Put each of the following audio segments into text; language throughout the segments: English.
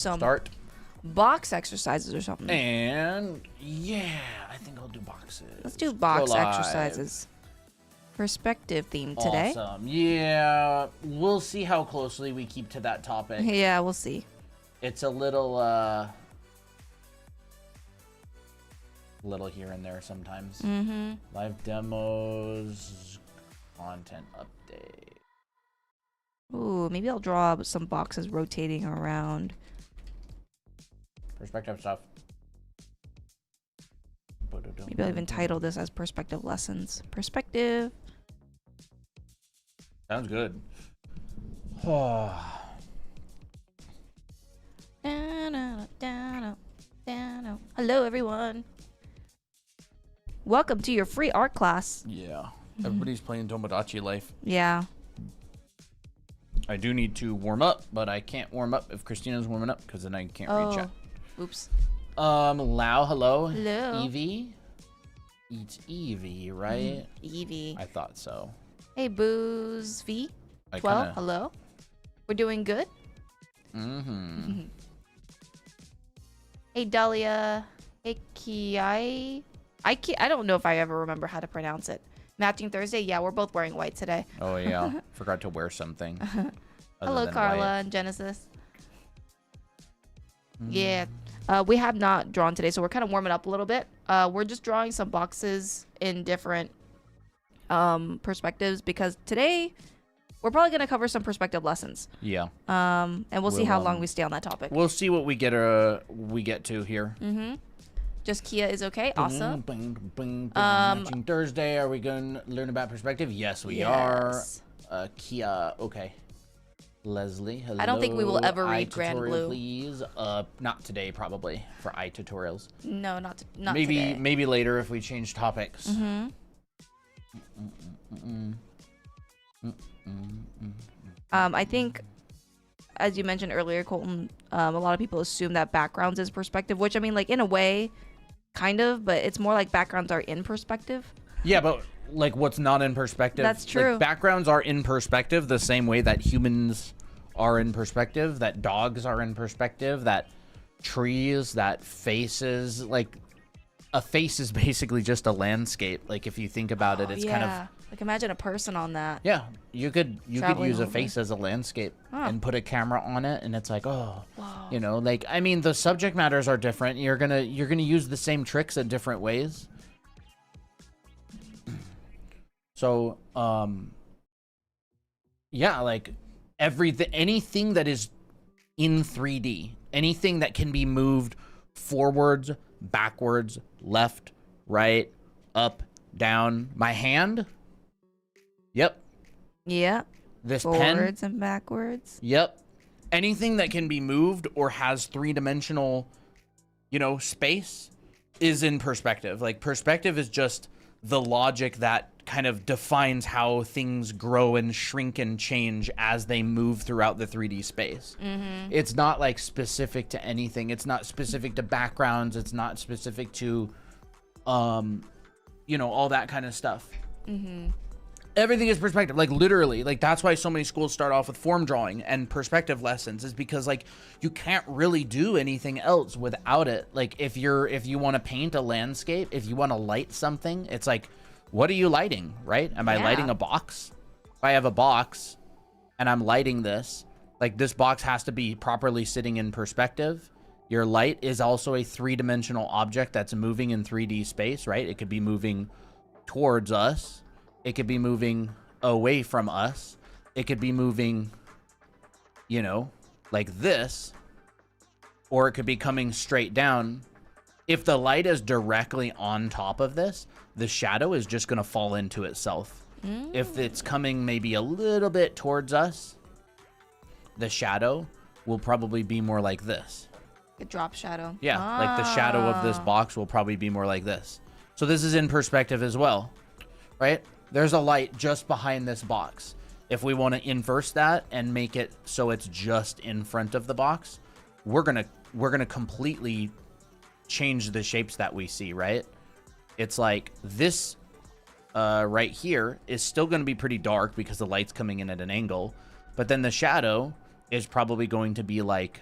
some Start. box exercises or something. And yeah, I think I'll do boxes. Let's do box Go live. exercises. Perspective theme today. Awesome. Yeah, we'll see how closely we keep to that topic. Yeah, we'll see. It's a little here and there sometimes. Mm-hmm. Live demos, content update. Ooh, maybe I'll draw some boxes rotating around. Perspective stuff. Maybe I'll even title this as perspective lessons. Perspective. Sounds good. Hello, everyone. Welcome to your free art class. Yeah. Everybody's playing Tomodachi Life. Yeah. I do need to warm up, but I can't warm up if Christina's warming up because then I can't read chat. Oops. Lau, hello. Hello. Evie. It's Evie, right? Evie. I thought so. Hey, Booze V. 12. Hello. We're doing good. Mm-hmm. Hey, Dahlia. Hey, Kiai. I don't know if I ever remember how to pronounce it. Matching Thursday. Yeah, we're both wearing white today. Oh, yeah. Forgot to wear something. Hello, Carla and Genesis. Yeah. We have not drawn today, so we're kind of warming up a little bit. We're just drawing some boxes in different perspectives because today we're probably going to cover some perspective lessons. Yeah. And we'll see how long we stay on that topic. We'll see what we get to here. Mm-hmm. Just Kia is okay. Awesome. Matching Thursday. Are we going to learn about perspective? Yes, we are. Kia, okay. Leslie, hello. I don't think we will ever read Grand Blue. Please. Not today, probably, for eye tutorials. No, not today. Today. Maybe later if we change topics. Mm-hmm. I think, as you mentioned earlier, Colton, a lot of people assume that backgrounds is perspective, which, I mean, like, in a way, kind of, but it's more like backgrounds are in perspective. Yeah, but like what's not in perspective? That's true. Like, backgrounds are in perspective the same way that humans are in perspective, that dogs are in perspective, that trees, that faces, like a face is basically just a landscape. Like if you think about it, it's kind of like imagine a person on that. Yeah, you could use a over. face as a landscape and put a camera on it, and it's like, oh, wow. You know, like I mean, the subject matters are different. You're gonna use the same tricks in different ways. So, yeah, like anything that is in 3D, anything that can be moved forwards, backwards, left, right, up, down. My hand. Yep. Yeah. This forwards pen. And backwards. Yep. Anything that can be moved or has three-dimensional, space is in perspective. Like perspective is just the logic that kind of defines how things grow and shrink and change as they move throughout the 3D space. Mm-hmm. It's not like specific to anything. It's not specific to backgrounds. It's not specific to, all that kind of stuff. Mm-hmm. Everything is perspective, like literally, like that's why so many schools start off with form drawing and perspective lessons, is because like you can't really do anything else without it. Like if you want to paint a landscape, if you want to light something, it's like, what are you lighting, right? Am I lighting a box? If I have a box and I'm lighting this, like this box has to be properly sitting in perspective. Your light is also a three-dimensional object that's moving in 3D space, right? It could be moving towards us. It could be moving away from us. It could be moving, like this. Or it could be coming straight down. If the light is directly on top of this, the shadow is just going to fall into itself. If it's coming maybe a little bit towards us, the shadow will probably be more like this. A drop shadow. Yeah, like the shadow of this box will probably be more like this. So this is in perspective as well, right? There's a light just behind this box. If we want to inverse that and make it so it's just in front of the box, we're gonna completely change the shapes that we see, right? It's like this right here is still going to be pretty dark because the light's coming in at an angle, but then the shadow is probably going to be like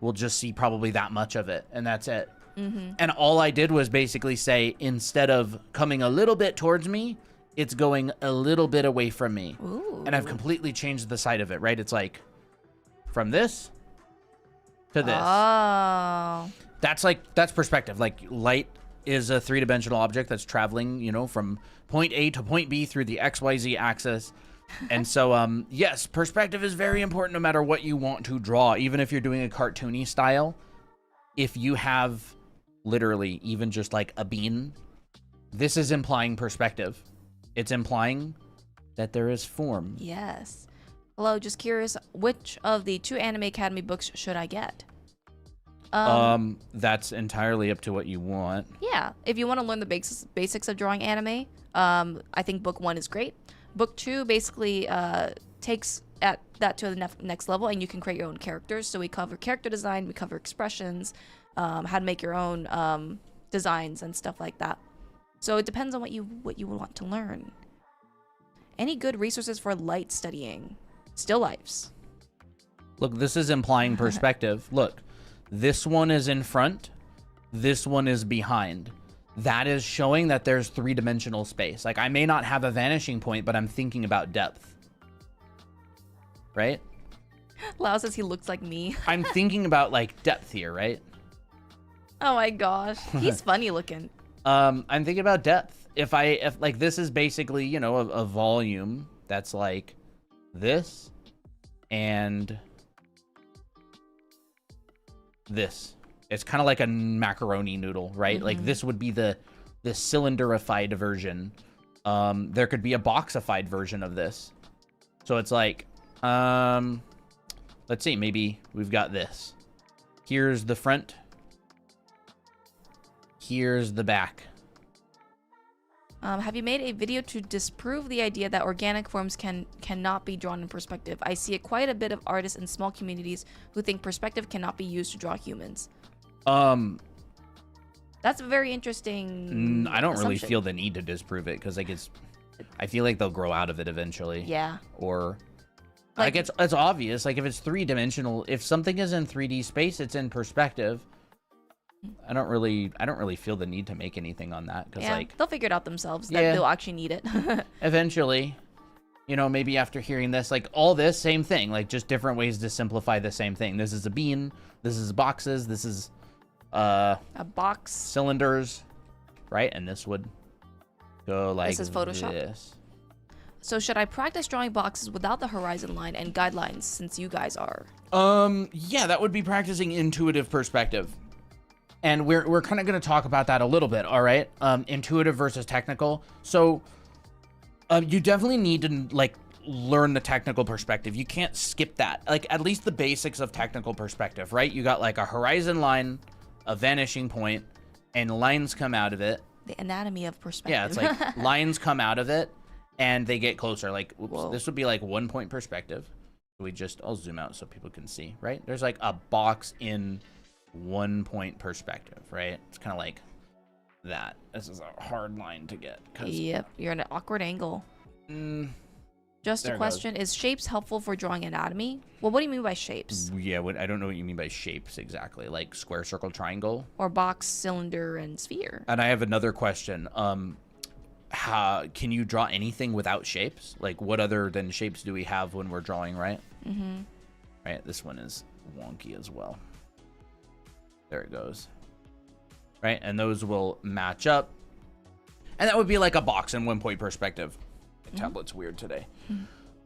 will just see probably that much of it, and that's it. And all I did was basically say, instead of coming a little bit towards me, it's going a little bit away from me. Ooh. And I've completely changed the side of it, right? It's like from this to this. Oh. That's perspective. Like light is a three-dimensional object that's traveling, you know, from point A to point B through the XYZ axis. And so, yes, perspective is very important no matter what you want to draw. Even if you're doing a cartoony style, if you have literally even just like a bean, this is implying perspective. It's implying that there is form. Yes. Hello, just curious, which of the 2 Anime Academy books should I get? That's entirely up to what you want. Yeah, if you want to learn the basics of drawing anime, I think book 1 is great. Book 2 basically takes that to the next level, and you can create your own characters. So we cover character design, we cover expressions, how to make your own designs and stuff like that. So it depends on what you want to learn. Any good resources for light studying? Still lifes. Look, this is implying perspective. Look, this one is in front, this one is behind. That is showing that there's three-dimensional space. Like, I may not have a vanishing point, but I'm thinking about depth. Right? Lau says he looks like me. I'm thinking about, like, depth here, right? Oh my gosh. He's funny looking. I'm thinking about depth. If like, this is basically, you know, a volume that's like this and this. It's kind of like a macaroni noodle, right? Like, this would be the cylinderified version. There could be a boxified version of this. So it's like, let's see, maybe we've got this. Here's the front. Here's the back. Have you made a video to disprove the idea that organic forms cannot be drawn in perspective? I see quite a bit of artists in small communities who think perspective cannot be used to draw humans. That's a very interesting I don't really assumption. feel the need to disprove it, because like I feel like they'll grow out of it eventually. Yeah. Or Like, it's obvious. Like, if it's three-dimensional, if something is in 3D space, it's in perspective. I don't really feel the need to make anything on that, because like, they'll figure it out themselves. Yeah. That they'll actually need it. eventually, you know, maybe after hearing this, like, all this same thing, like, just different ways to simplify the same thing. This is a bean, this is boxes, this is A box. cylinders, right? And this would go like This is Photoshop. this. So should I practice drawing boxes without the horizon line and guidelines, since you guys are? Yeah, that would be practicing intuitive perspective. And we're kind of going to talk about that a little bit, all right? Intuitive versus technical. So you definitely need to, like, learn the technical perspective. You can't skip that. Like, at least the basics of technical perspective, right? You got, like, a horizon line, a vanishing point, and lines come out of it. The anatomy of perspective. Yeah, it's like lines come out of it, and they get closer. Like, oops, Whoa. this would be, like, 1 point perspective. I'll zoom out so people can see, right? There's, like, a box in 1 point perspective, right? It's kind of like that. This is a hard line to get. Yep, you're in an awkward angle. Just There a it question: is shapes helpful for drawing anatomy? Well, what do you mean by shapes? Yeah, I don't know what you mean by shapes exactly. Like square, circle, triangle, Or box, cylinder, and sphere? and I have another question. How can you draw anything without shapes? Like, what other than shapes do we have when we're drawing, right? Right. This one is wonky as well. There it goes. Right, and those will match up, and that would be like a box in 1 point perspective. The tablet's weird today.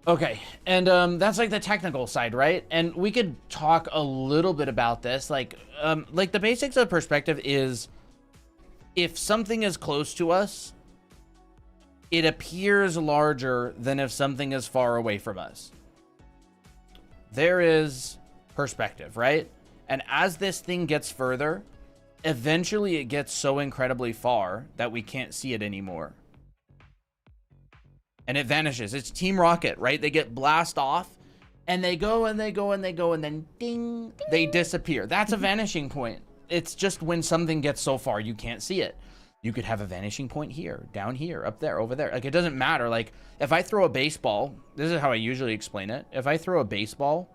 Okay, and that's like the technical side, right? And we could talk a little bit about this. Like the basics of perspective is, if something is close to us, it appears larger than if something is far away from us. There is perspective, right? And as this thing gets further, eventually it gets so incredibly far that we can't see it anymore. And it vanishes. It's Team Rocket, right? They get blast off, and they go, and they go, and they go, and then ding, ding, they disappear. That's a vanishing point. It's just when something gets so far, you can't see it. You could have a vanishing point here, down here, up there, over there. Like, it doesn't matter. Like, if I throw a baseball, this is how I usually explain it. If I throw a baseball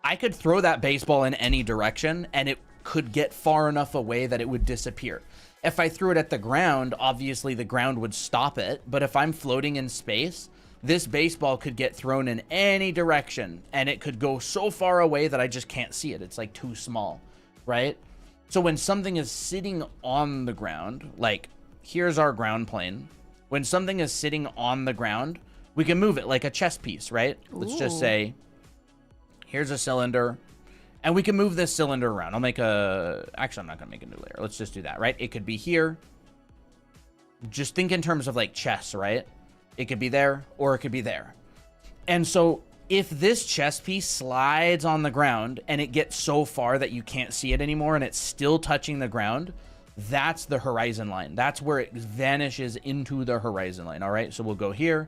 I could throw that baseball in any direction and it could get far enough away that it would disappear. If I threw it at the ground, obviously the ground would stop it. But if I'm floating in space, this baseball could get thrown in any direction and it could go so far away that I just can't see it. It's like too small, right? So when something is sitting on the ground, like here's our ground plane. When something is sitting on the ground, we can move it like a chess piece, right? Let's just say, here's a cylinder. And we can move this cylinder around. I'll make actually, I'm not going to make a new layer. Let's just do that, right? It could be here. Just think in terms of like chess, right? It could be there or it could be there. And so if this chess piece slides on the ground and it gets so far that you can't see it anymore and it's still touching the ground, that's the horizon line. That's where it vanishes into the horizon line, all right? So we'll go here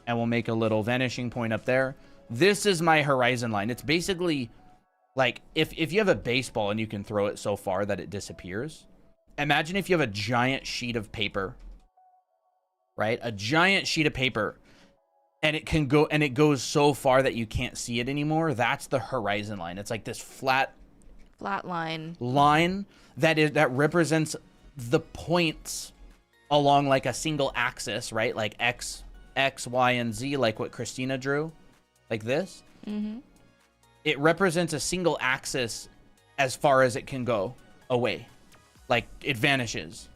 and we'll make a little vanishing point up there. This is my horizon line. It's basically like if you have a baseball and you can throw it so far that it disappears, imagine if you have a giant sheet of paper, right? A giant sheet of paper, and it can go and it goes so far that you can't see it anymore. That's the horizon line. It's like this flat line that represents the points along like a single axis, right? Like X, Y, and Z, like what Christina drew, like this. Mm-hmm. It represents a single axis as far as it can go away. Like it vanishes.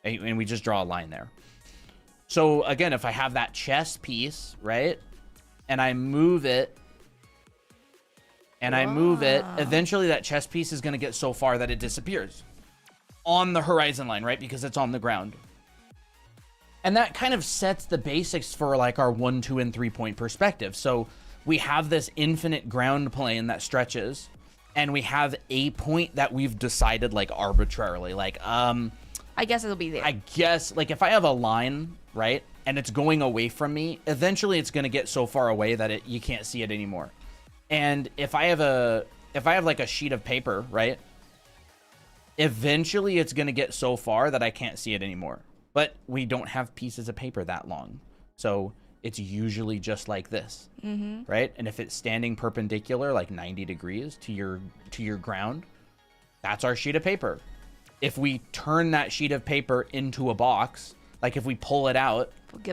And we just draw a line there. So again, if I have that chess piece, right? And I move it. And I move it. Eventually that chess piece is going to get so far that it disappears. On the horizon line, right? Because it's on the ground. And that kind of sets the basics for like our 1, 2, and 3 point perspective. So we have this infinite ground plane that stretches, and we have a point that we've decided like arbitrarily. Like, I guess it'll be there. I guess like if I have a line, right, and it's going away from me, eventually it's going to get so far away that you can't see it anymore. And if I have like a sheet of paper, right, eventually it's going to get so far that I can't see it anymore. But we don't have pieces of paper that long. So it's usually just like this, right? And if it's standing perpendicular, like 90 degrees to your ground, that's our sheet of paper. If we turn that sheet of paper into a box, like if we pull it out,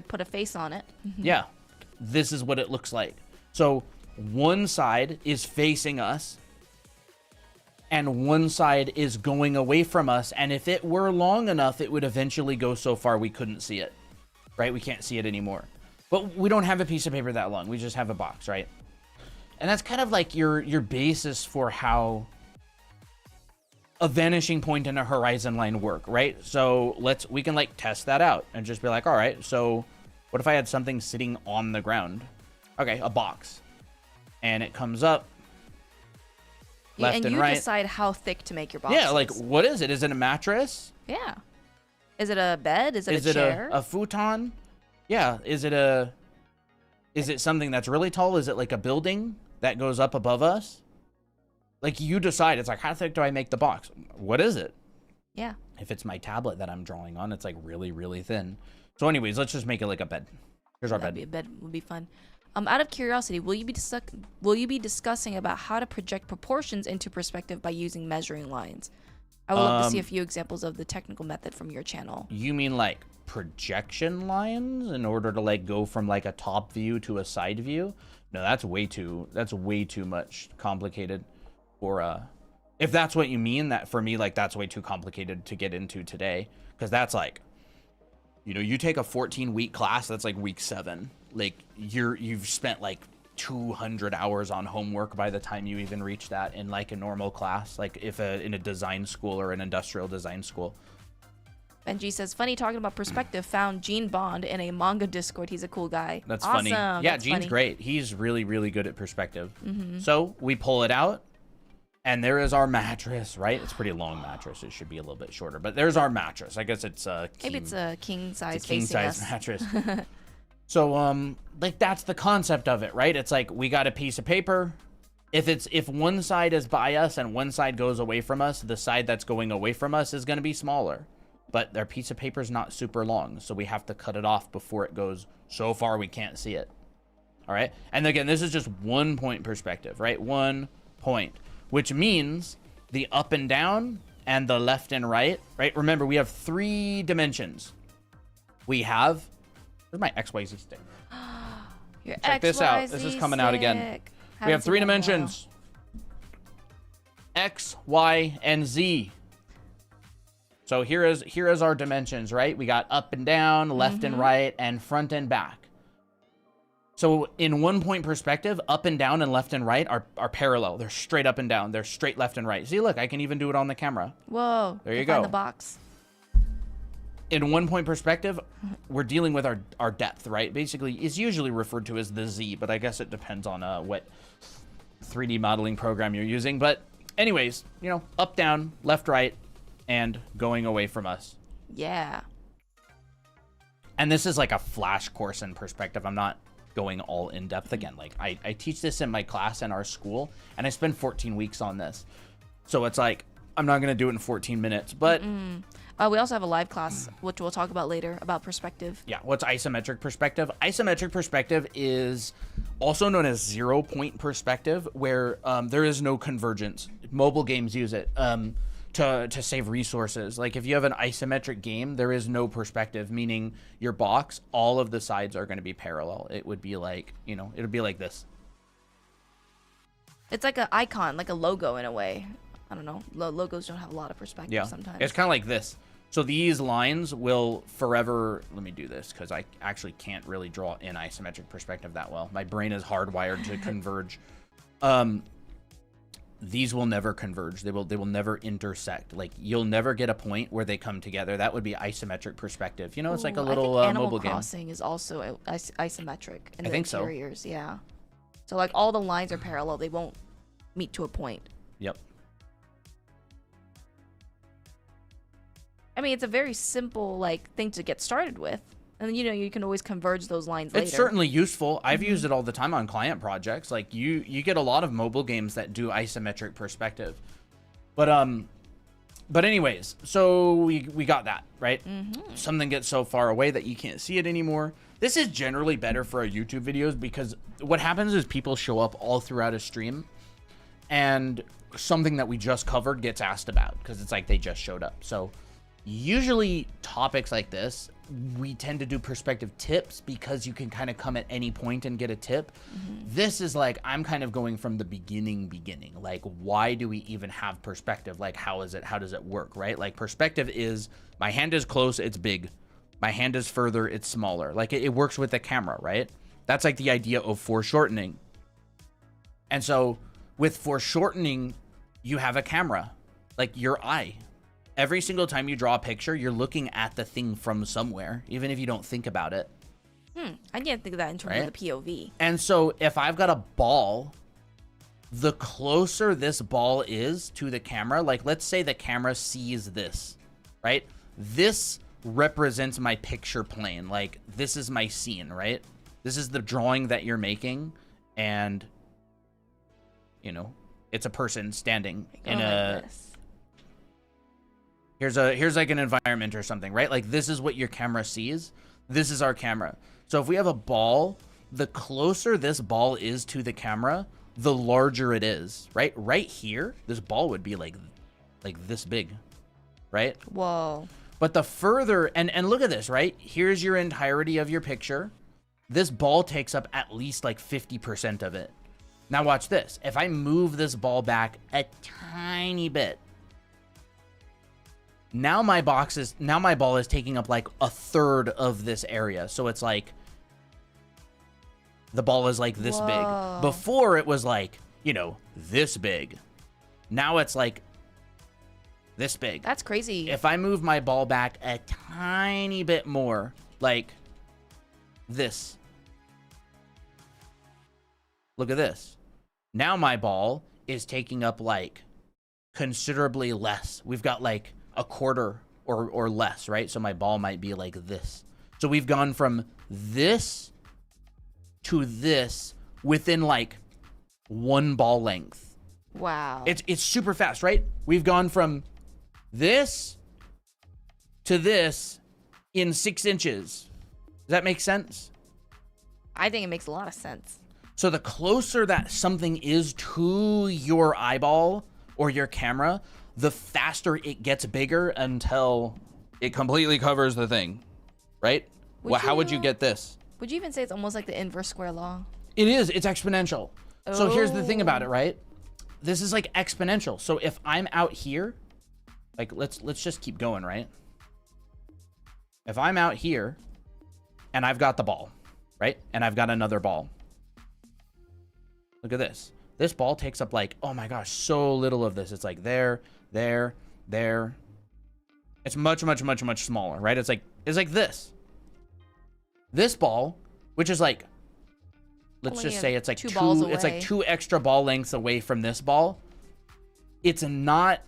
put a face on it. Yeah, this is what it looks like. So one side is facing us and one side is going away from us. And if it were long enough, it would eventually go so far we couldn't see it, right? We can't see it anymore. But we don't have a piece of paper that long. We just have a box, right? And that's kind of like your basis for how a vanishing point and a horizon line work, right? So we can like test that out and just be like, all right, so what if I had something sitting on the ground? Okay, a box. And it comes up left and right. And you decide how thick to make your boxes. Yeah, like what is it? Is it a mattress? Yeah. Is it a bed? Is it a chair? A futon? Yeah, is it something that's really tall? Is it like a building that goes up above us? Like you decide. It's like, how thick do I make the box? What is it? Yeah. If it's my tablet that I'm drawing on, it's like really, really thin. So anyways, let's just make it like a bed. Here's our bed. A bed would be fun. Out of curiosity, will you be discussing about how to project proportions into perspective by using measuring lines? I would love to see a few examples of the technical method from your channel. You mean like projection lines in order to like go from like a top view to a side view? No, that's way too much complicated for if that's what you mean. That for me, like that's way too complicated to get into today, because that's like, you know, you take a 14-week class, that's like week 7. Like you've spent like 200 hours on homework by the time you even reach that in like a normal class, like in a design school or an industrial design school. Benji says, funny talking about perspective, found Gene Bond in a manga Discord. He's a cool guy. That's awesome. Funny. Yeah, That's Gene's funny. great. He's really, really good at perspective. So we pull it out, and there is our mattress, right? It's a pretty long mattress. It should be a little bit shorter, but there's our mattress. I guess it's a king, maybe it's a king size. it's a king facing size us. mattress. So like that's the concept of it, right? It's like we got a piece of paper. If one side is by us and one side goes away from us, the side that's going away from us is going to be smaller. But their piece of paper is not super long, so we have to cut it off before it goes so far we can't see it. All right? And again, this is just 1 point perspective, right? 1, point, which means the up and down and the left and right, right? Remember, we have 3 dimensions. We have, where's my XYZ stick? Your Check this out. This is coming out again. stick. We have Haven't 3 seen that in a while. dimensions. X, Y, and Z. So here is our dimensions, right? We got up and down, left and right, and front and back. So in 1-point perspective, up and down and left and right are parallel. They're straight up and down. They're straight left and right. See, look, I can even do it on the camera. Whoa. There you Find go. the box. In 1-point perspective, we're dealing with our depth, right? Basically, it's usually referred to as the Z, but I guess it depends on what 3D modeling program you're using. But anyways, you know, up, down, left, right, and going away from us. Yeah. And this is like a flash course in perspective. I'm not going all in depth again. Like I teach this in my class in our school, and I spend 14 weeks on this. So it's like, I'm not going to do it in 14 minutes, but We also have a live class, which we'll talk about later, about perspective. yeah, what's isometric perspective? Isometric perspective is also known as 0-point perspective, where there is no convergence. Mobile games use it to save resources. Like if you have an isometric game, there is no perspective, meaning your box, all of the sides are going to be parallel. It would be like, you know, it would be like this. It's like an icon, like a logo in a way. I don't know. Logos don't have a lot of perspective Yeah, sometimes. it's kind of like this. So these lines will forever, let me do this because I actually can't really draw in isometric perspective that well. My brain is hardwired to converge. These will never converge. They will never intersect. Like you'll never get a point where they come together. That would be isometric perspective. You know, it's like a little I think Animal mobile game. Crossing is also isometric in the think so. interiors. Yeah. So like all the lines are parallel. They won't meet to a point. Yep. I mean, it's a very simple like thing to get started with, and then, you know, you can always converge those lines later. It's certainly useful. I've used it all the time on client projects. Like you get a lot of mobile games that do isometric perspective. But anyways, so we got that, right? Something gets so far away that you can't see it anymore. This is generally better for our YouTube videos because what happens is people show up all throughout a stream and something that we just covered gets asked about because it's like they just showed up. So usually topics like this, we tend to do perspective tips because you can kind of come at any point and get a tip. This is like, I'm kind of going from the beginning. Like, why do we even have perspective? Like, how does it work, right? Like perspective is, my hand is close, it's big. My hand is further, it's smaller. Like it works with the camera, right? That's like the idea of foreshortening. And so with foreshortening, you have a camera, like your eye. Every single time you draw a picture, you're looking at the thing from somewhere, even if you don't think about it. I didn't think of that in terms of the POV. And so if I've got a ball, the closer this ball is to the camera, like let's say the camera sees this, right? This represents my picture plane. Like this is my scene, right? This is the drawing that you're making. And, you know, it's a person standing in a... Here's like an environment or something, right? Like this is what your camera sees. This is our camera. So if we have a ball, the closer this ball is to the camera, the larger it is, right? Right here, this ball would be like this big, right? Whoa. But the further, and look at this, right? Here's your entirety of your picture. This ball takes up at least like 50% of it. Now watch this. If I move this ball back a tiny bit, now my ball is taking up like a third of this area. So it's like the ball is like this big. Before it was like, you know, this big. Now it's like this big. That's crazy. If I move my ball back a tiny bit more, like this. Look at this. Now my ball is taking up like considerably less. We've got like a quarter or less, right? So my ball might be like this. So we've gone from this to this within like one ball length. Wow. It's super fast, right? We've gone from this to this in 6 inches. Does that make sense? I think it makes a lot of sense. So the closer that something is to your eyeball or your camera, the faster it gets bigger until it completely covers the thing, right? How would you get this? Would you even say it's almost like the inverse square law? It is. It's exponential. So here's the thing about it, right? This is like exponential. So if I'm out here, like let's just keep going, right? If I'm out here and I've got the ball, right? And I've got another ball. Look at this. This ball takes up like, oh my gosh, so little of this. It's like there. It's much, much, much, much smaller, right? It's like this. This ball, which is like, let's just say it's like two extra ball lengths away from this ball. It's not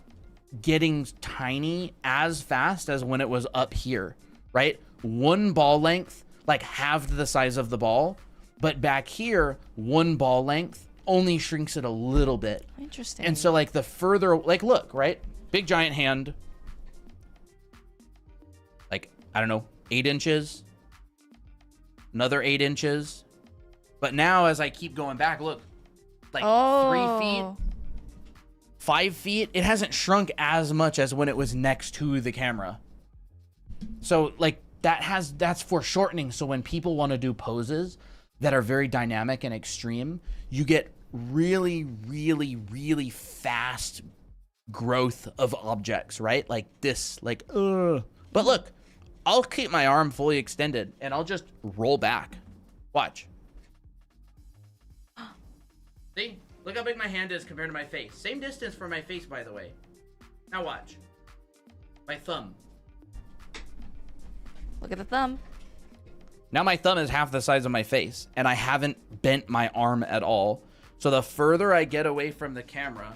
getting tiny as fast as when it was up here, right? One ball length, like halved the size of the ball, but back here, one ball length only shrinks it a little bit. Interesting. And so like the further, like look, right? Big giant hand, like, I don't know, 8 inches, another 8 inches. But now as I keep going back, look, like 3 feet, 5 feet, it hasn't shrunk as much as when it was next to the camera. So like that's foreshortening. So when people want to do poses that are very dynamic and extreme, you get really, really, really fast growth of objects, right? Like this, like, But look, I'll keep my arm fully extended and I'll just roll back. Watch. See? Look how big my hand is compared to my face. Same distance from my face, by the way. Now watch. My thumb. Look at the thumb. Now my thumb is half the size of my face, and I haven't bent my arm at all. So the further I get away from the camera,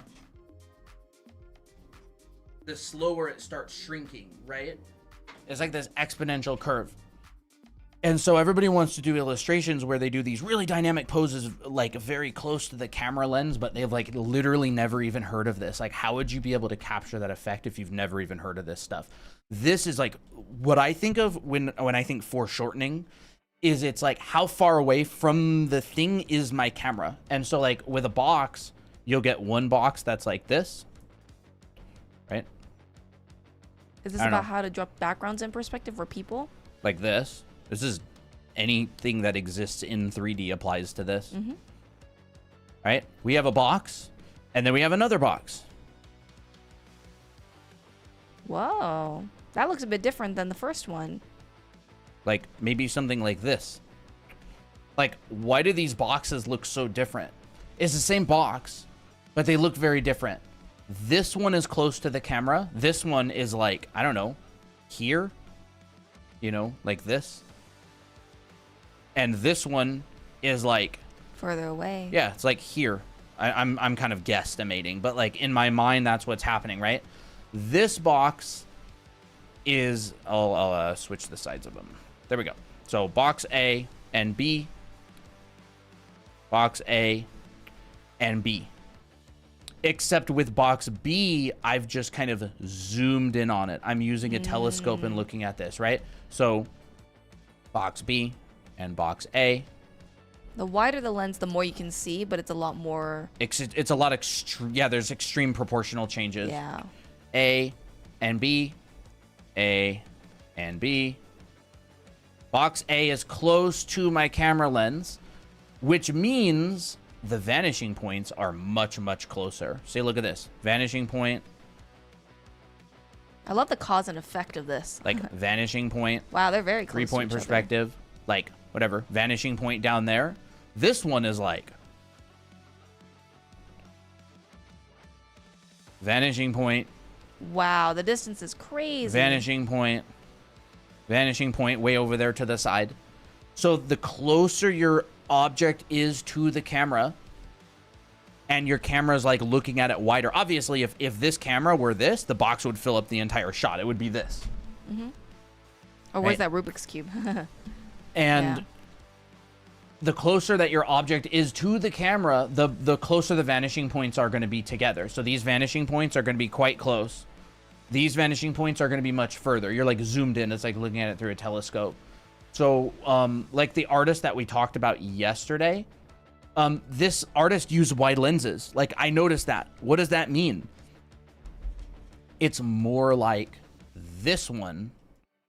the slower it starts shrinking, right? It's like this exponential curve. And so everybody wants to do illustrations where they do these really dynamic poses, like very close to the camera lens, but they've like literally never even heard of this. Like, how would you be able to capture that effect if you've never even heard of this stuff? This is like what I think of when I think foreshortening is it's like how far away from the thing is my camera. And so like with a box, you'll get one box that's like this, right? Is this about how to drop backgrounds in perspective for people? Like this. This is anything that exists in 3D applies to this. Mm-hmm. Right? We have a box, and then we have another box. Whoa. That looks a bit different than the first one. Like, maybe something like this. Like, why do these boxes look so different? It's the same box, but they look very different. This one is close to the camera. This one is like, I don't know, here. You know, like this. And this one is like further away. Yeah, it's like here. I'm kind of guesstimating, but like in my mind, that's what's happening, right? This box is I'll switch the sides of them. There we go. So box A and B, box A and B. Except with box B, I've just kind of zoomed in on it. I'm using a telescope and looking at this, right? So box B and box A. The wider the lens, the more you can see, but it's a lot more... It's a lot extreme. Yeah, there's extreme proportional changes. Yeah. A and B. A and B. Box A is close to my camera lens, which means the vanishing points are much, much closer. See, look at this. Vanishing point. I love the cause and effect of this. Like vanishing point. Wow, they're very close. 3-point perspective. Like whatever. Vanishing point down there. This one is like vanishing point. Wow, the distance is crazy. Vanishing point. Vanishing point way over there to the side. So the closer your object is to the camera and your camera is like looking at it wider. Obviously, if this camera were this, the box would fill up the entire shot. It would be this. Mm-hmm. Or where's that Rubik's Cube? And the closer that your object is to the camera, the closer the vanishing points are going to be together. So these vanishing points are going to be quite close. These vanishing points are going to be much further. You're like zoomed in. It's like looking at it through a telescope. So like the artist that we talked about yesterday, This artist used wide lenses. Like, I noticed that. What does that mean? It's more like this one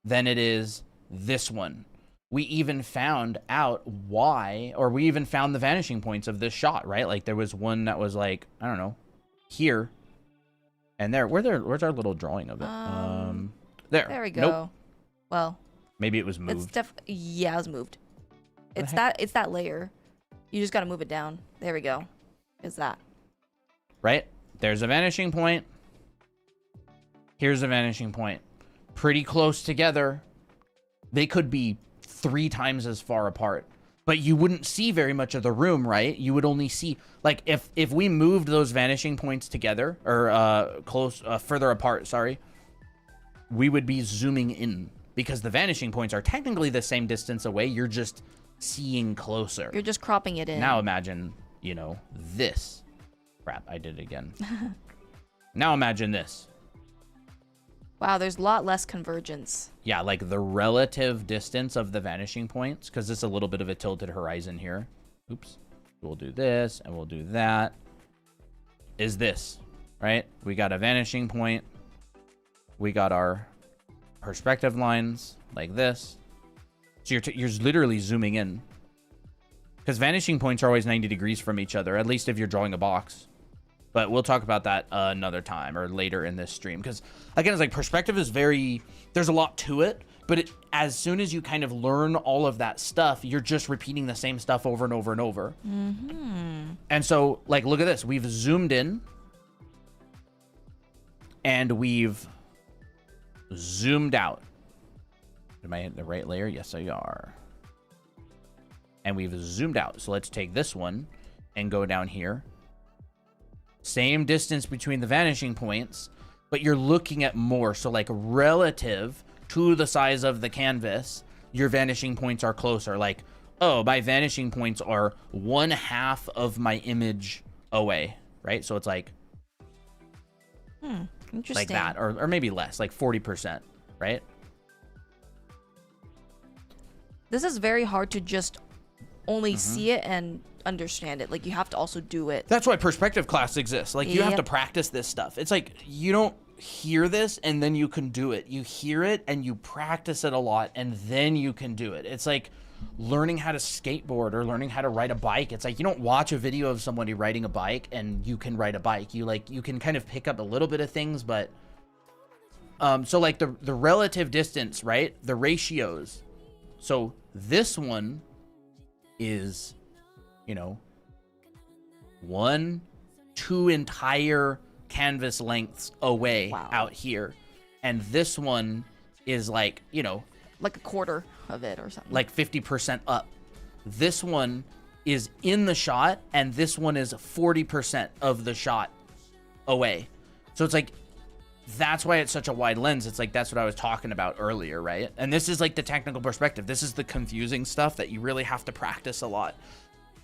than it is this one. We even found out why, or we even found the vanishing points of this shot, right? Like, there was one that was like, I don't know, here and there. Where's our little drawing of it? There we go. Nope. Well, maybe it was moved. Yeah, it was moved. It's that layer. You just got to move it down. There we go. Is that right? There's a vanishing point. Here's a vanishing point. Pretty close together. They could be 3 times as far apart, but you wouldn't see very much of the room, right? You would only see, like, if we moved those vanishing points together, or further apart, sorry, we would be zooming in, because the vanishing points are technically the same distance away. You're just seeing closer. You're just cropping it in. Now imagine, you know, this. Crap, I did it again. Now imagine this. Wow, there's a lot less convergence. Yeah, like the relative distance of the vanishing points, because it's a little bit of a tilted horizon here. Oops. We'll do this, and we'll do that. Is this, right? We got a vanishing point. We got our perspective lines like this. So you're literally zooming in. Because vanishing points are always 90 degrees from each other, at least if you're drawing a box. But we'll talk about that another time or later in this stream. Because, again, it's like perspective is there's a lot to it. But as soon as you kind of learn all of that stuff, you're just repeating the same stuff over and over and over. Mm-hmm. And so, like, look at this. We've zoomed in. And we've zoomed out. Am I in the right layer? Yes, I are. And we've zoomed out. So let's take this one and go down here. Same distance between the vanishing points, but you're looking at more. So, like, relative to the size of the canvas, your vanishing points are closer. Like, oh, my vanishing points are 1/2 of my image away, right? So it's like, Interesting. like that, or maybe less, like 40%, right? This is very hard to just only see it and understand it. Like, you have to also do it. That's why perspective class exists. Like, you have to practice this stuff. It's like, you don't hear this and then you can do it. You hear it and you practice it a lot and then you can do it. It's like learning how to skateboard or learning how to ride a bike. It's like, you don't watch a video of somebody riding a bike and you can ride a bike. You can kind of pick up a little bit of things, but so like the relative distance, right? The ratios. So this one is, you know, 2 entire canvas lengths away out here. And this one is like, you know, like a quarter of it or something. Like 50% up. This one is in the shot, and this one is 40% of the shot away. So it's like, that's why it's such a wide lens. It's like, that's what I was talking about earlier, right? And this is like the technical perspective. This is the confusing stuff that you really have to practice a lot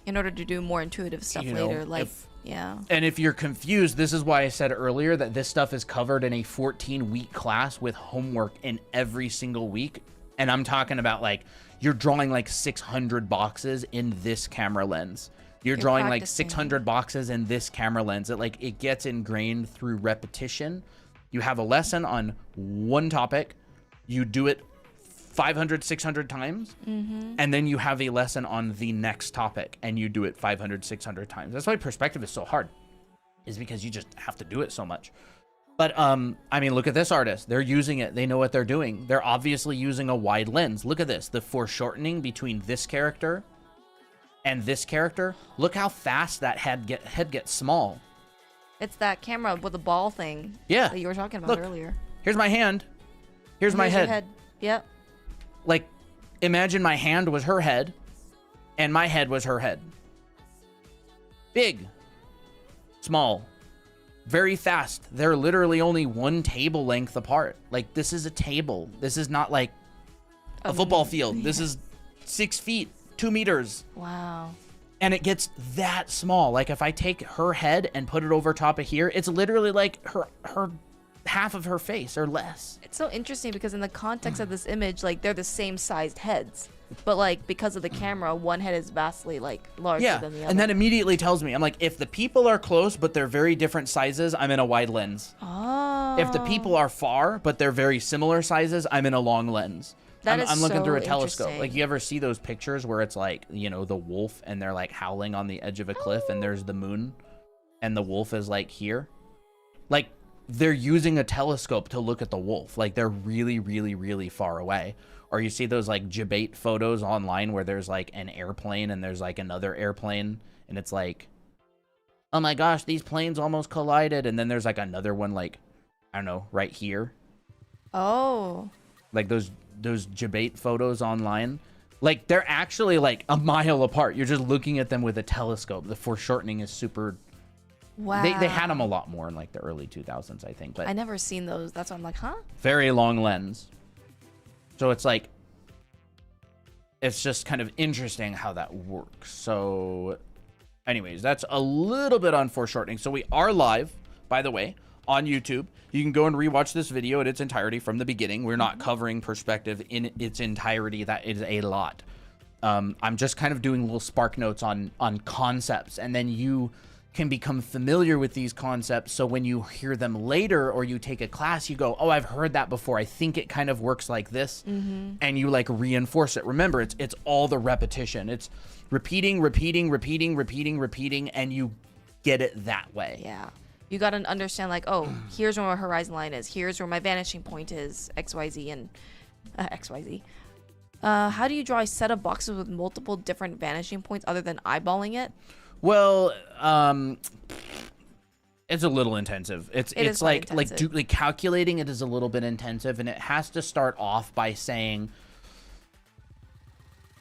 in order to do more intuitive stuff later. Like, yeah. And if you're confused, this is why I said earlier that this stuff is covered in a 14-week class with homework in every single week. And I'm talking about, like, you're drawing like 600 boxes in this camera lens. You're drawing like 600 boxes in this camera lens. It gets ingrained through repetition. You have a lesson on one topic. You do it 500, 600 times. And then you have a lesson on the next topic and you do it 500, 600 times. That's why perspective is so hard, is because you just have to do it so much. But, I mean, look at this artist. They're using it. They know what they're doing. They're obviously using a wide lens. Look at this. The foreshortening between this character and this character. Look how fast that head gets small. It's that camera with the ball thing that you were talking about earlier. Here's my hand. Here's my head. Yep. Like, imagine my hand was her head and my head was her head. Big. Small. Very fast. They're literally only one table length apart. Like, this is a table. This is not like a football field. This is 6 feet, 2 meters. Wow. And it gets that small. Like, if I take her head and put it over top of here, it's literally like her half of her face or less. It's so interesting because in the context of this image, like they're the same sized heads, but like because of the camera, one head is vastly like larger than the other. And that immediately tells me, I'm like, if the people are close but they're very different sizes, I'm in a wide lens. Oh. If the people are far but they're very similar sizes, I'm in a long lens. I'm looking through a telescope. Like, you ever see those pictures where it's like, you know, the wolf and they're like howling on the edge of a cliff and there's the moon and the wolf is like here? Like, they're using a telescope to look at the wolf. Like, they're really, really, really far away. Or you see those like debate photos online where there's like an airplane and there's like another airplane and it's like, oh my gosh, these planes almost collided. And then there's like another one like, I don't know, right here. Oh. Like those debate photos online. Like, they're actually like a mile apart. You're just looking at them with a telescope. The foreshortening is super... Wow. They had them a lot more in like the early 2000s, I think. But I never seen those. That's why I'm like, huh? very long lens. So it's like, it's just kind of interesting how that works. So anyways, that's a little bit on foreshortening. So we are live, by the way, on YouTube. You can go and rewatch this video in its entirety from the beginning. We're not covering perspective in its entirety. That is a lot. I'm just kind of doing little spark notes on concepts, and then you can become familiar with these concepts. So when you hear them later or you take a class, you go, oh, I've heard that before. I think it kind of works like this. And you like reinforce it. Remember, it's all the repetition. It's repeating, and you get it that way. Yeah. You got to understand like, oh, here's where my horizon line is. Here's where my vanishing point is, XYZ and XYZ. How do you draw a set of boxes with multiple different vanishing points other than eyeballing it? Well, it's a little intensive. It's like calculating it is a little bit intensive, and it has to start off by saying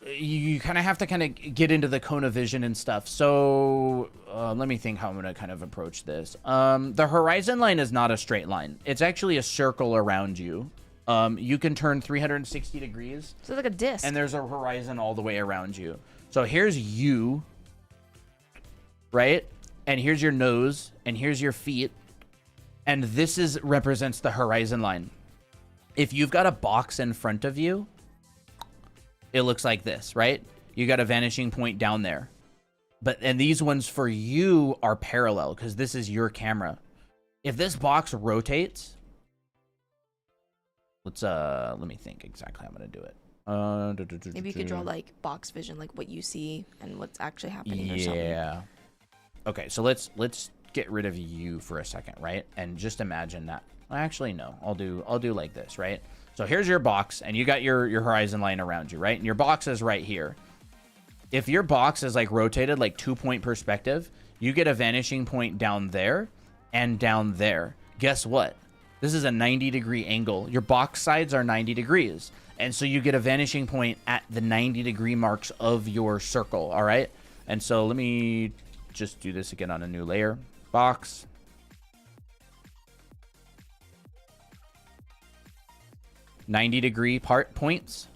you kind of have to kind of get into the cone of vision and stuff. So let me think how I'm going to kind of approach this. The horizon line is not a straight line. It's actually a circle around you. You can turn 360 degrees. So it's like a disc. And there's a horizon all the way around you. So here's you, right? And here's your nose, and here's your feet. And this represents the horizon line. If you've got a box in front of you, it looks like this, right? You got a vanishing point down there. And these ones for you are parallel because this is your camera. If this box rotates, let me think exactly how I'm going to do it. Maybe you could draw like box vision, like what you see and what's actually happening or something. Yeah. Okay, so let's get rid of you for a second, right? And just imagine that. Actually, no. I'll do like this, right? So here's your box, and you got your horizon line around you, right? And your box is right here. If your box is like rotated like 2-point perspective, you get a vanishing point down there and down there. Guess what? This is a 90-degree angle. Your box sides are 90 degrees. And so you get a vanishing point at the 90-degree marks of your circle, all right? And so let me just do this again on a new layer. Box. -90-degree points.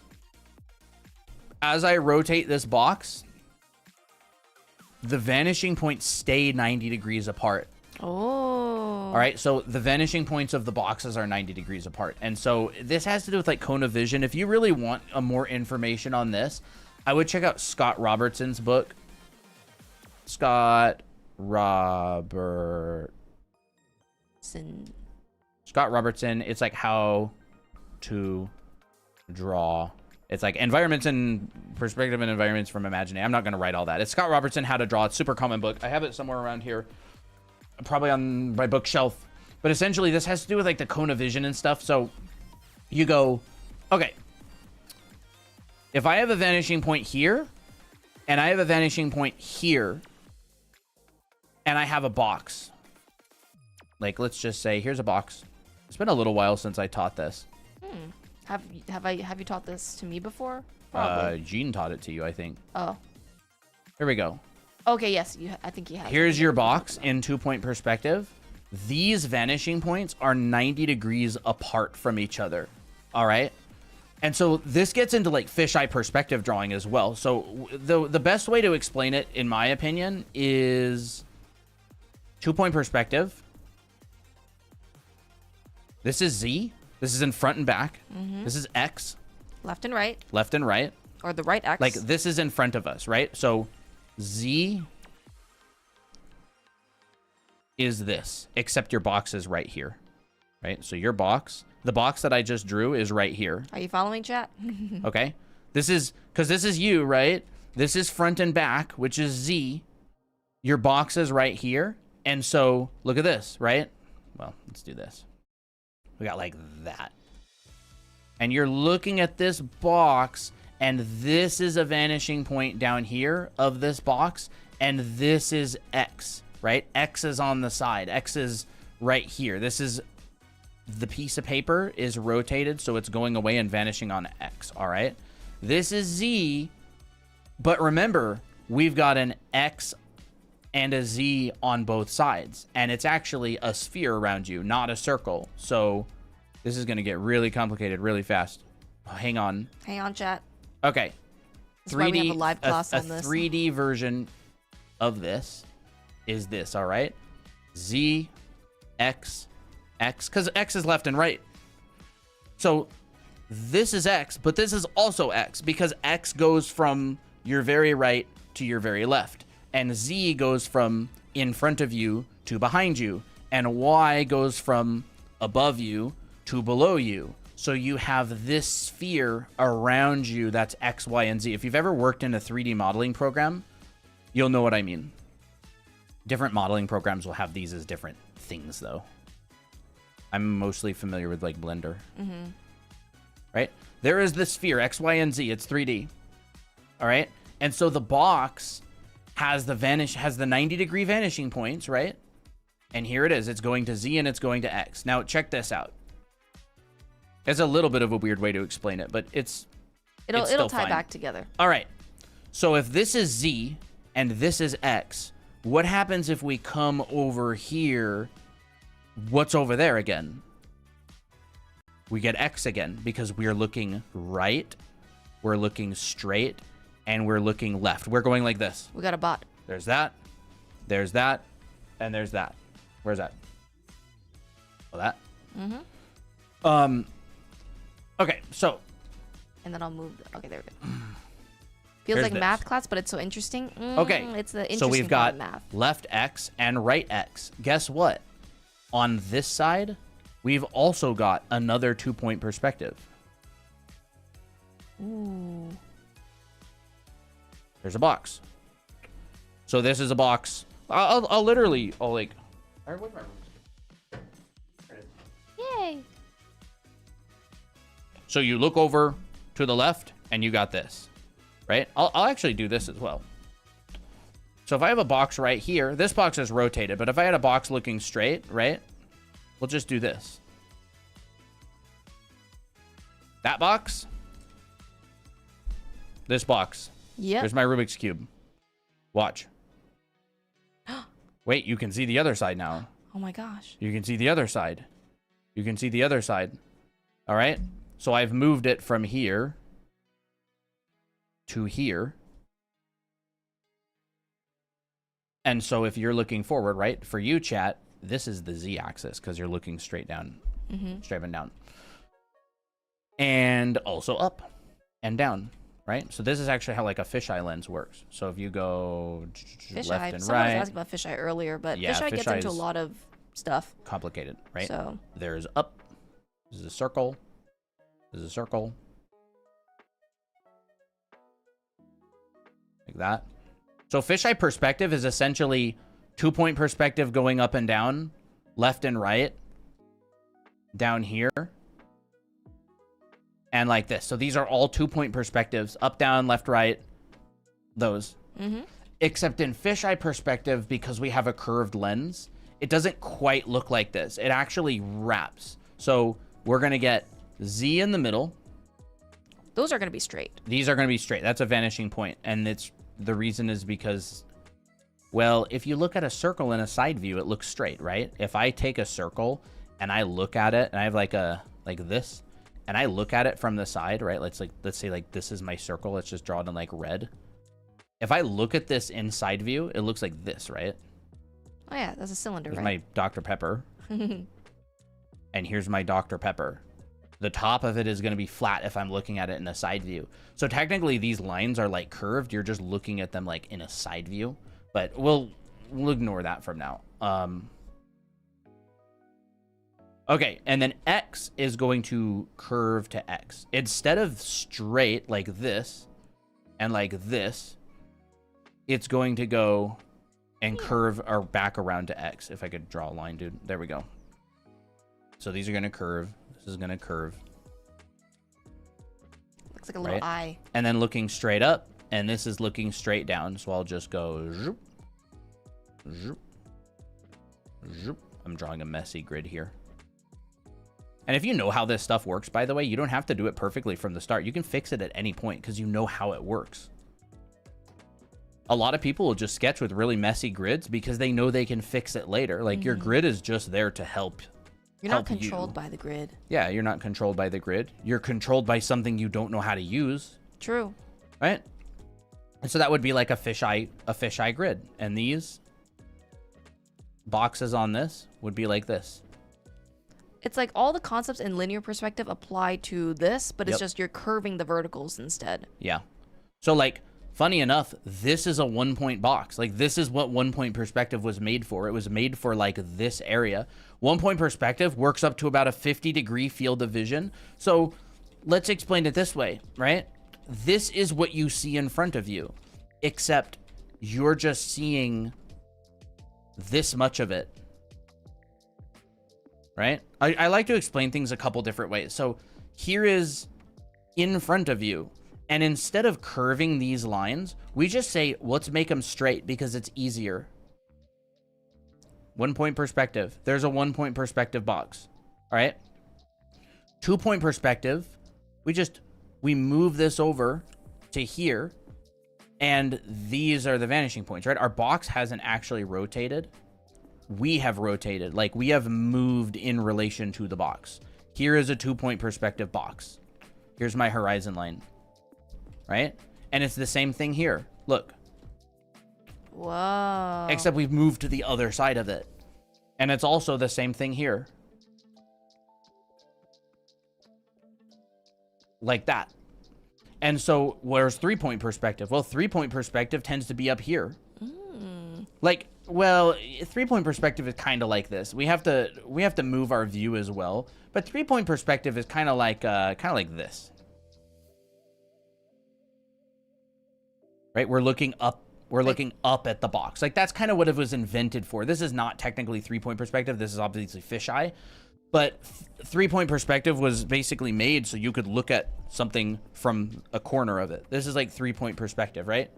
As I rotate this box, the vanishing points stay 90 degrees apart. Oh. All right, so the vanishing points of the boxes are 90 degrees apart. And so this has to do with like cone of vision. If you really want more information on this, I would check out Scott Robertson's book. Scott Robertson. It's like how to draw. It's like environments and perspective and environments from imagining. I'm not going to write all that. It's Scott Robertson, How to Draw. It's a super common book. I have it somewhere around here, probably on my bookshelf. But essentially, this has to do with like the cone of vision and stuff. So you go, okay, if I have a vanishing point here, and I have a vanishing point here, and I have a box. Like, let's just say, here's a box. It's been a little while since I taught this. Have you taught this to me before? Probably. Gene taught it to you, I think. Oh. Here we go. Okay, yes, I think you have. Here's your box in 2-point perspective. These vanishing points are 90 degrees apart from each other. All right? And so this gets into like fisheye perspective drawing as well. So the best way to explain it, in my opinion, is 2-point perspective. This is Z. This is in front and back. This is X. Left and right. Left and right. Or the right X. Like, this is in front of us, right? So, Z is this, except your box is right here, right? So, your box, the box that I just drew is right here. Are you following, chat? Okay? This is, because this is you, right? This is front and back, which is Z. Your box is right here. And so, look at this, right? Well, let's do this. We got like that. And you're looking at this box, and this is a vanishing point down here of this box, and this is X, right? X is on the side. X is right here. This is, the piece of paper is rotated, so it's going away and vanishing on X, all right? This is Z, but remember, we've got an X and a Z on both sides, and it's actually a sphere around you, not a circle. So this is going to get really complicated really fast. Oh, hang on, chat. Okay, That's why we have a live class on this. 3D version of this is this, all right? Z, X, X, because X is left and right. So this is X, but this is also X, because X goes from your very right to your very left. And Z goes from in front of you to behind you. And Y goes from above you to below you. So you have this sphere around you that's X, Y, and Z. If you've ever worked in a 3D modeling program, you'll know what I mean. Different modeling programs will have these as different things, though. I'm mostly familiar with, like, Blender. Right? There is this sphere, X, Y, and Z. It's 3D. All right? And so the box has the 90-degree vanishing points, right? And here it is. It's going to Z and it's going to X. Now, check this out. It's a little bit of a weird way to explain it, but it'll tie fine. back together. All right. So if this is Z and this is X, what happens if we come over here? What's over there again? We get X again, because we're looking right, we're looking straight, and we're looking left. We're going like this. We got a bot. There's that, and there's that. Where's that? Oh, that? Okay, so. And then I'll move. Okay, there we go. Feels Here's like this. math class, but it's so interesting. Okay. It's the interesting So we've part got of math. left X and right X. Guess what? On this side, we've also got another 2-point perspective. Ooh. There's a box. So this is a box. I'll literally, like. All right, where's my room? Yay. So you look over to the left, and you got this, right? I'll actually do this as well. So if I have a box right here, this box is rotated, but if I had a box looking straight, right? We'll just do this. That box. This box. Yep. Here's my Rubik's Cube. Watch. Wait, you can see the other side now. Oh my gosh. You can see the other side. You can see the other side. All right? So I've moved it from here to here. And so if you're looking forward, right, for you, chat, this is the Z-axis because you're looking straight down, straight and down. And also up and down, right? So this is actually how, like, a fisheye lens works. So if you go left and Someone right. was asking about fisheye earlier, but Yeah, fisheye gets into a fisheye's lot of stuff. Complicated, right? So There's up. This is a circle. This is a circle. Like that. So fisheye perspective is essentially 2-point perspective going up and down, left and right, down here, and like this. So these are all 2-point perspectives, up, down, left, right, those. Except in fisheye perspective, because we have a curved lens, it doesn't quite look like this. It actually wraps. So we're going to get Z in the middle. those are going to be straight. These are going to be straight. That's a vanishing point. And the reason is because, well, if you look at a circle in a side view, it looks straight, right? If I take a circle and I look at it, and I have like this, and I look at it from the side, right? Let's say like this is my circle. Let's just draw it in like red. If I look at this in side view, it looks like this, right? Oh yeah, that's a cylinder, There's right? my Dr. Pepper. and here's my Dr. Pepper. The top of it is going to be flat if I'm looking at it in a side view. So technically these lines are like curved. You're just looking at them like in a side view, but we'll ignore that from now. Okay, and then X is going to curve to X. Instead of straight like this and like this, it's going to go and curve or back around to X. If I could draw a line, dude. There we go. So these are going to curve. This is going to curve. Looks like a little eye. And then looking straight up, and this is looking straight down. So I'll just go zoop, zoop, zoop. I'm drawing a messy grid here. And if you know how this stuff works, by the way, you don't have to do it perfectly from the start. You can fix it at any point because you know how it works. A lot of people will just sketch with really messy grids because they know they can fix it later. Like your grid is just there to help. You're not controlled by the grid. Yeah, you're not controlled by the grid. You're controlled by something you don't know how to use. True. Right? And so that would be like a fisheye grid. And these boxes on this would be like this. It's like all the concepts in linear perspective apply to this, but it's just you're curving the verticals instead. Yeah. So like, funny enough, this is a 1-point box. Like this is what 1-point perspective was made for. It was made for like this area. 1-point perspective works up to about a 50-degree field of vision. So let's explain it this way, right? This is what you see in front of you, except you're just seeing this much of it, right? I like to explain things a couple different ways. So here is in front of you. And instead of curving these lines, we just say, let's make them straight because it's easier. 1-point perspective. There's a 1-point perspective box. All right. 2-point perspective. We move this over to here. And these are the vanishing points, right? Our box hasn't actually rotated. We have rotated. Like we have moved in relation to the box. Here is a 2-point perspective box. Here's my horizon line. Right? And it's the same thing here. Look. Whoa. Except we've moved to the other side of it. And it's also the same thing here. Like that. And so where's 3-point perspective? Well, 3-point perspective tends to be up here. Like, well, 3-point perspective is kind of like this. We have to move our view as well. But 3-point perspective is kind of like this. Right? We're looking up. We're looking up at the box. Like that's kind of what it was invented for. This is not technically 3-point perspective. This is obviously fisheye, but 3-point perspective was basically made so you could look at something from a corner of it. This is like 3-point perspective, right?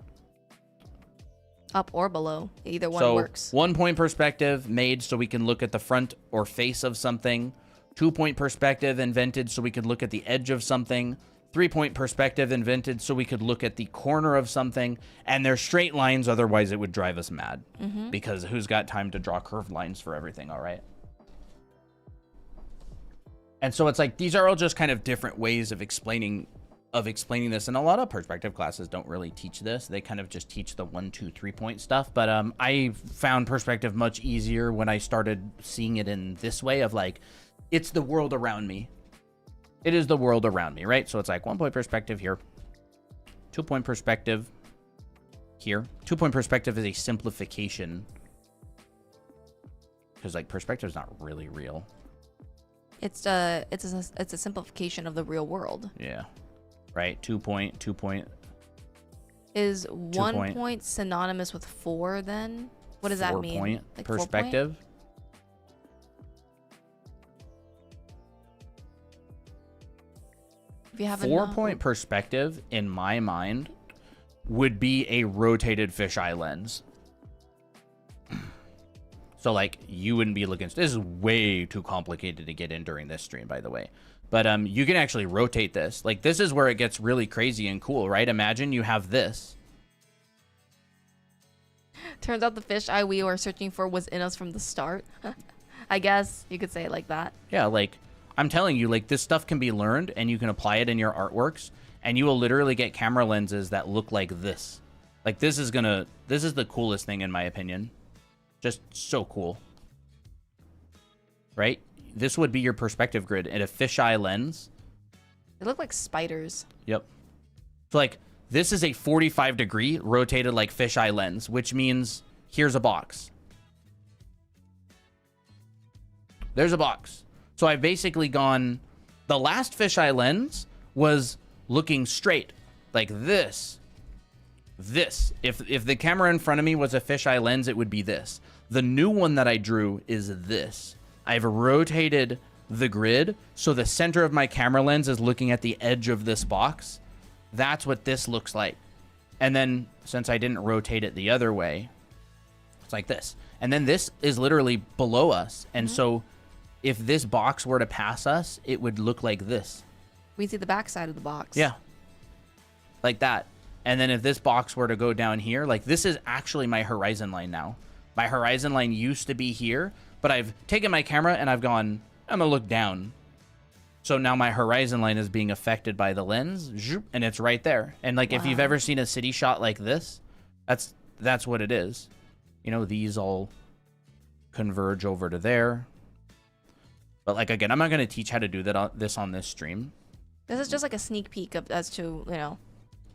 Up or below. Either one works. 1-point perspective made so we can look at the front or face of something. 2-point perspective invented so we could look at the edge of something. 3-point perspective invented so we could look at the corner of something, and they're straight lines, otherwise it would drive us mad. Because who's got time to draw curved lines for everything, all right? And so it's like these are all just kind of different ways of explaining this, and a lot of perspective classes don't really teach this. They kind of just teach the 1, 2, 3-point stuff. But I found perspective much easier when I started seeing it in this way of like, it's the world around me. It is the world around me, right? So it's like 1-point perspective here, 2-point perspective here. 2-point perspective is a simplification because like perspective is not really real. It's a simplification of the real world. Yeah, right. 2-point. Is 1 point synonymous with 4 then? What does that mean? 4-point like perspective. 4-point? If you have 4-point perspective, in my mind, would be a rotated fisheye lens. So, like, you wouldn't be looking... This is way too complicated to get in during this stream, by the way. But you can actually rotate this. Like, this is where it gets really crazy and cool, right? Imagine you have this. Turns out the fisheye we were searching for was in us from the start. I guess you could say it like that. Yeah, like... I'm telling you, like, this stuff can be learned, and you can apply it in your artworks, and you will literally get camera lenses that look like this. Like, this is the coolest thing, in my opinion. Just so cool. Right? this would be your perspective grid and a fisheye lens. They look like spiders. Yep. So like this is a 45-degree rotated like fisheye lens, which means here's a box. There's a box. So I've basically gone, the last fisheye lens was looking straight like this. If the camera in front of me was a fisheye lens, it would be this. The new one that I drew is this. I've rotated the grid so the center of my camera lens is looking at the edge of this box. That's what this looks like. And then since I didn't rotate it the other way, it's like this. And then this is literally below us. And so if this box were to pass us, it would look like this. We see the back side of the box. Yeah. Like that. And then if this box were to go down here, like this is actually my horizon line now. My horizon line used to be here, but I've taken my camera and I've gone, I'm gonna look down. So now my horizon line is being affected by the lens, and it's right there. And like if you've ever seen a city shot like this, that's what it is. You know, these all converge over to there. But like again, I'm not gonna teach how to do this on this stream. This is just like a sneak peek of, as to, you know,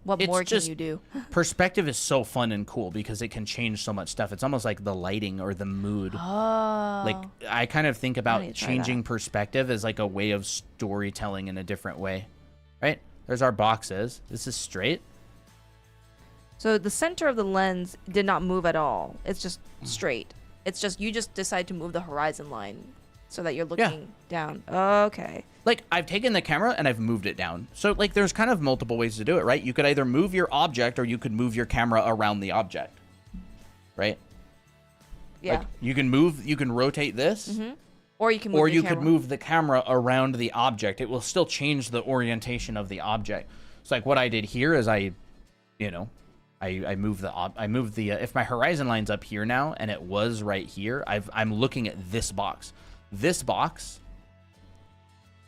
what It's more can just- you do? Perspective is so fun and cool because it can change so much stuff. It's almost like the lighting or the mood. Oh. Like I kind of think about need to try changing perspective as like a way of storytelling in a different way. Right? There's our boxes. This is straight. So the center of the lens did not move at all. It's just straight. It's just, you just decide to move the horizon line so that you're looking down. Okay. Like I've taken the camera and I've moved it down. So like there's kind of multiple ways to do it, right? You could either move your object or you could move your camera around the object. Right? Yeah. Like you can rotate this. Or you can move Or the you camera. could move the camera around the object. It will still change the orientation of the object. So like what I did here is I moved the if my horizon line's up here now and it was right here, I'm looking at this box. This box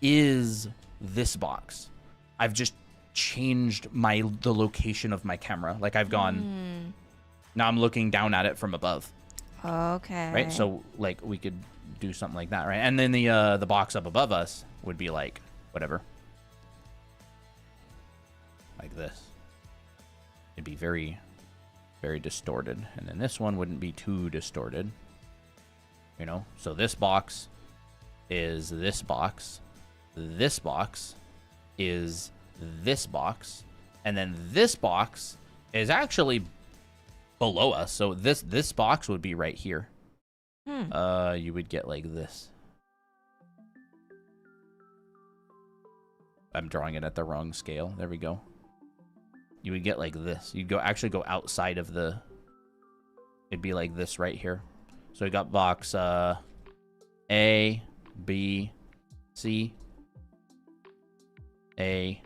is this box. I've just changed the location of my camera. Like I've gone now I'm looking down at it from above. Okay. Right? So like we could do something like that, right? And then the box up above us would be like whatever. Like this. It'd be very, very distorted. And then this one wouldn't be too distorted. You know? So this box is this box. This box is this box. And then this box is actually below us. So this box would be right here. You would get like this. I'm drawing it at the wrong scale. There we go. You would get like this. You'd actually go outside of the... It'd be like this right here. So we got box A, B, C. A,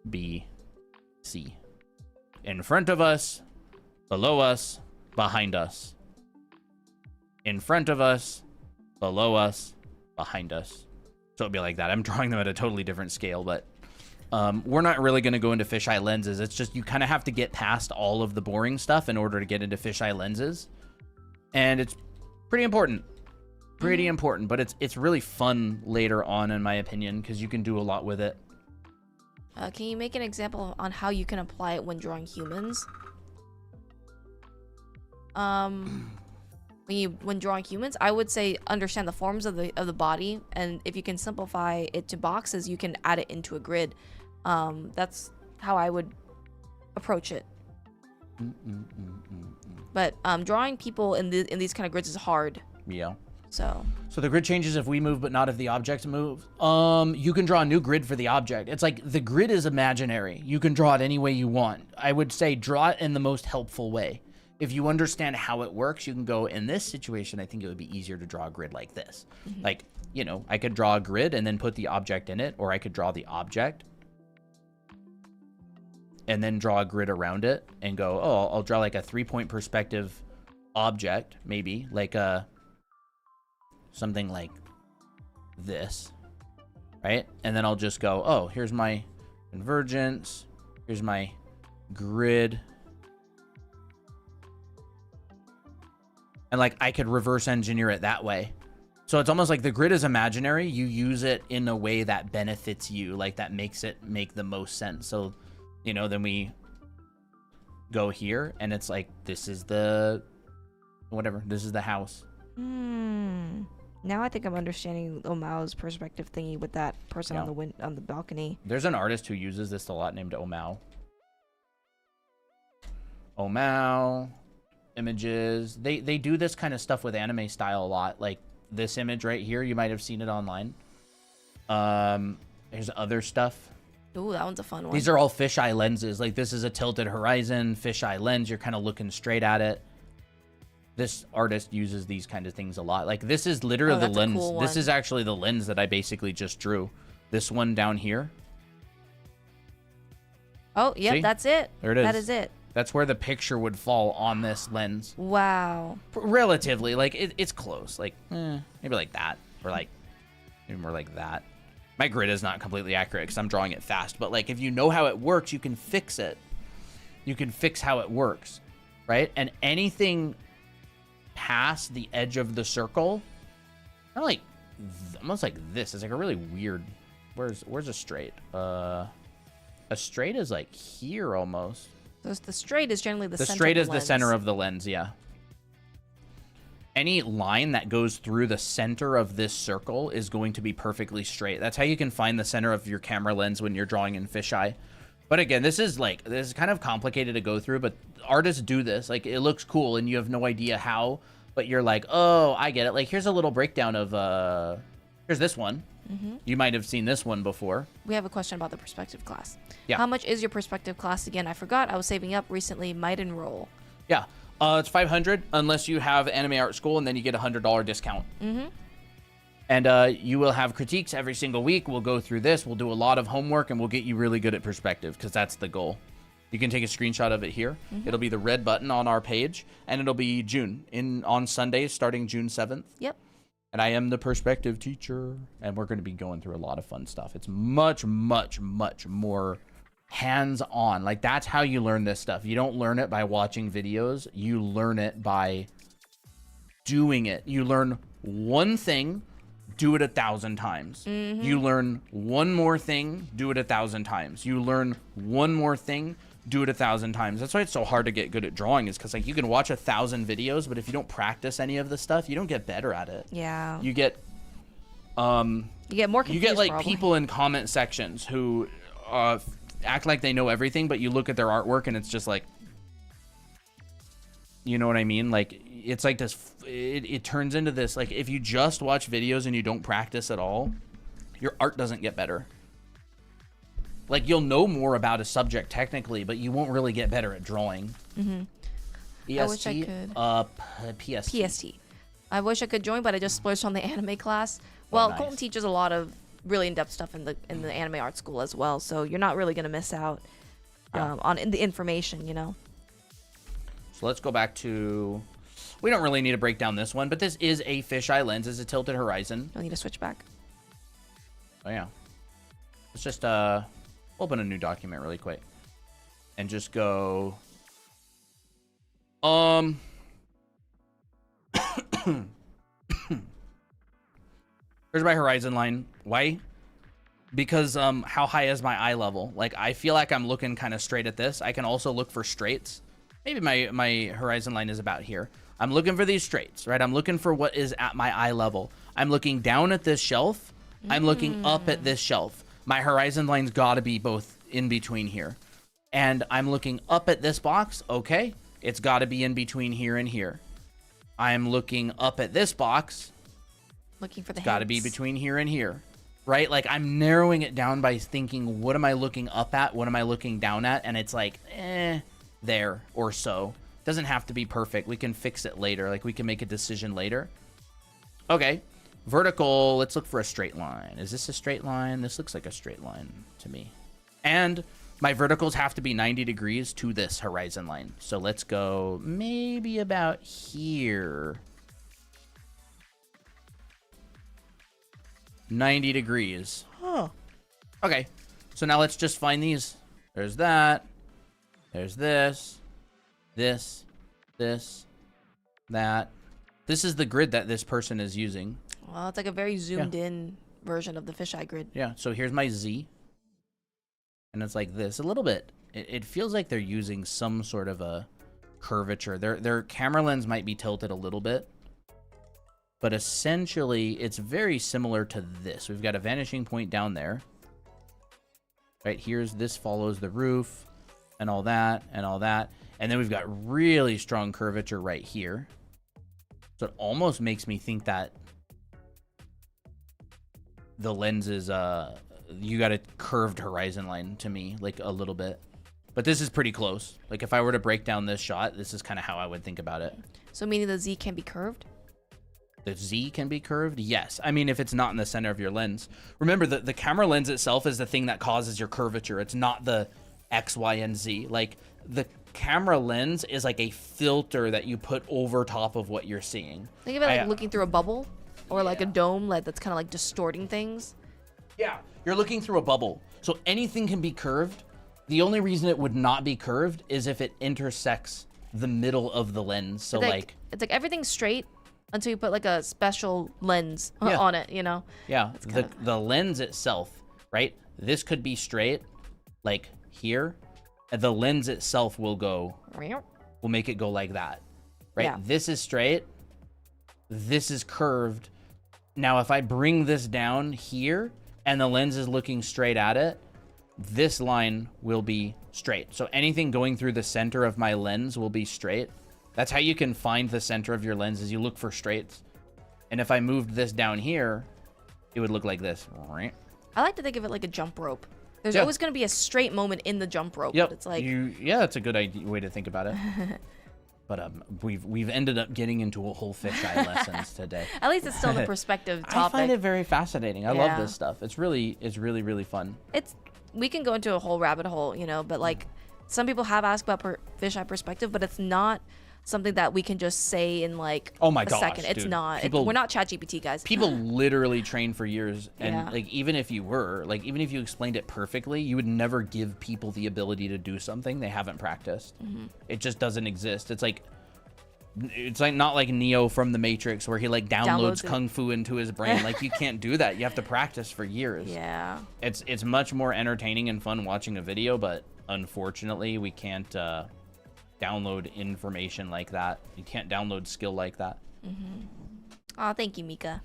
B, C. In front of us, below us, behind us. In front of us, below us, behind us. So it'd be like that. I'm drawing them at a totally different scale, but we're not really going to go into fisheye lenses. It's just you kind of have to get past all of the boring stuff in order to get into fisheye lenses. And it's pretty important. Pretty important, but it's really fun later on, in my opinion, because you can do a lot with it. Can you make an example on how you can apply it when drawing humans? When drawing humans, I would say understand the forms of the body, and if you can simplify it to boxes, you can add it into a grid. That's how I would approach it. But drawing people in these kind of grids is hard. Yeah. So the grid changes if we move, but not if the object moves. You can draw a new grid for the object. It's like the grid is imaginary. You can draw it any way you want. I would say draw it in the most helpful way. If you understand how it works, you can go, in this situation, I think it would be easier to draw a grid like this. Like, you know, I could draw a grid and then put the object in it, or I could draw the object and then draw a grid around it and go, oh, I'll draw like a 3-point perspective object, maybe, like something like this, right? And then I'll just go, oh, here's my convergence, here's my grid. And like I could reverse engineer it that way. So it's almost like the grid is imaginary. You use it in a way that benefits you, like that makes it make the most sense. So, you know, then we go here and it's like, this is the, whatever, this is the house. Now I think I'm understanding Omao's perspective thingy with that person Yeah. on the balcony. There's an artist who uses this a lot named Omao. Omao images. They do this kind of stuff with anime style a lot. Like this image right here, you might have seen it online. There's other stuff. Ooh, that one's a fun one. These are all fisheye lenses. Like this is a tilted horizon fisheye lens. You're kind of looking straight at it. This artist uses these kind of things a lot. Like this is literally the lens. Cool this is actually the lens that I basically just drew. This one down here. Oh, yep, See? that's it. There it is. That is it. That's where the picture would fall on this lens. Wow. Relatively, like it's close. Like maybe like that, or like maybe more like that. My grid is not completely accurate because I'm drawing it fast. But like if you know how it works, you can fix it. You can fix how it works, right? And anything past the edge of the circle, kind of like almost like this. It's like a really weird. Where's a straight? A straight is like here almost. So the straight is generally the center. The straight of is the center of the lens, yeah. Any line that goes through the center of this circle is going to be perfectly straight. That's how you can find the center of your camera lens when you're drawing in fisheye. But again, this is kind of complicated to go through, but artists do this. Like it looks cool and you have no idea how, but you're like, oh, I get it. Like here's a little breakdown of, here's this one. You might have seen this one before. We have a question about the perspective class. Yeah. How much is your perspective class again? I forgot. I was saving up recently. Might enroll. Yeah. It's $500 unless you have Anime Art School, and then you get a $100 discount. And you will have critiques every single week. We'll go through this. We'll do a lot of homework, and we'll get you really good at perspective because that's the goal. You can take a screenshot of it here. It'll be the red button on our page, and it'll be on Sundays starting June 7th. Yep. And I am the perspective teacher, and we're going to be going through a lot of fun stuff. It's much, much, much more hands-on. Like, that's how you learn this stuff. You don't learn it by watching videos. You learn it by doing it. You learn one thing, do it 1,000 times. You learn one more thing, do it 1,000 times. You learn one more thing, do it 1,000 times. That's why it's so hard to get good at drawing, is because like you can watch 1,000 videos, but if you don't practice any of the stuff, you don't get better at it. Yeah. You get more confused. you get like probably. people in comment sections who act like they know everything, but you look at their artwork and it's just like, you know what I mean? Like it's like this. It turns into this. Like if you just watch videos and you don't practice at all, your art doesn't get better. Like, you'll know more about a subject technically, but you won't really get better at drawing. EST? I wish I could. PST. PST. I wish I could join, but I just splurged on the anime class. Well, nice. Colton teaches a lot of really in-depth stuff in the anime art school as well, so you're not really going to miss out on the information, you know? So let's go back to... We don't really need to break down this one, but this is a fisheye lens. It's a tilted horizon. You'll need to switch back. Oh, yeah. Let's just open a new document really quick. And just go... Here's my horizon line. Why? Because how high is my eye level? Like, I feel like I'm looking kind of straight at this. I can also look for straights. Maybe my horizon line is about here. I'm looking for these straights, right? I'm looking for what is at my eye level. I'm looking down at this shelf. I'm looking up at this shelf. My horizon line's got to be both in between here. And I'm looking up at this box. Okay. It's got to be in between here and here. I'm looking up at this box. Looking for the Got to be between here and here. Right? Like, I'm narrowing it down by thinking, what am I looking up at? What am I looking down at? And it's like, there or so. Doesn't have to be perfect. We can fix it later. Like, we can make a decision later. Okay. Vertical. Let's look for a straight line. Is this a straight line? This looks like a straight line to me. And my verticals have to be 90 degrees to this horizon line. So let's go maybe about here. 90 degrees. Oh. Okay. So now let's just find these. There's that. There's this. This. This. That. This is the grid that this person is using. Well, it's like a very zoomed in version of the fisheye grid. Yeah, so here's my Z. And it's like this. A little bit. It feels like they're using some sort of a curvature. Their camera lens might be tilted a little bit. But essentially, it's very similar to this. We've got a vanishing point down there. Right, this follows the roof and all that and all that. And then we've got really strong curvature right here. So it almost makes me think that the lens is, you got a curved horizon line to me, like a little bit. But this is pretty close. Like if I were to break down this shot, this is kind of how I would think about it. So meaning the Z can be curved? The Z can be curved? Yes. I mean, if it's not in the center of your lens. Remember, the camera lens itself is the thing that causes your curvature. It's not the X, Y, and Z. Like, the camera lens is like a filter that you put over top of what you're seeing. Think of it like looking through a bubble or like a dome that's kind of like distorting things. Yeah. You're looking through a bubble. So anything can be curved. The only reason it would not be curved is if it intersects the middle of the lens. So it's like everything's straight until you put like a special lens on it, you know? Yeah. The lens itself, right? This could be straight, like here. And the lens itself will make it go like that, right? Yeah. This is straight. This is curved. Now, if I bring this down here and the lens is looking straight at it, this line will be straight. So anything going through the center of my lens will be straight. That's how you can find the center of your lens, is you look for straights. And if I moved this down here, it would look like this. I like to think of it like a jump rope. There's always going to be a straight moment in the jump rope. Yep. But it's like that's a good way to think about it. But we've ended up getting into a whole fisheye lessons today. At least it's still the perspective topic. I find it very fascinating. I love this stuff. It's really fun. We can go into a whole rabbit hole, you know, but like some people have asked about fisheye perspective, but it's not something that we can just say in like a second. It's not. We're not ChatGPT, guys. People literally train for years, and like even if you explained it perfectly, you would never give people the ability to do something they haven't practiced. It just doesn't exist. It's like not like Neo from the Matrix where he like downloads kung fu into his brain. Like you can't do that. You have to practice for years. Yeah. It's much more entertaining and fun watching a video, but unfortunately we can't download information like that. You can't download skill like that. Oh, thank you, Mika.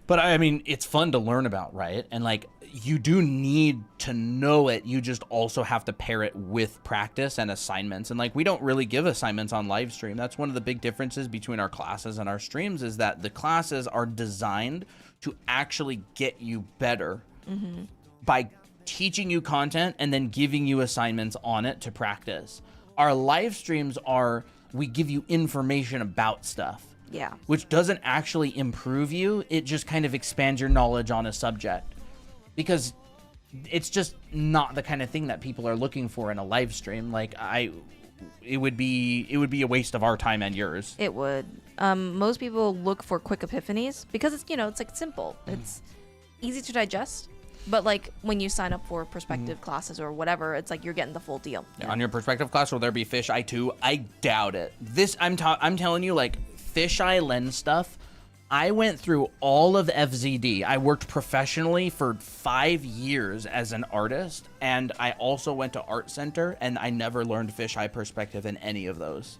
But I mean, it's fun to learn about, right? And like, you do need to know it. You just also have to pair it with practice and assignments. And like, we don't really give assignments on live stream. That's one of the big differences between our classes and our streams, is that the classes are designed to actually get you better by teaching you content and then giving you assignments on it to practice. Our live streams we give you information about stuff. Yeah. Which doesn't actually improve you. It just kind of expands your knowledge on a subject. Because it's just not the kind of thing that people are looking for in a live stream. Like it would be a waste of our time and yours. It would. Most people look for quick epiphanies because it's like simple. It's easy to digest. But like when you sign up for perspective classes or whatever, it's like you're getting the full deal. On your perspective class, will there be fisheye too? I doubt it. I'm telling you, like, fisheye lens stuff, I went through all of FZD. I worked professionally for 5 years as an artist, and I also went to art center, and I never learned fisheye perspective in any of those.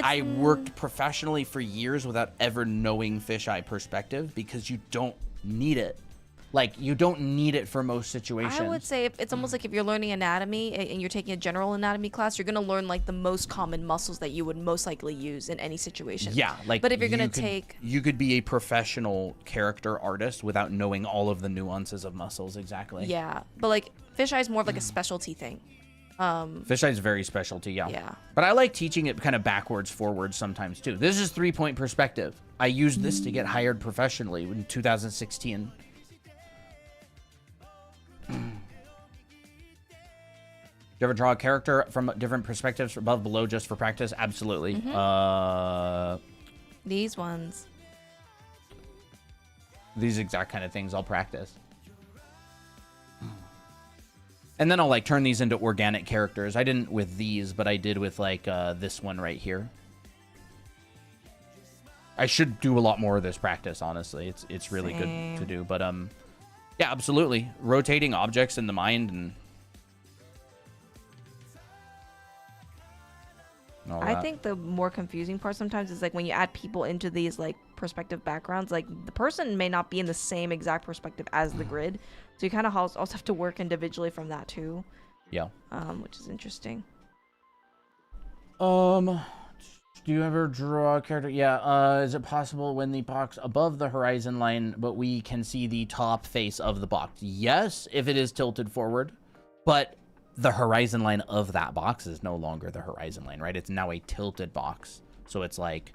I worked professionally for years without ever knowing fisheye perspective because you don't need it. Like, you don't need it for most situations. I would say it's almost like if you're learning anatomy and you're taking a general anatomy class, you're going to learn, like, the most common muscles that you would most likely use in any situation. Yeah. Like, but if you're going to you could be a professional character artist without knowing all of the nuances of muscles, exactly. Yeah. But, like, fisheye is more of, like, a specialty thing. Fisheye is very specialty, Yeah. But I like teaching it kind of backwards, forwards sometimes, too. This is 3-point perspective. I used this to get hired professionally in 2016. Do you ever draw a character from different perspectives, above, below, just for practice? Absolutely. These ones. These exact kind of things I'll practice. And then I'll like turn these into organic characters. I didn't with these, but I did with like this one right here. I should do a lot more of this practice, honestly. It's really Same. good to do. But yeah, absolutely. Rotating objects in the mind and all I that. think the more confusing part sometimes is like when you add people into these like perspective backgrounds, like the person may not be in the same exact perspective as the grid, so you kind of also have to work individually from that too. Yeah. Which is interesting. Do you ever draw a character? Yeah. Is it possible when the box above the horizon line, but we can see the top face of the box? Yes, if it is tilted forward, but the horizon line of that box is no longer the horizon line, right? It's now a tilted box. So it's like,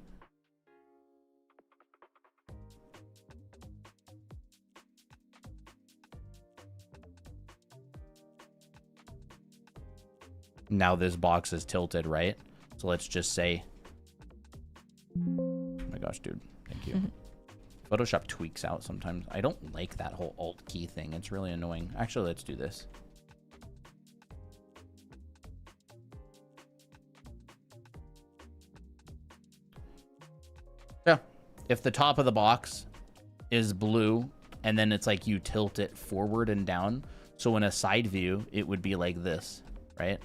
now this box is tilted, right? So let's just say, oh my gosh, dude, thank you. Photoshop tweaks out sometimes. I don't like that whole alt key thing. It's really annoying. Actually, let's do this. Yeah, if the top of the box is blue and then it's like you tilt it forward and down, so in a side view it would be like this, right?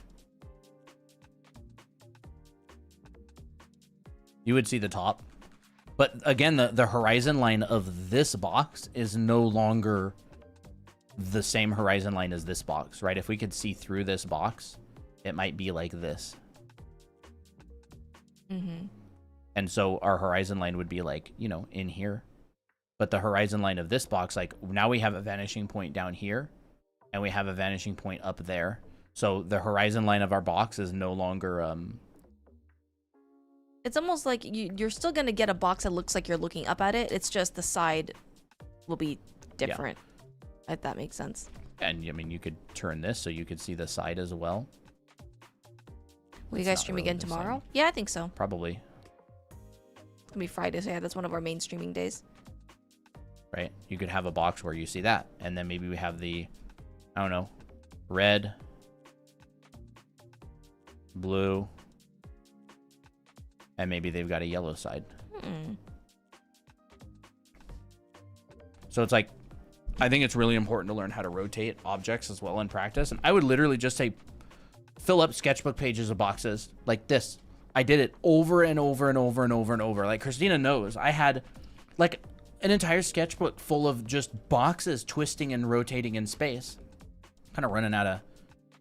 You would see the top, but again the horizon line of this box is no longer the same horizon line as this box, right? If we could see through this box, it might be like this. And so our horizon line would be like, you know, in here. But the horizon line of this box, like now we have a vanishing point down here and we have a vanishing point up there. So the horizon line of our box is no longer... It's almost like you're still going to get a box that looks like you're looking up at it. It's just the side will be different, if that makes sense. And I mean, you could turn this so you could see the side as well. Will you guys stream again tomorrow? Yeah, I think so. Probably. It's gonna be Friday, so yeah, that's one of our main streaming days. Right? You could have a box where you see that. And then maybe we have the, I don't know, red, blue, and maybe they've got a yellow side. So it's like, I think it's really important to learn how to rotate objects as well in practice. And I would literally just say, fill up sketchbook pages of boxes like this. I did it over and over and over and over and over. Like Christina knows, I had like an entire sketchbook full of just boxes twisting and rotating in space. Kind of running out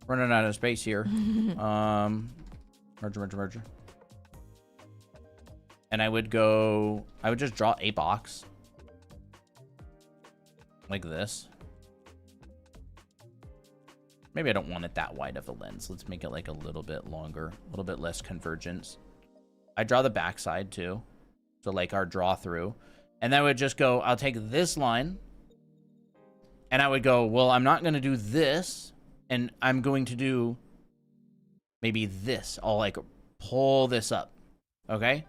of space here. Merger. And I would just draw a box like this. Maybe I don't want it that wide of a lens. Let's make it like a little bit longer, a little bit less convergence. I draw the backside too. So like our draw through. And then I would just go, I'll take this line. And I would go, well, I'm not going to do this. And I'm going to do maybe this. I'll like pull this up. Okay?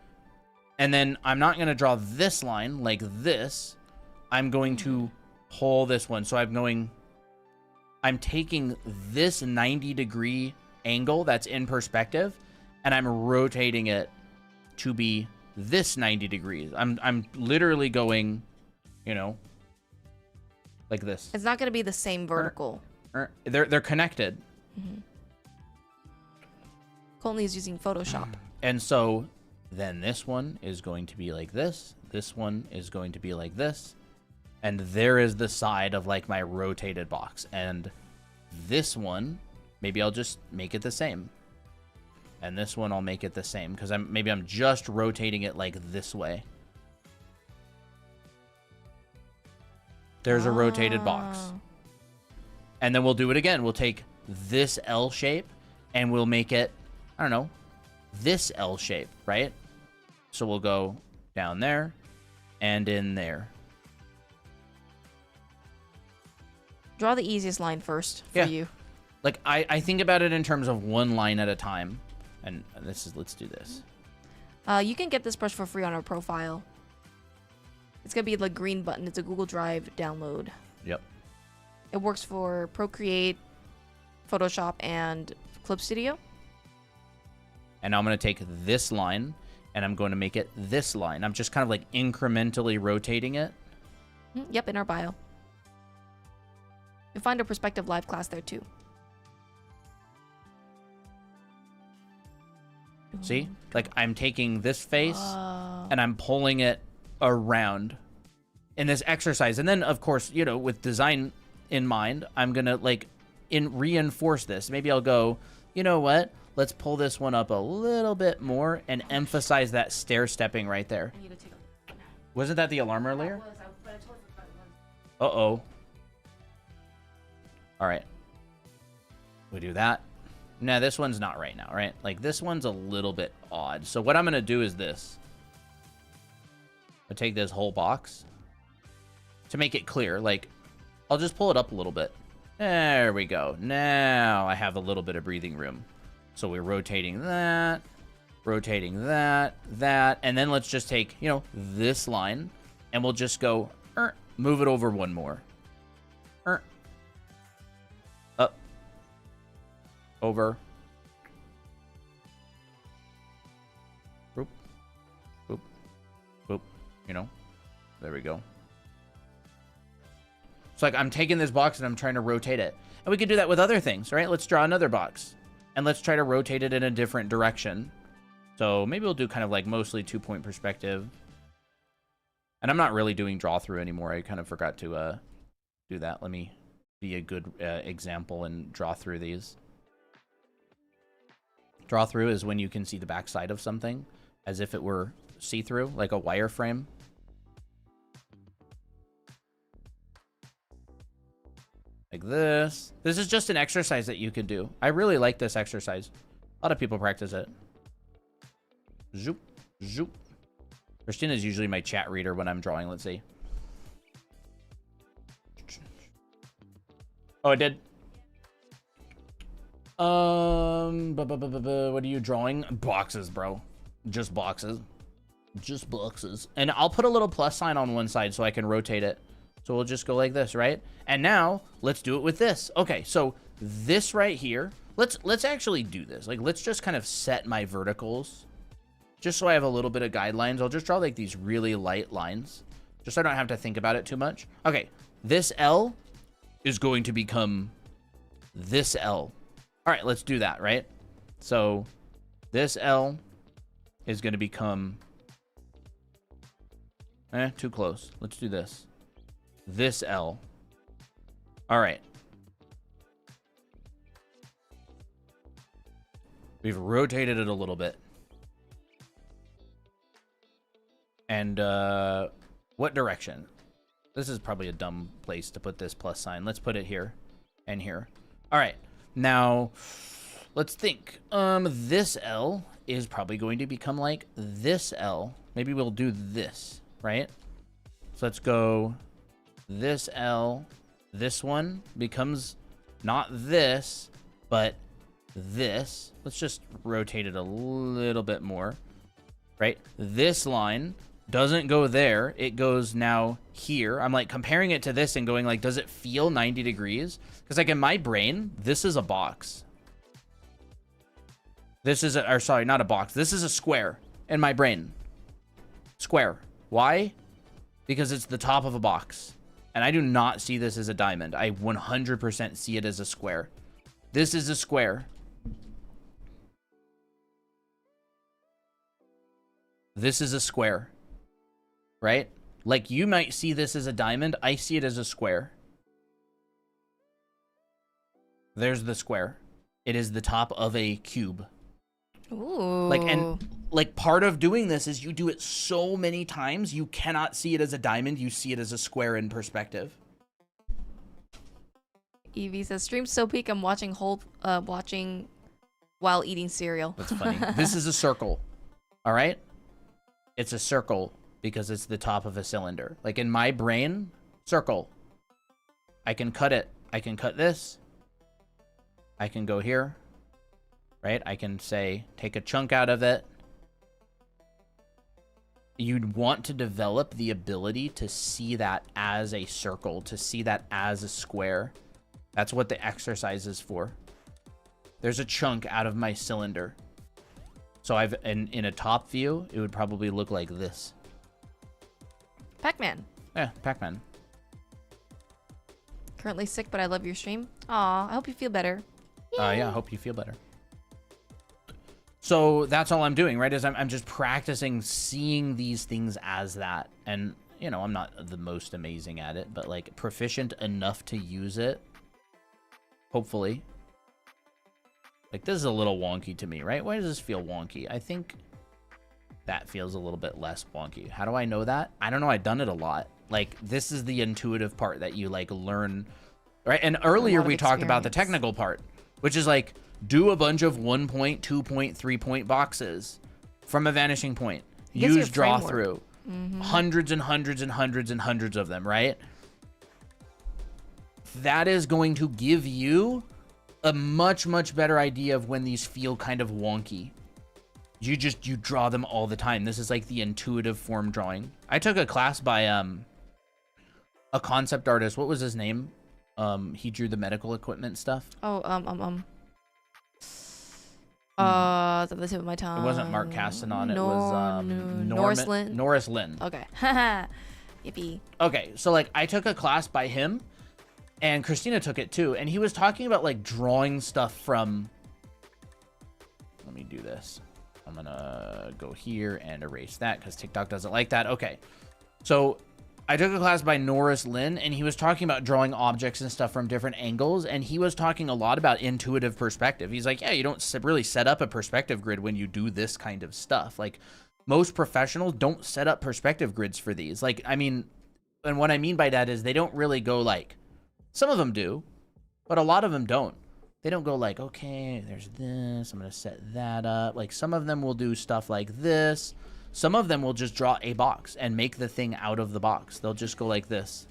And then I'm not going to draw this line like this. I'm going to pull this one. So I'm taking this 90-degree angle that's in perspective, and I'm rotating it to be this 90 degrees. I'm literally going, you know, like this. It's not going to be the same vertical. They're connected. Colton is using Photoshop. And so then this one is going to be like this. This one is going to be like this. And there is the side of like my rotated box. And this one, maybe I'll just make it the same. And this one I'll make it the same because maybe I'm just rotating it like this way. There's a rotated box. And then we'll do it again. We'll take this L shape and we'll make it, I don't know, this L shape, right? So we'll go down there and in there. Draw the easiest line first for you. Like I think about it in terms of one line at a time. And let's do this. You can get this brush for free on our profile. It's gonna be the green button. It's a Google Drive download. Yep. It works for Procreate, Photoshop, and Clip Studio. And now I'm gonna take this line and I'm going to make it this line. I'm just kind of like incrementally rotating it. Yep, in our bio. You'll find a perspective live class there too. See? Like I'm taking this face and I'm pulling it around in this exercise. And then of course, you know, with design in mind, I'm going to like reinforce this. Maybe I'll go, you know what? Let's pull this one up a little bit more and emphasize that stair stepping right there. Wasn't that the alarm earlier? Uh-oh. All right. We do that. Nah, this one's not right now, right? Like, this one's a little bit odd. So what I'm going to do is this. I'll take this whole box to make it clear. Like, I'll just pull it up a little bit. There we go. Now I have a little bit of breathing room. So we're rotating that, that. And then let's just take, you know, this line, and we'll just go, move it over one more. Up. Over. Boop. Boop. Boop. You know? There we go. It's like I'm taking this box and I'm trying to rotate it. And we could do that with other things, right? Let's draw another box. And let's try to rotate it in a different direction. So maybe we'll do kind of like mostly 2-point perspective. And I'm not really doing draw through anymore. I kind of forgot to do that. Let me be a good example and draw through these. Draw through is when you can see the backside of something as if it were see-through, like a wireframe. Like this. This is just an exercise that you can do. I really like this exercise. A lot of people practice it. Zoop, zoop. Christina's usually my chat reader when I'm drawing. Let's see. Oh, I did. What are you drawing? Boxes, bro. Just boxes. Just boxes. And I'll put a little plus sign on one side so I can rotate it. So we'll just go like this, right? And now let's do it with this. Okay, so this right here, let's actually do this. Like, let's just kind of set my verticals just so I have a little bit of guidelines. I'll just draw like these really light lines just so I don't have to think about it too much. Okay, this L is going to become this L. All right, let's do that, right? So this L is going to become, too close. Let's do this. This L. All right. We've rotated it a little bit. And what direction? This is probably a dumb place to put this plus sign. Let's put it here and here. All right. Now, let's think. This L is probably going to become like this L. Maybe we'll do this, right? So let's go this L. This one becomes not this, but this. Let's just rotate it a little bit more, right? This line doesn't go there. It goes now here. I'm like comparing it to this and going like, does it feel 90 degrees? Because like in my brain, this is a box. This is or sorry, not a box. This is a square in my brain. Square. Why? Because it's the top of a box. And I do not see this as a diamond. I 100% see it as a square. This is a square. This is a square. Right? Like you might see this as a diamond. I see it as a square. There's the square. It is the top of a cube. Ooh. Like part of doing this is you do it so many times you cannot see it as a diamond. You see it as a square in perspective. Evie says, "Stream so peak. I'm watching while eating cereal." That's funny. This is a circle. All right. It's a circle because it's the top of a cylinder. Like in my brain, circle. I can cut it. I can cut this. I can go here. Right? I can say, take a chunk out of it. You'd want to develop the ability to see that as a circle, to see that as a square. That's what the exercise is for. There's a chunk out of my cylinder. So in a top view, it would probably look like this. Pac-Man. Yeah, Pac-Man. Currently sick, but I love your stream. Aw, I hope you feel better. Yeah, I hope you feel better. So that's all I'm doing, right? Is I'm just practicing seeing these things as that. And, you know, I'm not the most amazing at it, but like proficient enough to use it. Hopefully. Like this is a little wonky to me, right? Why does this feel wonky? I think that feels a little bit less wonky. How do I know that? I don't know. I've done it a lot. Like this is the intuitive part that you like learn, right? And earlier we talked about the technical part, which is like do a bunch of 1 point, 2 point, 3 point boxes from a vanishing point. Use draw through. Hundreds and hundreds and hundreds and hundreds of them, right? That is going to give you a much, much better idea of when these feel kind of wonky. You draw them all the time. This is like the intuitive form drawing. I took a class by a concept artist. What was his name? He drew the medical equipment stuff. Oh, the tip of my tongue. It wasn't Mark Castanon. It was Norris Lynn. Norris Lynn. Okay. Yippee. Okay, so like I took a class by him, and Christina took it too, and he was talking about like drawing stuff from. Let me do this. I'm gonna go here and erase that because TikTok doesn't like that. Okay, so I took a class by Norris Lynn, and he was talking about drawing objects and stuff from different angles, and he was talking a lot about intuitive perspective. He's like, yeah, you don't really set up a perspective grid when you do this kind of stuff. Like, most professionals don't set up perspective grids for these. Like, I mean, and what I mean by that is they don't really go like, some of them do, but a lot of them don't. They don't go like, okay, there's this, I'm going to set that up. Like, some of them will do stuff like this. Some of them will just draw a box and make the thing out of the box. They'll just go like this.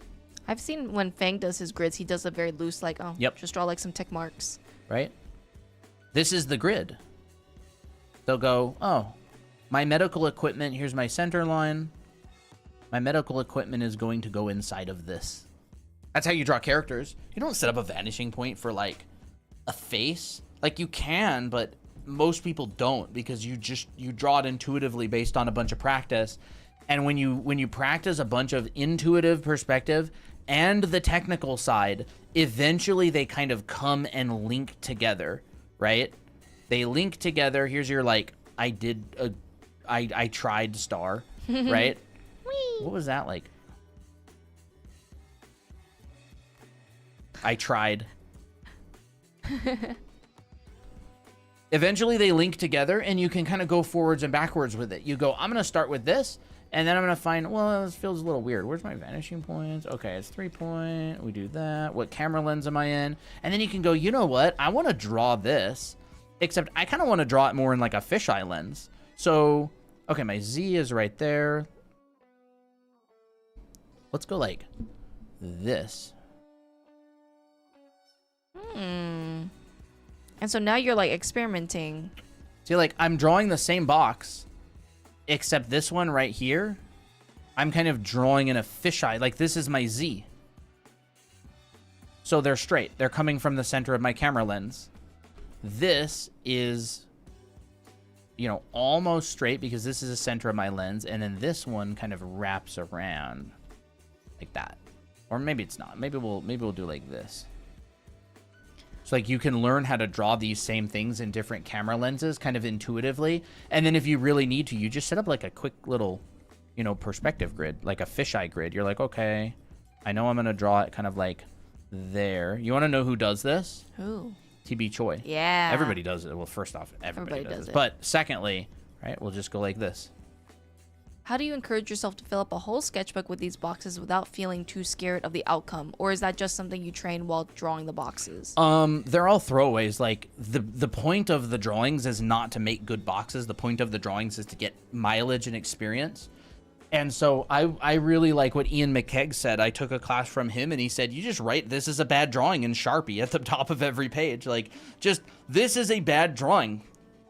I've seen when Fang does his grids, he does a very loose, like, oh, yep, just draw like some tick marks. Right? This is the grid. They'll go, oh, my medical equipment, here's my center line. My medical equipment is going to go inside of this. That's how you draw characters. You don't set up a vanishing point for, like, a face. Like, you can, but most people don't, because you draw it intuitively based on a bunch of practice. And when you practice a bunch of intuitive perspective and the technical side, eventually they kind of come and link together, right? They link together. Here's your, like, I tried star, right? What was that like? I tried. Eventually they link together, and you can kind of go forwards and backwards with it. You go, I'm going to start with this, and then I'm going to find, well, this feels a little weird. Where's my vanishing points? Okay, it's 3 point. We do that. What camera lens am I in? And then you can go, you know what? I want to draw this, except I kind of want to draw it more in like a fisheye lens. So, okay, my Z is right there. Let's go like this. And so now you're like experimenting. See, like I'm drawing the same box, except this one right here, I'm kind of drawing in a fisheye. Like this is my Z. So they're straight. They're coming from the center of my camera lens. This is, you know, almost straight because this is the center of my lens. And then this one kind of wraps around like that. Or maybe it's not. Maybe we'll do like this. So like you can learn how to draw these same things in different camera lenses kind of intuitively. And then if you really need to, you just set up like a quick little, you know, perspective grid, like a fisheye grid. You're like, okay, I know I'm going to draw it kind of like there. You want to know who does this? Who? TB Choi. Yeah. Everybody does it. Well, first off, everybody does it. But secondly, right, we'll just go like this. How do you encourage yourself to fill up a whole sketchbook with these boxes without feeling too scared of the outcome? Or is that just something you train while drawing the boxes? They're all throwaways. Like the point of the drawings is not to make good boxes. The point of the drawings is to get mileage and experience. And so I really like what Ian McKegg said. I took a class from him, and he said, you just write, this is a bad drawing in Sharpie at the top of every page. Like, just, this is a bad drawing.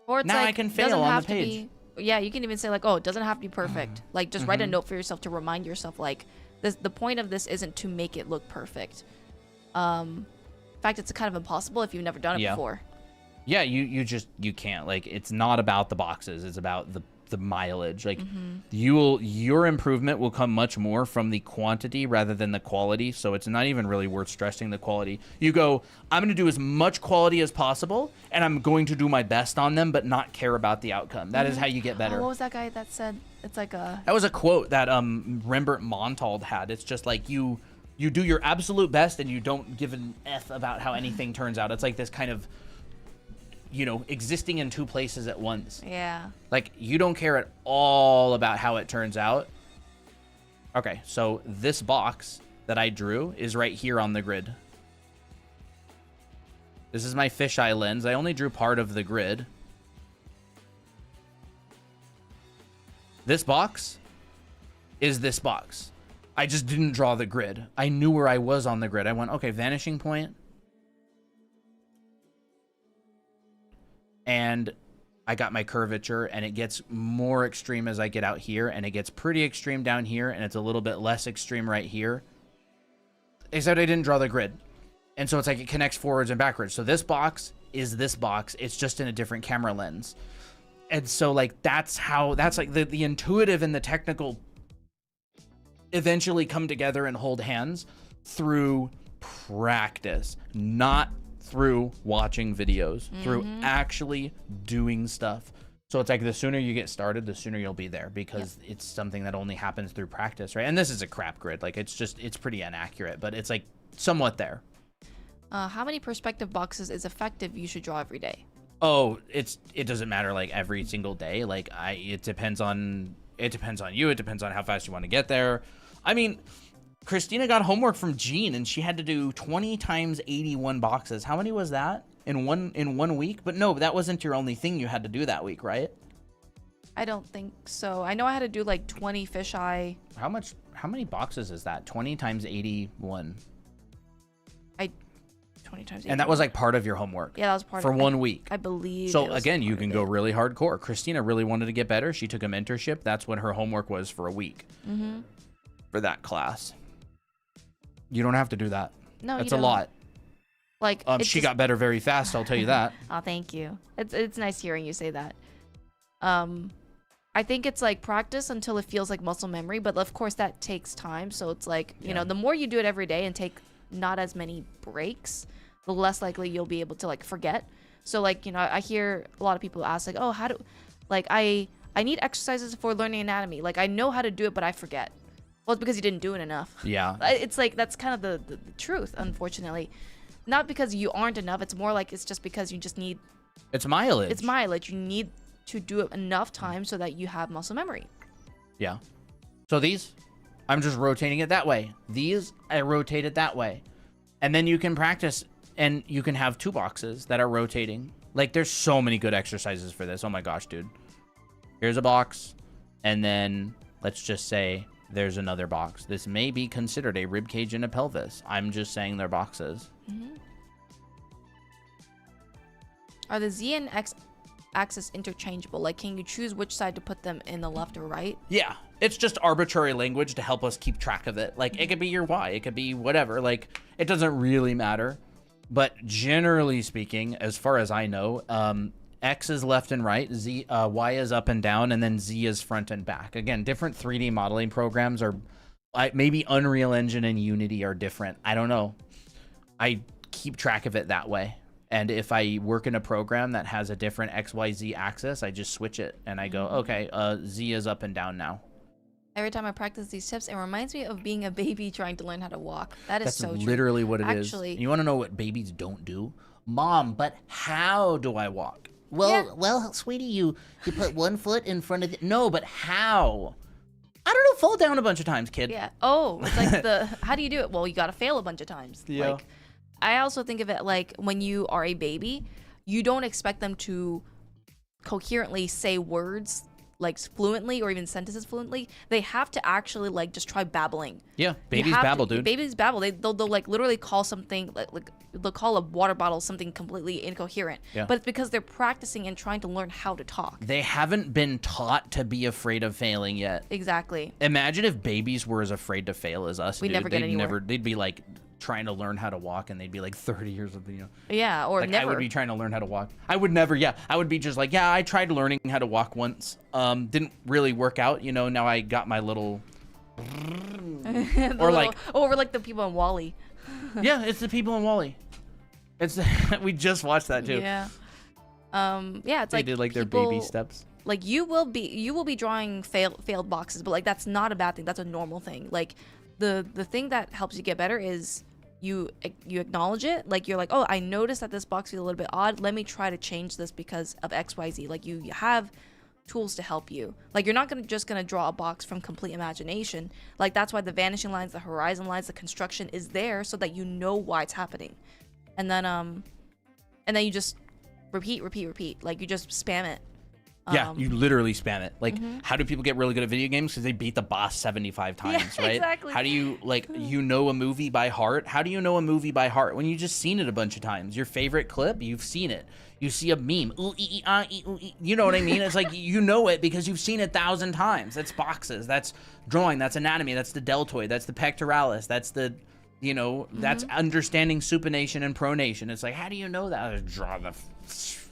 Or it's now like, I can fail on the page. Yeah, you can even say like, oh, it doesn't have to be perfect. Like, just write a note for yourself to remind yourself, like, the point of this isn't to make it look perfect. In fact, it's kind of impossible if you've never done it before. Yeah, you can't. Like, it's not about the boxes. It's about the mileage. Like, your improvement will come much more from the quantity rather than the quality. So it's not even really worth stressing the quality. You go, I'm going to do as much quality as possible, and I'm going to do my best on them, but not care about the outcome. That is how you get better. Oh, what was that guy that said? It's like a... That was a quote that Rembert Montalд had. It's just like you do your absolute best, and you don't give an F about how anything turns out. It's like this kind of, you know, existing in two places at once. Yeah. Like, you don't care at all about how it turns out. Okay, so this box that I drew is right here on the grid. This is my fisheye lens. I only drew part of the grid. This box is this box. I just didn't draw the grid. I knew where I was on the grid. I went, okay, vanishing point. And I got my curvature, and it gets more extreme as I get out here, and it gets pretty extreme down here, and it's a little bit less extreme right here. Except I didn't draw the grid. And so it's like it connects forwards and backwards. So this box is this box. It's just in a different camera lens. And so, like, that's like the intuitive and the technical eventually come together and hold hands through practice, not through watching videos, through actually doing stuff. So it's like the sooner you get started, the sooner you'll be there, because it's something that only happens through practice, right? And this is a crap grid. Like, it's pretty inaccurate, but it's like somewhat there. How many perspective boxes is effective you should draw every day? Oh, it doesn't matter, like, every single day. Like, it depends on you. It depends on how fast you want to get there. I mean, Christina got homework from Jean, and she had to do 20 times 81 boxes. How many was that in one week? But no, that wasn't your only thing you had to do that week, right? I don't think so. I know I had to do like 20 fisheye. How many boxes is that? 20 times 81. 20 times 81. And that was like part of your homework. Yeah, that was part for of 1 week. I believe. So again, you can go really hardcore. Christina really wanted to get better. She took a mentorship. That's what her homework was for a week. For that class. You don't have to do that. No, that's a lot. Like, she got better very fast, I'll tell you that. Oh, thank you. It's nice hearing you say that. I think it's like practice until it feels like muscle memory, but of course that takes time. So it's like, you know, the more you do it every day and take not as many breaks, the less likely you'll be able to like forget. So like, you know, I hear a lot of people ask like, oh, how do, like, I need exercises for learning anatomy. Like, I know how to do it, but I forget. Well, it's because you didn't do it enough. Yeah. It's like, that's kind of the truth, unfortunately. Not because you aren't enough. It's more like it's just because you just need... It's mileage. It's mileage. You need to do it enough time so that you have muscle memory. Yeah. So these, I'm just rotating it that way. These, I rotate it that way. And then you can practice, and you can have two boxes that are rotating. Like, there's so many good exercises for this. Oh my gosh, dude. Here's a box, and then let's just say there's another box. This may be considered a rib cage and a pelvis. I'm just saying they're boxes. Are the Z and X axis interchangeable? Like, can you choose which side to put them in, the left or right? Yeah, it's just arbitrary language to help us keep track of it. Like, it could be your Y, it could be whatever. Like, it doesn't really matter. But generally speaking, as far as I know, X is left and right, Y is up and down, and then Z is front and back. Again, different 3D modeling programs are, maybe Unreal Engine and Unity are different. I don't know. I keep track of it that way. And if I work in a program that has a different XYZ axis, I just switch it and I go, okay, Z is up and down now. Every time I practice these tips, it reminds me of being a baby trying to learn how to walk. That's so true. That's literally what it is. Actually, you want to know what babies don't do? Mom, but how do I walk? Well, sweetie, you put one foot in front of the... No, but how? I don't know, fall down a bunch of times, kid. Yeah. Oh, it's like how do you do it? Well, you got to fail a bunch of times. Yeah. Like, I also think of it like when you are a baby, you don't expect them to coherently say words like fluently or even sentences fluently. They have to actually like just try babbling. Yeah, babies babble, dude. Babies babble. They'll like literally call something like they'll call a water bottle something completely incoherent. Yeah. But it's because they're practicing and trying to learn how to talk. They haven't been taught to be afraid of failing yet. Exactly. Imagine if babies were as afraid to fail as us. We'd never get anywhere. They'd be like trying to learn how to walk and they'd be like 30 years of, you know. Yeah, or like never. I would be trying to learn how to walk. I would never, yeah. I would be just like, yeah, I tried learning how to walk once. Didn't really work out, you know. Now I got my little or like we're like the people in Wall-E. yeah, it's the people in Wall-E. It's we just watched that too. Yeah. Yeah, it's they like did like people, their baby steps. Like you will be drawing failed boxes, but like that's not a bad thing. That's a normal thing. Like the thing that helps you get better is you acknowledge it. Like you're like, oh, I noticed that this box feels a little bit odd. Let me try to change this because of XYZ. Like you have tools to help you. Like you're not just gonna draw a box from complete imagination. Like that's why the vanishing lines, the horizon lines, the construction is there so that you know why it's happening. And then you just repeat. Like you just spam it. Yeah, you literally spam it. Like, how do people get really good at video games? Because they beat the boss 75 times, yeah, right? Exactly. How do you, like, you know a movie by heart? How do you know a movie by heart? When you just seen it a bunch of times. Your favorite clip, you've seen it. You see a meme. Ooh, ee, ah, ee, ooh, ee. You know what I mean? It's like, you know it because you've seen it 1,000 times. That's boxes. That's drawing. That's anatomy. That's the deltoid. That's the pectoralis. That's the, you know, that's understanding supination and pronation. It's like, how do you know that? I draw the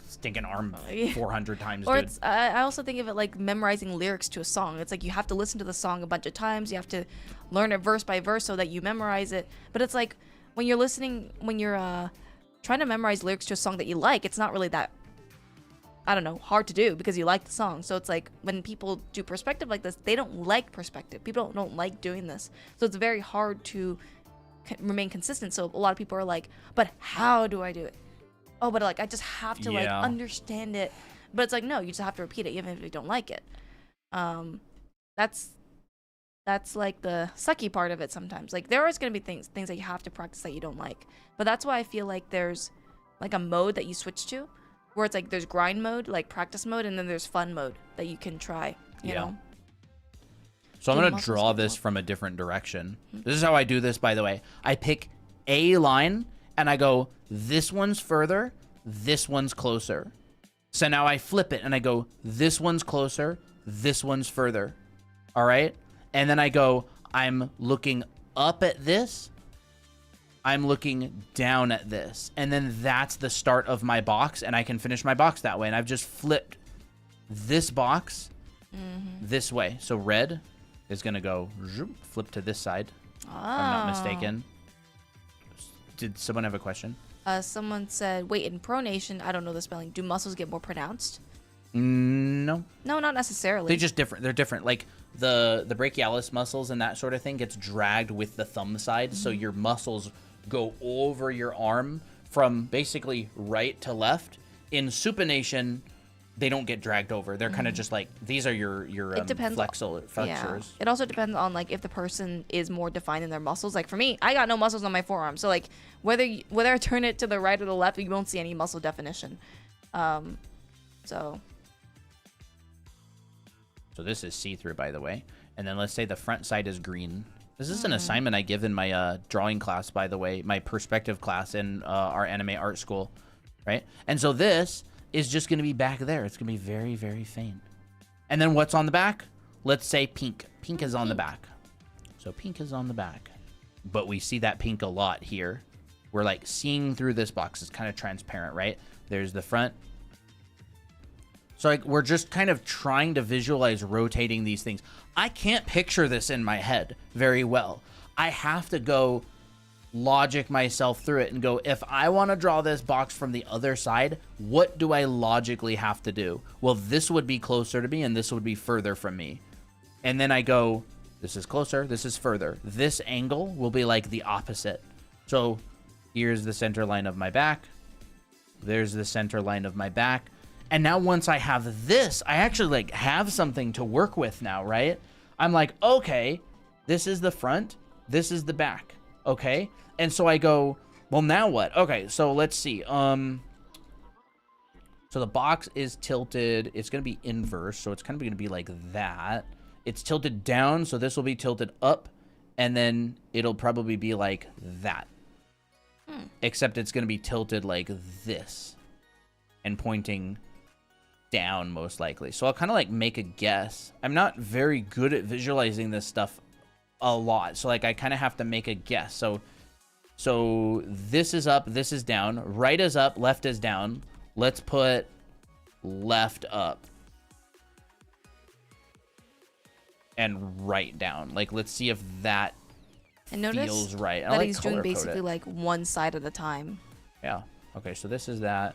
stinking arm 400 times, or dude. it's I also think of it like memorizing lyrics to a song. It's like you have to listen to the song a bunch of times. You have to learn it verse by verse so that you memorize it. But it's like when you're trying to memorize lyrics to a song that you like, it's not really that, I don't know, hard to do because you like the song. So it's like when people do perspective like this, they don't like perspective. People don't like doing this. So it's very hard to remain consistent. So a lot of people are like, but how do I do it? Oh, but like I just have to like understand it. But it's like, no, you just have to repeat it even if you don't like it. That's like the sucky part of it sometimes. Like there is going to be things that you have to practice that you don't like. But that's why I feel like there's like a mode that you switch to where it's like there's grind mode, like practice mode, and then there's fun mode that you can try, you know. So I'm going to draw this from a different direction. This is how I do this, by the way. I pick a line and I go, this one's further, this one's closer. So now I flip it and I go, this one's closer, this one's further. All right? And then I go, I'm looking up at this, I'm looking down at this. And then that's the start of my box, and I can finish my box that way. And I've just flipped this box this way. So red is going to go flip to this side, if I'm not mistaken. Did someone have a question? Someone said, wait, in pronation, I don't know the spelling, do muscles get more pronounced? No. No, not necessarily. They're just different. They're different. Like the brachialis muscles and that sort of thing gets dragged with the thumb side. So your muscles go over your arm from basically right to left. In supination, they don't get dragged over. They're kind of just like, these are your flexors. Yeah. It also depends on like if the person is more defined in their muscles. Like for me, I got no muscles on my forearm. So like whether I turn it to the right or the left, you won't see any muscle definition. So this is see-through, by the way. And then let's say the front side is green. This is an assignment I give in my drawing class, by the way, my perspective class in our anime art school, right? And so this is just going to be back there. It's going to be very, very faint. And then what's on the back? Let's say pink. Pink is on the back. So pink is on the back. But we see that pink a lot here. We're like seeing through this box. It's kind of transparent, right? There's the front. So like we're just kind of trying to visualize rotating these things. I can't picture this in my head very well. I have to go logic myself through it and go, if I want to draw this box from the other side, what do I logically have to do? Well, this would be closer to me and this would be further from me. And then I go, this is closer, this is further. This angle will be like the opposite. So here's the center line of my back. There's the center line of my back. And now once I have this, I actually like have something to work with now, right? I'm like, okay, this is the front, this is the back, okay? And so I go, well, now what? Okay, so let's see. So the box is tilted. It's going to be inverse, so it's kind of going to be like that. It's tilted down, so this will be tilted up, and then it'll probably be like that. Except it's going to be tilted like this and pointing down most likely. So I'll kind of like make a guess. I'm not very good at visualizing this stuff a lot, so like I kind of have to make a guess. So So this is up, this is down. Right is up, left is down. Let's put left up. And right down. Like, let's see if that And notice feels right. I that like he's doing color code basically it. like one side at a time. Yeah. Okay, so this is that.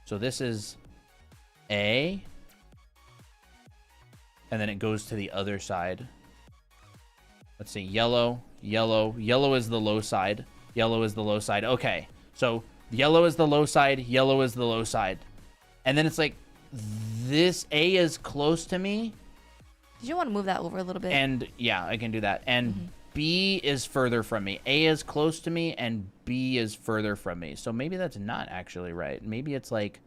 So this is A. And then it goes to the other side. Let's see, yellow, yellow. Yellow is the low side. Yellow is the low side. Okay, so yellow is the low side. Yellow is the low side. And then it's like, this A is close to me. Did you want to move that over a little bit? And yeah, I can do that. And B is further from me. A is close to me and B is further from me. So maybe that's not actually right. Maybe it's like,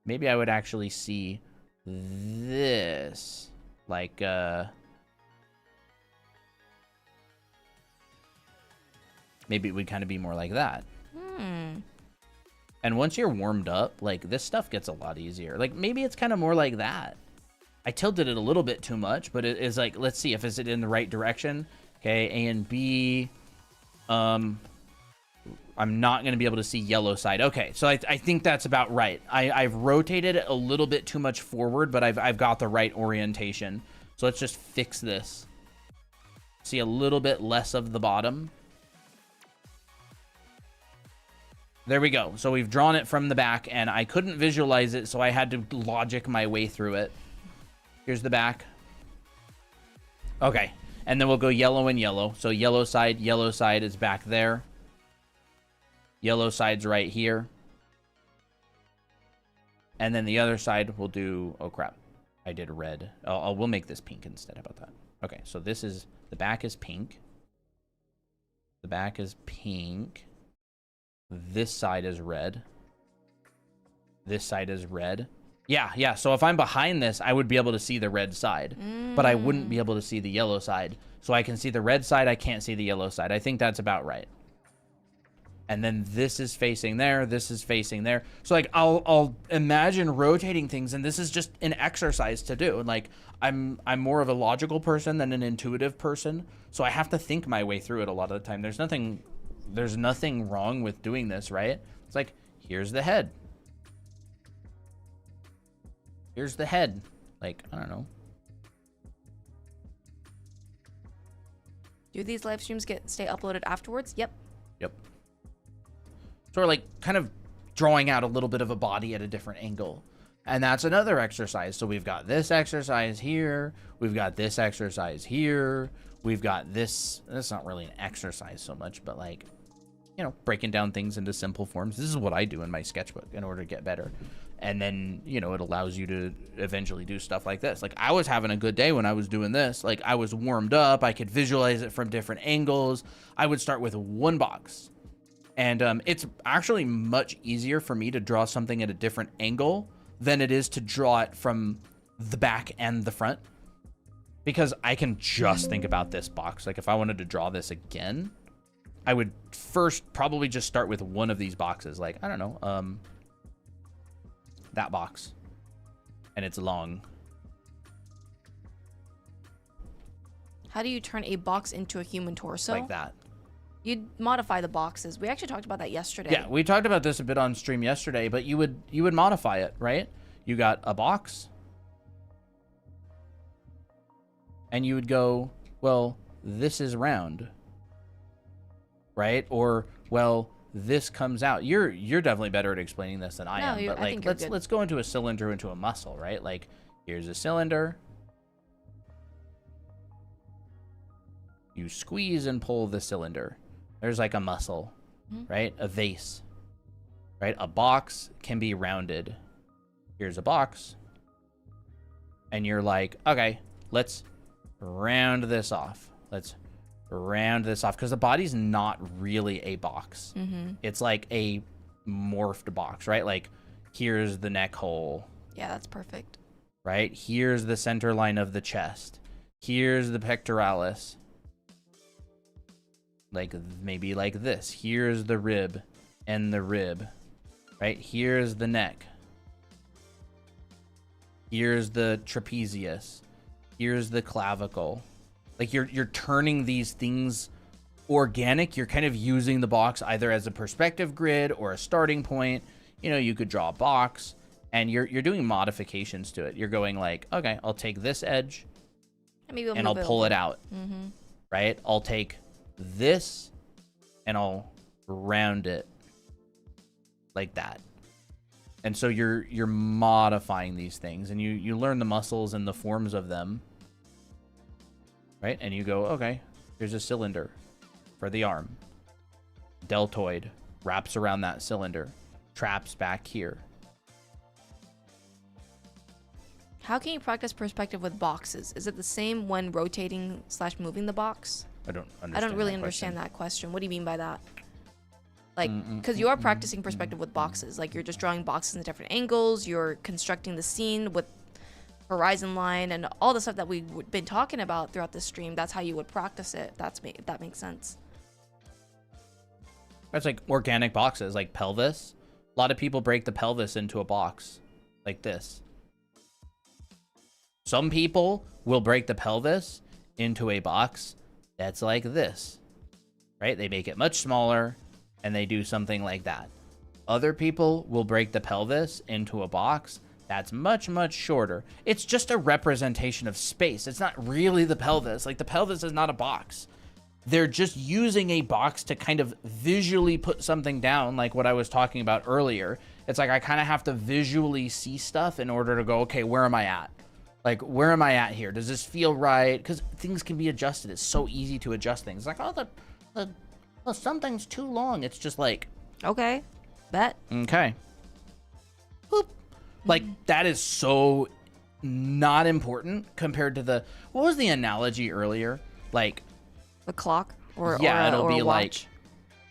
maybe I would actually see this. Like, maybe it would kind of be more like that. And once you're warmed up, like, this stuff gets a lot easier. Like, maybe it's kind of more like that. I tilted it a little bit too much, but it is like, let's see if is it in the right direction. Okay, A and B. I'm not going to be able to see yellow side. Okay, so I think that's about right. I've rotated it a little bit too much forward, but I've got the right orientation. So let's just fix this. See a little bit less of the bottom. There we go. So we've drawn it from the back, and I couldn't visualize it, so I had to logic my way through it. Here's the back. Okay, and then we'll go yellow and yellow. So yellow side is back there. Yellow side's right here. And then the other side we'll do, oh crap, I did red. We'll make this pink instead. How about that? Okay, so this is, the back is pink. The back is pink. This side is red. This side is red. Yeah. So if I'm behind this, I would be able to see the red side, but I wouldn't be able to see the yellow side. So I can see the red side. I can't see the yellow side. I think that's about right. And then this is facing there. This is facing there. So like, I'll imagine rotating things, and this is just an exercise to do. And like, I'm more of a logical person than an intuitive person. So I have to think my way through it a lot of the time. There's nothing wrong with doing this, right? It's like, here's the head. Here's the head. Like, I don't know. Do these live streams stay uploaded afterwards? Yep. So we're like kind of drawing out a little bit of a body at a different angle. And that's another exercise. So we've got this exercise here. We've got this exercise here. We've got this. That's not really an exercise so much, but like, you know, breaking down things into simple forms. This is what I do in my sketchbook in order to get better. And then, you know, it allows you to eventually do stuff like this. Like, I was having a good day when I was doing this. Like, I was warmed up. I could visualize it from different angles. I would start with one box. And it's actually much easier for me to draw something at a different angle than it is to draw it from the back and the front. Because I can just think about this box. Like, if I wanted to draw this again, I would first probably just start with one of these boxes. Like, I don't know, that box. And it's long. How do you turn a box into a human torso? Like that. You'd modify the boxes. We actually talked about that yesterday. Yeah, we talked about this a bit on stream yesterday, but you would modify it, right? You got a box. And you would go, well, this is round. Right? Or, well, this comes out. You're definitely better at explaining this than I am. But like, let's go into a cylinder, into a muscle, right? Like, here's a cylinder. You squeeze and pull the cylinder. There's like a muscle, right? A vase, right? A box can be rounded. Here's a box. And you're like, okay, let's round this off. Let's round this off, because the body's not really a box. It's like a morphed box, right? Like, here's the neck hole. Yeah, that's perfect. Right? Here's the center line of the chest. Here's the pectoralis. Like, maybe like this. Here's the rib and the rib. Right? Here's the neck. Here's the trapezius. Here's the clavicle. Like, you're turning these things Organic, you're kind of using the box either as a perspective grid or a starting point. You know, you could draw a box, and you're doing modifications to it. You're going like, okay, I'll take this edge, and I'll pull it out. Right? I'll take this, and I'll round it like that. And so you're modifying these things, and you learn the muscles and the forms of them. Right? And you go, okay, here's a cylinder for the arm. Deltoid wraps around that cylinder, traps back here. How can you practice perspective with boxes? Is it the same when rotating / moving the box? I don't really understand that question. What do you mean by that? Like, because you are practicing perspective with boxes. Like, you're just drawing boxes in different angles. You're constructing the scene with horizon line and all the stuff that we've been talking about throughout the stream. That's how you would practice it. If that makes sense. That's like organic boxes, like pelvis. A lot of people break the pelvis into a box like this. Some people will break the pelvis into a box that's like this, right? They make it much smaller and they do something like that. Other people will break the pelvis into a box that's much, much shorter. It's just a representation of space. It's not really the pelvis. Like, the pelvis is not a box. They're just using a box to kind of visually put something down, like what I was talking about earlier. It's like I kind of have to visually see stuff in order to go, okay, where am I at? Like, where am I at here? Does this feel right? Because things can be adjusted. It's so easy to adjust things. Like, well, something's too long. It's just like, okay, bet. Okay. Boop. Like, that is so not important compared to the, what was the analogy earlier? Like, the clock or yeah, or it'll be watch.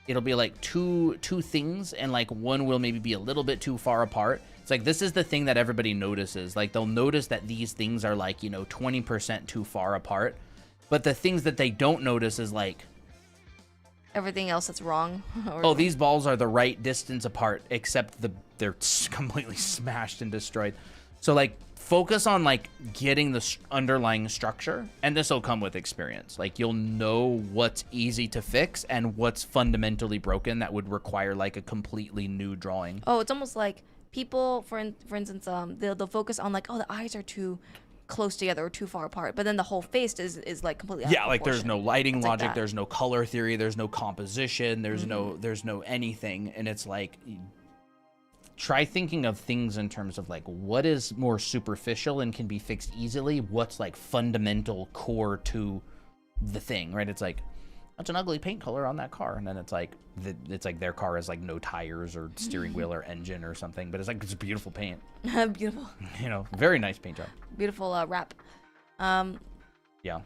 It'll be like two things, and like one will maybe be a little bit too far apart. It's like, this is the thing that everybody notices. Like, they'll notice that these things are like, 20% too far apart. But the things that they don't notice is like, everything else that's wrong. Oh, these balls are the right distance apart, except they're completely smashed and destroyed. So like, focus on like getting the underlying structure, and this will come with experience. Like, you'll know what's easy to fix and what's fundamentally broken that would require like a completely new drawing. Oh, it's almost like people, for instance, they'll focus on like, oh, the eyes are too close together or too far apart, but then the whole face is like completely out of like, there's proportion. no lighting It's like logic, that. there's no color theory, there's no composition, there's no anything. And it's like, try thinking of things in terms of like, what is more superficial and can be fixed easily, what's like fundamental core to the thing, right? It's like, that's an ugly paint color on that car, and then it's like their car has like no tires or steering wheel or engine or something, but it's like, it's beautiful paint. Beautiful. Very nice paint job. Beautiful wrap. Yeah.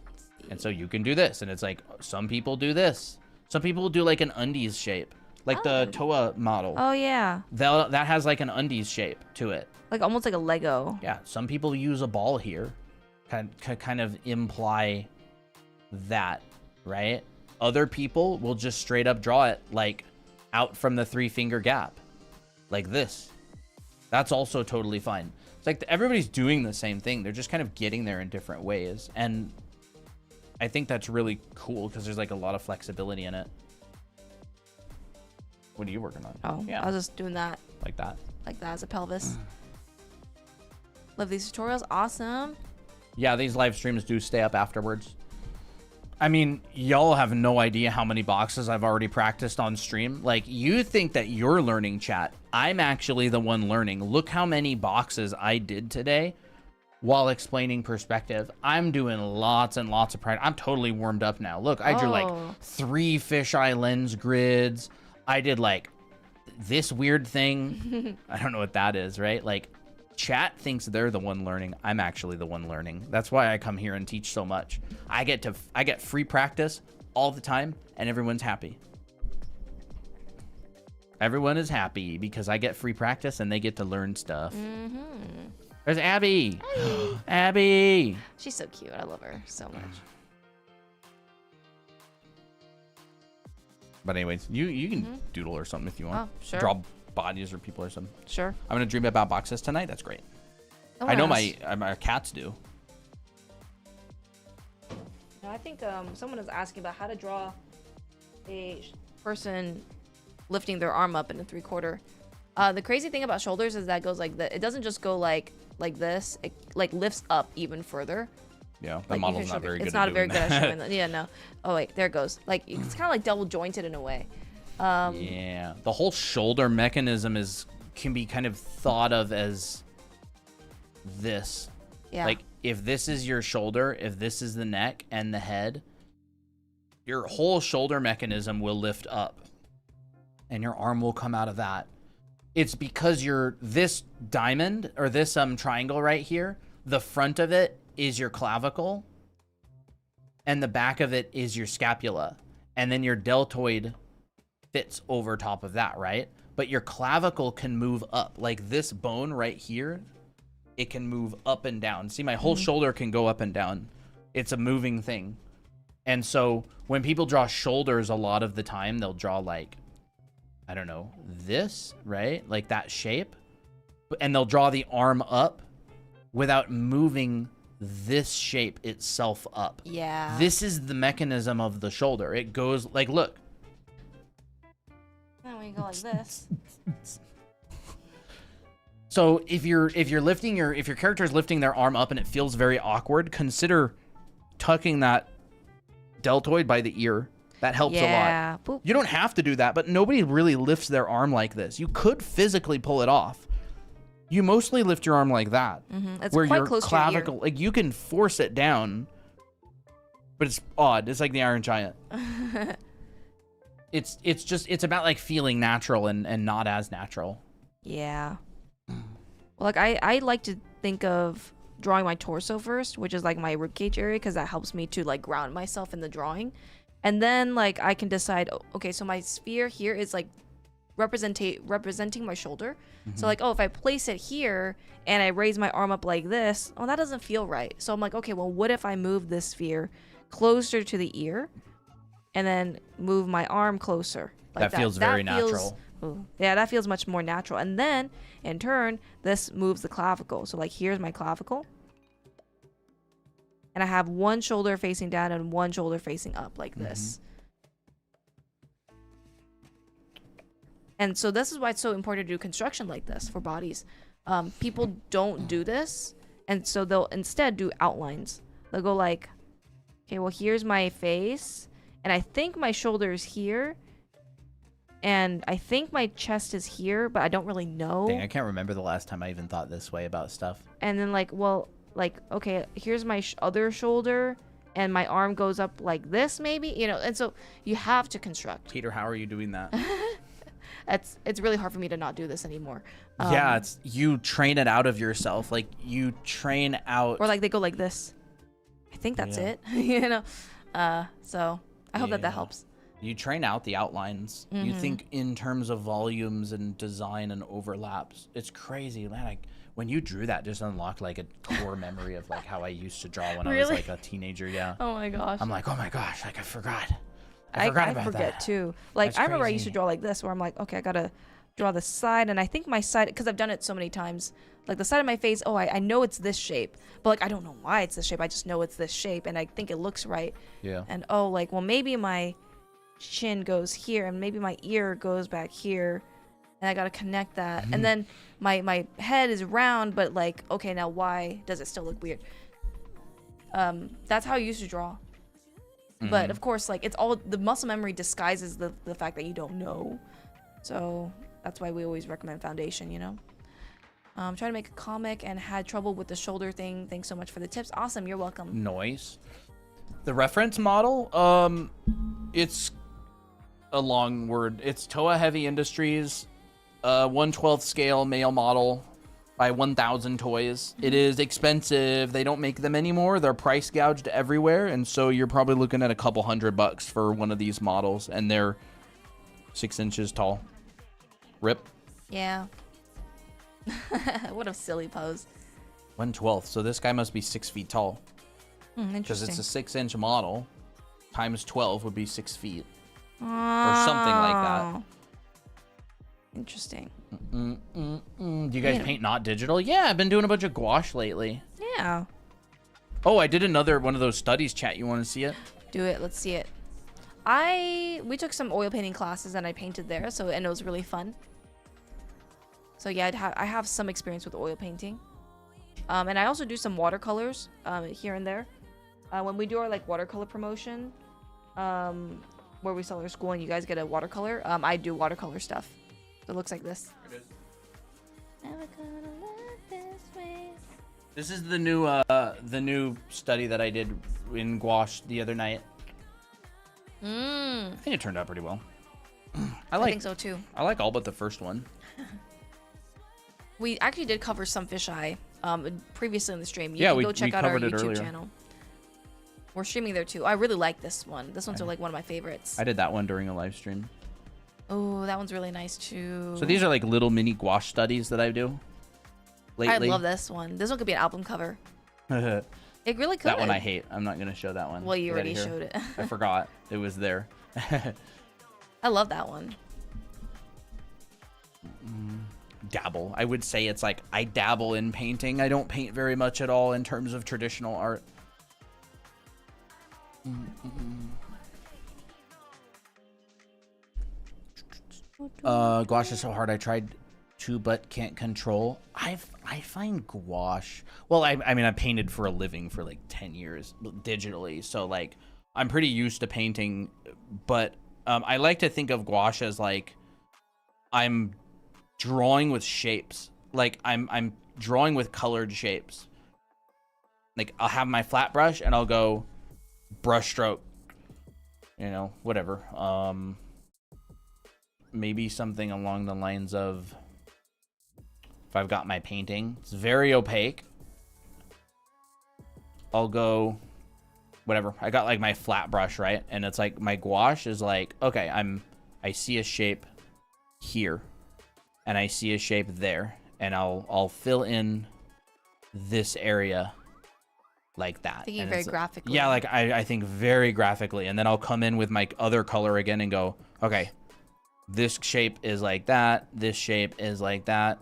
And so you can do this, and it's like, some people do this. Some people do like an undies shape, like the Toa model. Oh yeah. That has like an undies shape to it. Like almost like a Lego. Yeah. Some people use a ball here, kind of imply that, right? Other people will just straight up draw it like out from the 3-finger gap, like this. That's also totally fine. It's like everybody's doing the same thing. They're just kind of getting there in different ways. And I think that's really cool because there's like a lot of flexibility in it. What are you working on? Oh, yeah. I was just doing that. Like that? Like that as a pelvis. Love these tutorials. Awesome. Yeah, these live streams do stay up afterwards. I mean, y'all have no idea how many boxes I've already practiced on stream. Like, you think that you're learning, chat. I'm actually the one learning. Look how many boxes I did today while explaining perspective. I'm doing lots and lots of practice. I'm totally warmed up now. Look, I drew like 3 fisheye lens grids. I did like this weird thing. I don't know what that is, right? Like, chat thinks they're the one learning. I'm actually the one learning. That's why I come here and teach so much. I get free practice all the time, and everyone's happy. Everyone is happy because I get free practice and they get to learn stuff. There's Abby. Abby. She's so cute. I love her so much. But anyways, you can doodle or something if you want. Oh, sure. Draw bodies or people or something. Sure. I'm gonna dream about boxes tonight. That's great. I know my cats do. I think someone is asking about how to draw a person lifting their arm up in a 3/4. The crazy thing about shoulders is that it goes like that. It doesn't just go like this. It like lifts up even further. Yeah, the Like, model's not very good. It's not at very doing good at showing that. that. Yeah, no. Oh wait, there it goes. Like it's kind of like double jointed in a way. Yeah, the whole shoulder mechanism can be kind of thought of as this. Yeah. Like if this is your shoulder, if this is the neck and the head, your whole shoulder mechanism will lift up and your arm will come out of that. It's because this diamond or this triangle right here, the front of it is your clavicle and the back of it is your scapula. And then your deltoid fits over top of that, right? But your clavicle can move up. Like this bone right here, it can move up and down. See, my whole shoulder can go up and down. It's a moving thing. And so when people draw shoulders, a lot of the time they'll draw like, I don't know, this, right? Like that shape. And they'll draw the arm up without moving this shape itself up. Yeah. This is the mechanism of the shoulder. It goes like, look. Then we go like this. So if your character is lifting their arm up and it feels very awkward, consider tucking that deltoid by the ear. That helps a lot. Boop. You don't have to do that, but nobody really lifts their arm like this. You could physically pull it off. You mostly lift your arm like that, It's where quite your close to clavicle, your ear. like you can force it down, but it's odd. It's like the Iron Giant. It's about like feeling natural and not as natural. Yeah. Well, like I like to think of drawing my torso first, which is like my ribcage area, because that helps me to like ground myself in the drawing. And then like I can decide, okay, so my sphere here is like representing my shoulder. So like, oh, if I place it here and I raise my arm up like this, oh, that doesn't feel right. So I'm like, okay, well, what if I move this sphere closer to the ear and then move my arm closer? Like That feels very natural. Yeah, that feels much more natural. And then in turn, this moves the clavicle. So like here's my clavicle. And I have one shoulder facing down and one shoulder facing up like this. And so this is why it's so important to do construction like this for bodies. People don't do this. And so they'll instead do outlines. They'll go like, okay, well, here's my face. And I think my shoulder is here. And I think my chest is here, but I don't really know. Dang, I can't remember the last time I even thought this way about stuff. And then like, well, like, okay, here's my other shoulder. And my arm goes up like this, maybe, you know. And so you have to construct. Peter, how are you doing that? It's really hard for me to not do this anymore. Yeah, you train it out of yourself. Like you train out. Or like they go like this. I think that's it. You know. So I hope that helps. You train out the outlines. You think in terms of volumes and design and overlaps. It's crazy, man. Like when you drew that, just unlocked like a core memory of like how I used to draw when I was like a teenager. Yeah. Oh my gosh. I'm like, oh my gosh, like I forgot. I about forget that. too. Like That's I remember I used crazy. to draw like this, where I'm like, okay, I gotta draw the side, and I think my side, because I've done it so many times, like the side of my face. Oh, I know it's this shape, but like I don't know why it's this shape. I just know it's this shape, and I think it looks right. Yeah. And oh, like well maybe my chin goes here, and maybe my ear goes back here, and I gotta connect that. And then my head is round, but like okay, now why does it still look weird? That's how I used to draw. But of course, like it's all the muscle memory disguises the fact that you don't know. So that's why we always recommend foundation, you know. Trying to make a comic and had trouble with the shoulder thing. Thanks so much for the tips. Awesome, you're welcome. Noise. The reference model, it's a long word. It's Toa Heavy Industries, 1/12 scale male model by 1,000 toys. It is expensive. They don't make them anymore. They're price gouged everywhere, and so you're probably looking at a couple $100 for one of these models, and they're 6 inches tall. Rip. Yeah. What a silly pose. 1/12. So this guy must be 6 feet tall. Because Interesting. it's a 6-inch model. Times 12 would be 6 feet. Or something like that. Interesting. Do you guys paint not digital? Yeah, I've been doing a bunch of gouache lately. Yeah. Oh, I did another one of those studies, chat. You want to see it? Do it. Let's see it. We took some oil painting classes and I painted there, and it was really fun. So yeah, I have some experience with oil painting. And I also do some watercolors here and there. When we do our like watercolor promotion, where we sell our school and you guys get a watercolor, I do watercolor stuff. So it looks like this. It is. Never gonna let this way. This is the new study that I did in gouache the other night. I think it turned out pretty well. I think so too. I like all but the first one. We actually did cover some fisheye previously in the stream. You Yeah, can we go check out our covered it YouTube earlier. channel. We're streaming there too. I really like this one. This one's like one of my favorites. I did that one during a live stream. Oh, that one's really nice too. So these are like little mini gouache studies that I do lately. I love this one. This one could be an album cover. That It really could. one I hate. I'm not going to show that one. Well, you Get already outta here. showed it. I forgot. It was there. I love that one. Dabble. I would say it's like I dabble in painting. I don't paint very much at all in terms of traditional art. Gouache is so hard. I tried to, but can't control. I find gouache. Well, I mean, I painted for a living for like 10 years digitally, so like I'm pretty used to painting. But I like to think of gouache as like I'm drawing with shapes. Like I'm drawing with colored shapes. Like I'll have my flat brush and I'll go brush stroke. You know, whatever. Maybe something along the lines of, if I've got my painting, it's very opaque, I'll go whatever. I got like my flat brush, right? And it's like my gouache is like, okay, I see a shape here and I see a shape there, and I'll fill in this area like that. Thinking and very graphically. Yeah, like I think very graphically, and then I'll come in with my other color again and go, okay, this shape is like that, this shape is like that,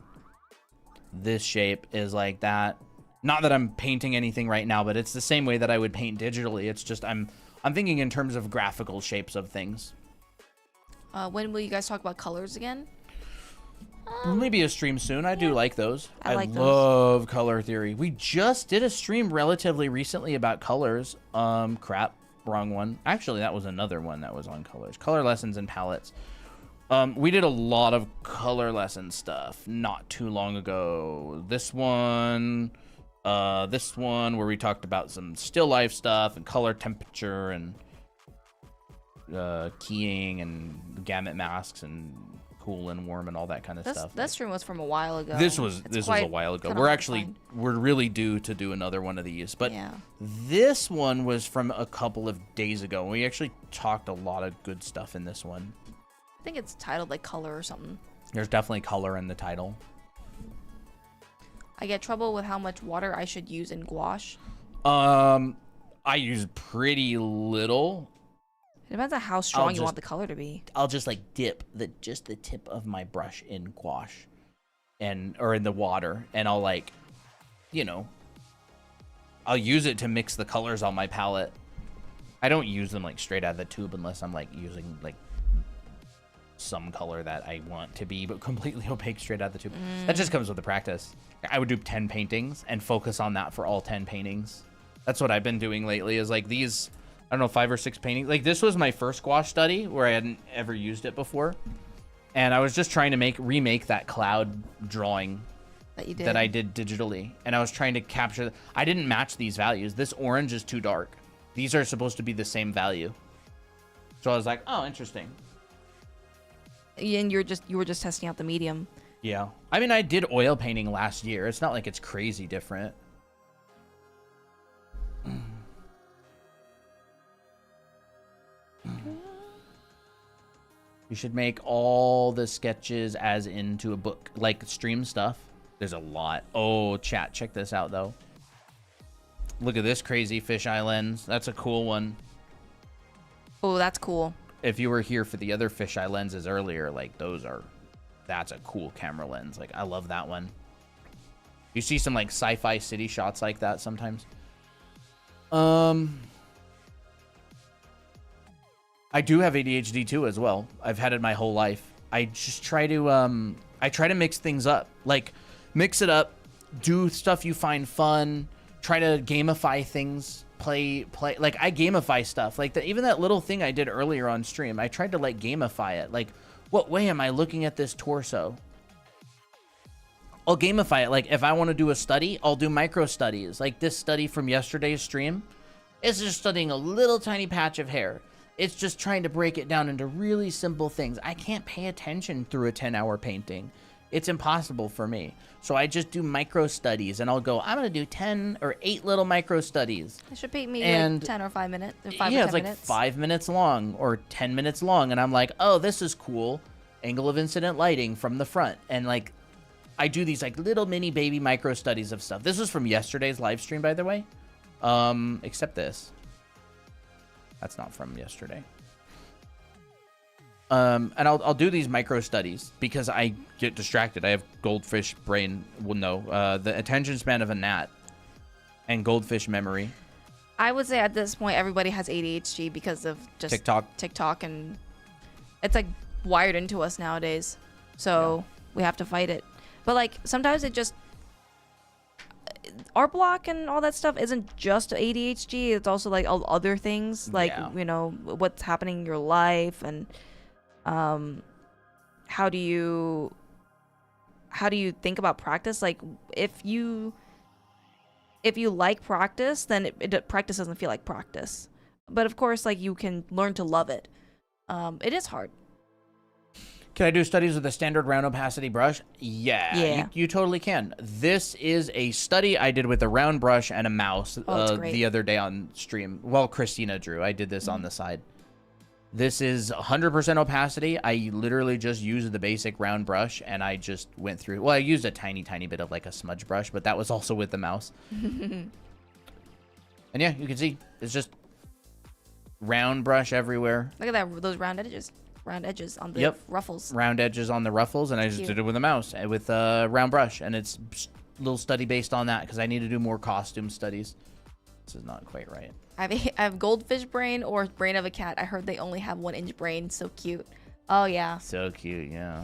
this shape is like that. Not that I'm painting anything right now, but it's the same way that I would paint digitally. It's just I'm thinking in terms of graphical shapes of things. When will you guys talk about colors again? Maybe a stream soon. I do like those. I like those. love color theory. We just did a stream relatively recently about colors. Crap, wrong one. Actually, that was another one that was on colors. Color lessons and palettes. We did a lot of color lesson stuff not too long ago. This one where we talked about some still life stuff and color temperature and keying and gamut masks and cool and warm and all that kind of stuff. That stream was from a while ago. This was a while ago. We're really due to do another one of these, but yeah. This one was from a couple of days ago. We actually talked a lot of good stuff in this one. I think it's titled like color or something. There's definitely color in the title. I get trouble with how much water I should use in gouache. I use pretty little. It depends on how strong you want the color to be. I'll just like dip just the tip of my brush in gouache or in the water, and I'll like, I'll use it to mix the colors on my palette. I don't use them like straight out of the tube unless I'm like using like some color that I want to be but completely opaque straight out of the tube. That just comes with the practice. I would do 10 paintings and focus on that for all 10 paintings. That's what I've been doing lately, is like these, I don't know, 5 or 6 paintings. Like this was my first gouache study where I hadn't ever used it before. And I was just trying to remake that cloud drawing that I did digitally. And I was trying to capture, I didn't match these values. This orange is too dark. These are supposed to be the same value. So I was like, oh, interesting. And you were just testing out the medium. Yeah. I mean, I did oil painting last year. It's not like it's crazy different. You should make all the sketches as into a book, like stream stuff. There's a lot. Oh, chat, check this out, though. Look at this crazy fisheye lens. That's a cool one. Oh, that's cool. If you were here for the other fisheye lenses earlier, like that's a cool camera lens. Like I love that one. You see some like sci-fi city shots like that sometimes. I I do have ADHD too as well. I've had it my whole life. I just try to mix things up. Like mix it up, do stuff you find fun, try to gamify things, play like I gamify stuff. Like even that little thing I did earlier on stream, I tried to like gamify it. Like what way am I looking at this torso? I'll gamify it. Like if I want to do a study, I'll do micro studies. Like this study from yesterday's stream is just studying a little tiny patch of hair. It's just trying to break it down into really simple things. I can't pay attention through a 10-hour painting. It's impossible for me. So I just do micro studies, and I'll go, I'm going to do 10 or 8 little micro studies. It should take me like 10 or 5 minutes. Or 5 yeah, or 10 it's like minutes. 5 minutes long or 10 minutes long. And I'm like, oh, this is cool. Angle of incident lighting from the front. And like, I do these like little mini baby micro studies of stuff. This was from yesterday's live stream, by the way. Except this. That's not from yesterday. And I'll do these micro studies because I get distracted. I have goldfish brain. Well, no, the attention span of a gnat and goldfish memory. I would say at this point, everybody has ADHD because of just TikTok, and it's like wired into us nowadays. So we have to fight it. But like sometimes it just art block and all that stuff isn't just ADHD. It's also like all other things, like you know what's happening in your life, and how do you think about practice? Like if you like practice, then practice doesn't feel like practice. But of course, like you can learn to love it. It is hard. Can I do studies with a standard round opacity brush? Yeah. You totally can. This is a study I did with a round brush and a mouse the other day on stream. Well, Christina drew. I did this on the side. This is 100% opacity. I literally just used the basic round brush, and I just went through. Well, I used a tiny bit of like a smudge brush, but that was also with the mouse. And yeah, you can see it's just round brush everywhere. Look at that, those round edges on the ruffles. Round edges on the ruffles, and I just did it with a mouse and with a round brush, and it's a little study based on that because I need to do more costume studies. This is not quite right. I have goldfish brain or brain of a cat. I heard they only have 1-inch brain. So cute. Oh yeah. So cute, yeah.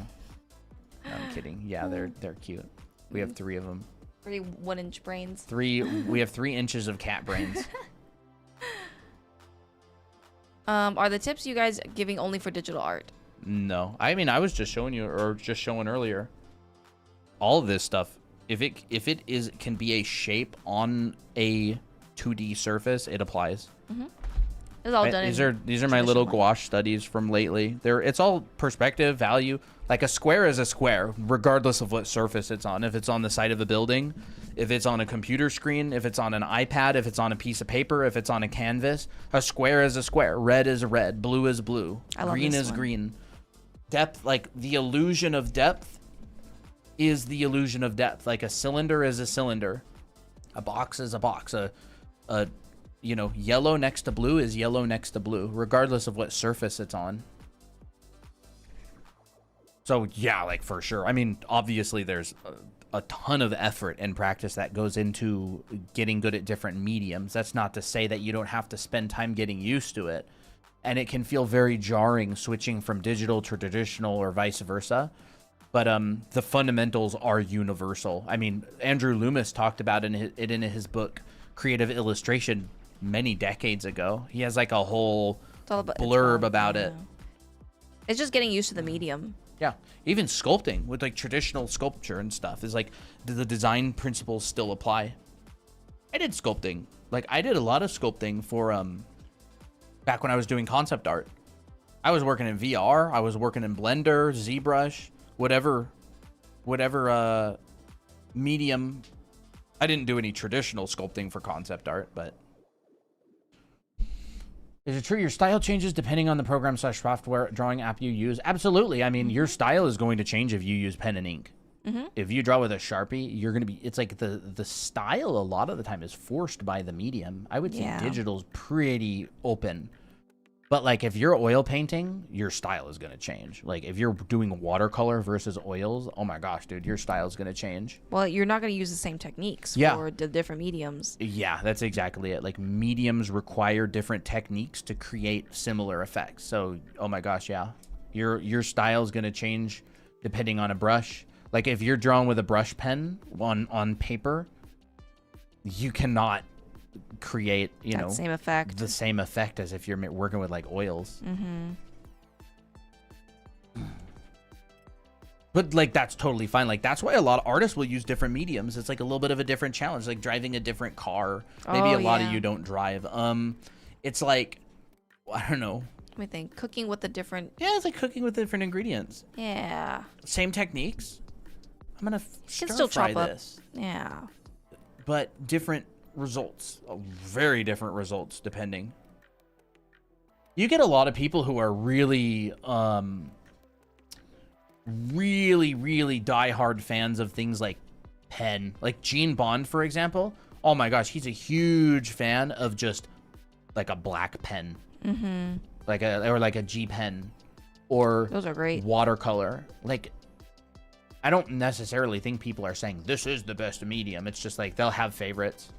No, I'm kidding. Yeah, they're cute. We have 3 of them. 3 1-inch brains. We have 3 inches of cat brains. Are the tips you guys giving only for digital art? No. I mean, I was just showing you, or just showing earlier. All of this stuff, if it can be a shape on a 2D surface, it applies. It's all done. These are my little gouache studies from lately. It's all perspective, value. Like a square is a square, regardless of what surface it's on. If it's on the side of a building, if it's on a computer screen, if it's on an iPad, if it's on a piece of paper, if it's on a canvas, a square is a square. Red is red. Blue is blue. Green is green. Depth, like the illusion of depth is the illusion of depth. Like a cylinder is a cylinder. A box is a box. Yellow next to blue is yellow next to blue, regardless of what surface it's on. So yeah, like for sure. I mean, obviously there's a ton of effort and practice that goes into getting good at different mediums. That's not to say that you don't have to spend time getting used to it. And it can feel very jarring switching from digital to traditional or vice versa. But the fundamentals are universal. I mean, Andrew Loomis talked about it in his book, Creative Illustration, many decades ago. He has like a whole blurb about it. It's just getting used to the medium. Yeah. Even sculpting with like traditional sculpture and stuff is like, do the design principles still apply? I did sculpting. Like I did a lot of sculpting for back when I was doing concept art. I was working in VR, I was working in Blender, ZBrush, whatever medium. I didn't do any traditional sculpting for concept art, but is it true your style changes depending on the program / software drawing app you use? Absolutely. I mean, your style is going to change if you use pen and ink. If you draw with a Sharpie, you're going to be, it's like the style a lot of the time is forced by the medium. I would say digital's pretty open. But like if you're oil painting, your style is going to change. Like if you're doing watercolor versus oils, oh my gosh, dude, your style is going to change. Well, you're not going to use the same techniques Yeah. for the different mediums. Yeah, that's exactly it. Like mediums require different techniques to create similar effects. So, oh my gosh, yeah. Your style is going to change depending on a brush. Like if you're drawing with a brush pen on paper, you cannot create, you know, same effect. the same effect as if you're working with like oils. But like that's totally fine. Like that's why a lot of artists will use different mediums. It's like a little bit of a different challenge, like driving a different car. Maybe a lot of you don't drive. It's like, I don't know. Let me think. Cooking with the different. Yeah, it's like cooking with different ingredients. Yeah. Same techniques. I'm gonna still fry chop this. Yeah. But different results, very different results depending. You get a lot of people who are really really diehard fans of things like pen, like Gene Bond, for example. Oh my gosh, he's a huge fan of just like a black pen, like a G pen, or those are great. Watercolor. Like, I don't necessarily think people are saying this is the best medium. It's just like they'll have favorites.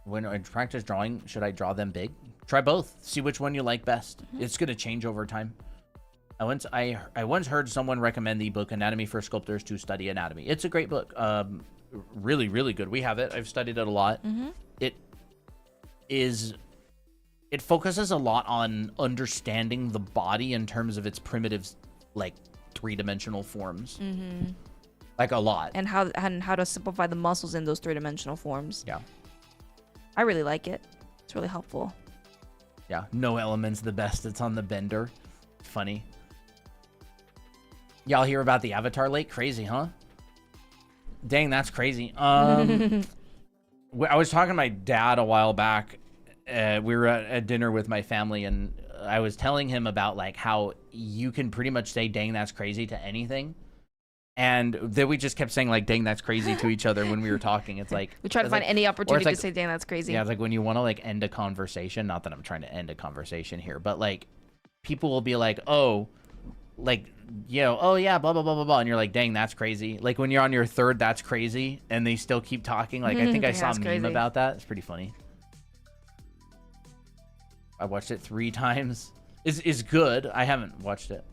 When I practice drawing, should I draw them big? Try both. See which one you like best. It's gonna change over time. I once heard someone recommend the book Anatomy for Sculptors to Study Anatomy. It's a great book. Really, really good. We have it. I've studied it a lot. It focuses a lot on understanding the body in terms of its primitive, like, three-dimensional forms. Like a lot. And how to simplify the muscles in those three-dimensional forms. Yeah. I really like it. It's really helpful. Yeah. No element's the best. It's on the bender. Funny. Y'all hear about the Avatar Lake? Crazy, huh? Dang, that's crazy. I was talking to my dad a while back. We were at dinner with my family, and I was telling him about like how you can pretty much say "dang, that's crazy" to anything, and then we just kept saying like "dang, that's crazy" to each other when we were talking. It's like we try to find any opportunity to say "dang, that's crazy." Yeah, it's like when you want to like end a conversation. Not that I'm trying to end a conversation here, but like people will be like, "Oh, like, you know, oh yeah, blah blah blah blah blah," and you're like, "Dang, that's crazy." Like when you're on your third "that's crazy," and they still keep talking. Like I think I saw a meme about that. It's pretty funny. I watched it 3 times. Is good. I haven't watched it.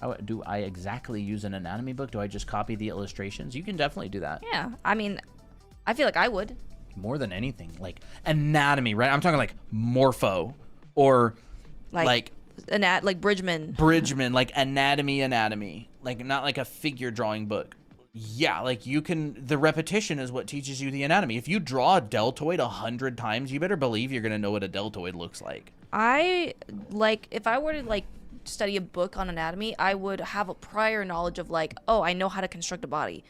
How do I exactly use an anatomy book? Do I just copy the illustrations? You can definitely do that. Yeah, I mean, I feel like I would. More than anything, like anatomy, right? I'm talking like morpho or like Bridgman, like anatomy, like not like a figure drawing book. Yeah, like you can, the repetition is what teaches you the anatomy. If you draw a deltoid 100 times, you better believe you're going to know what a deltoid looks like. If I were to like study a book on anatomy, I would have a prior knowledge of like, oh, I know how to construct a body.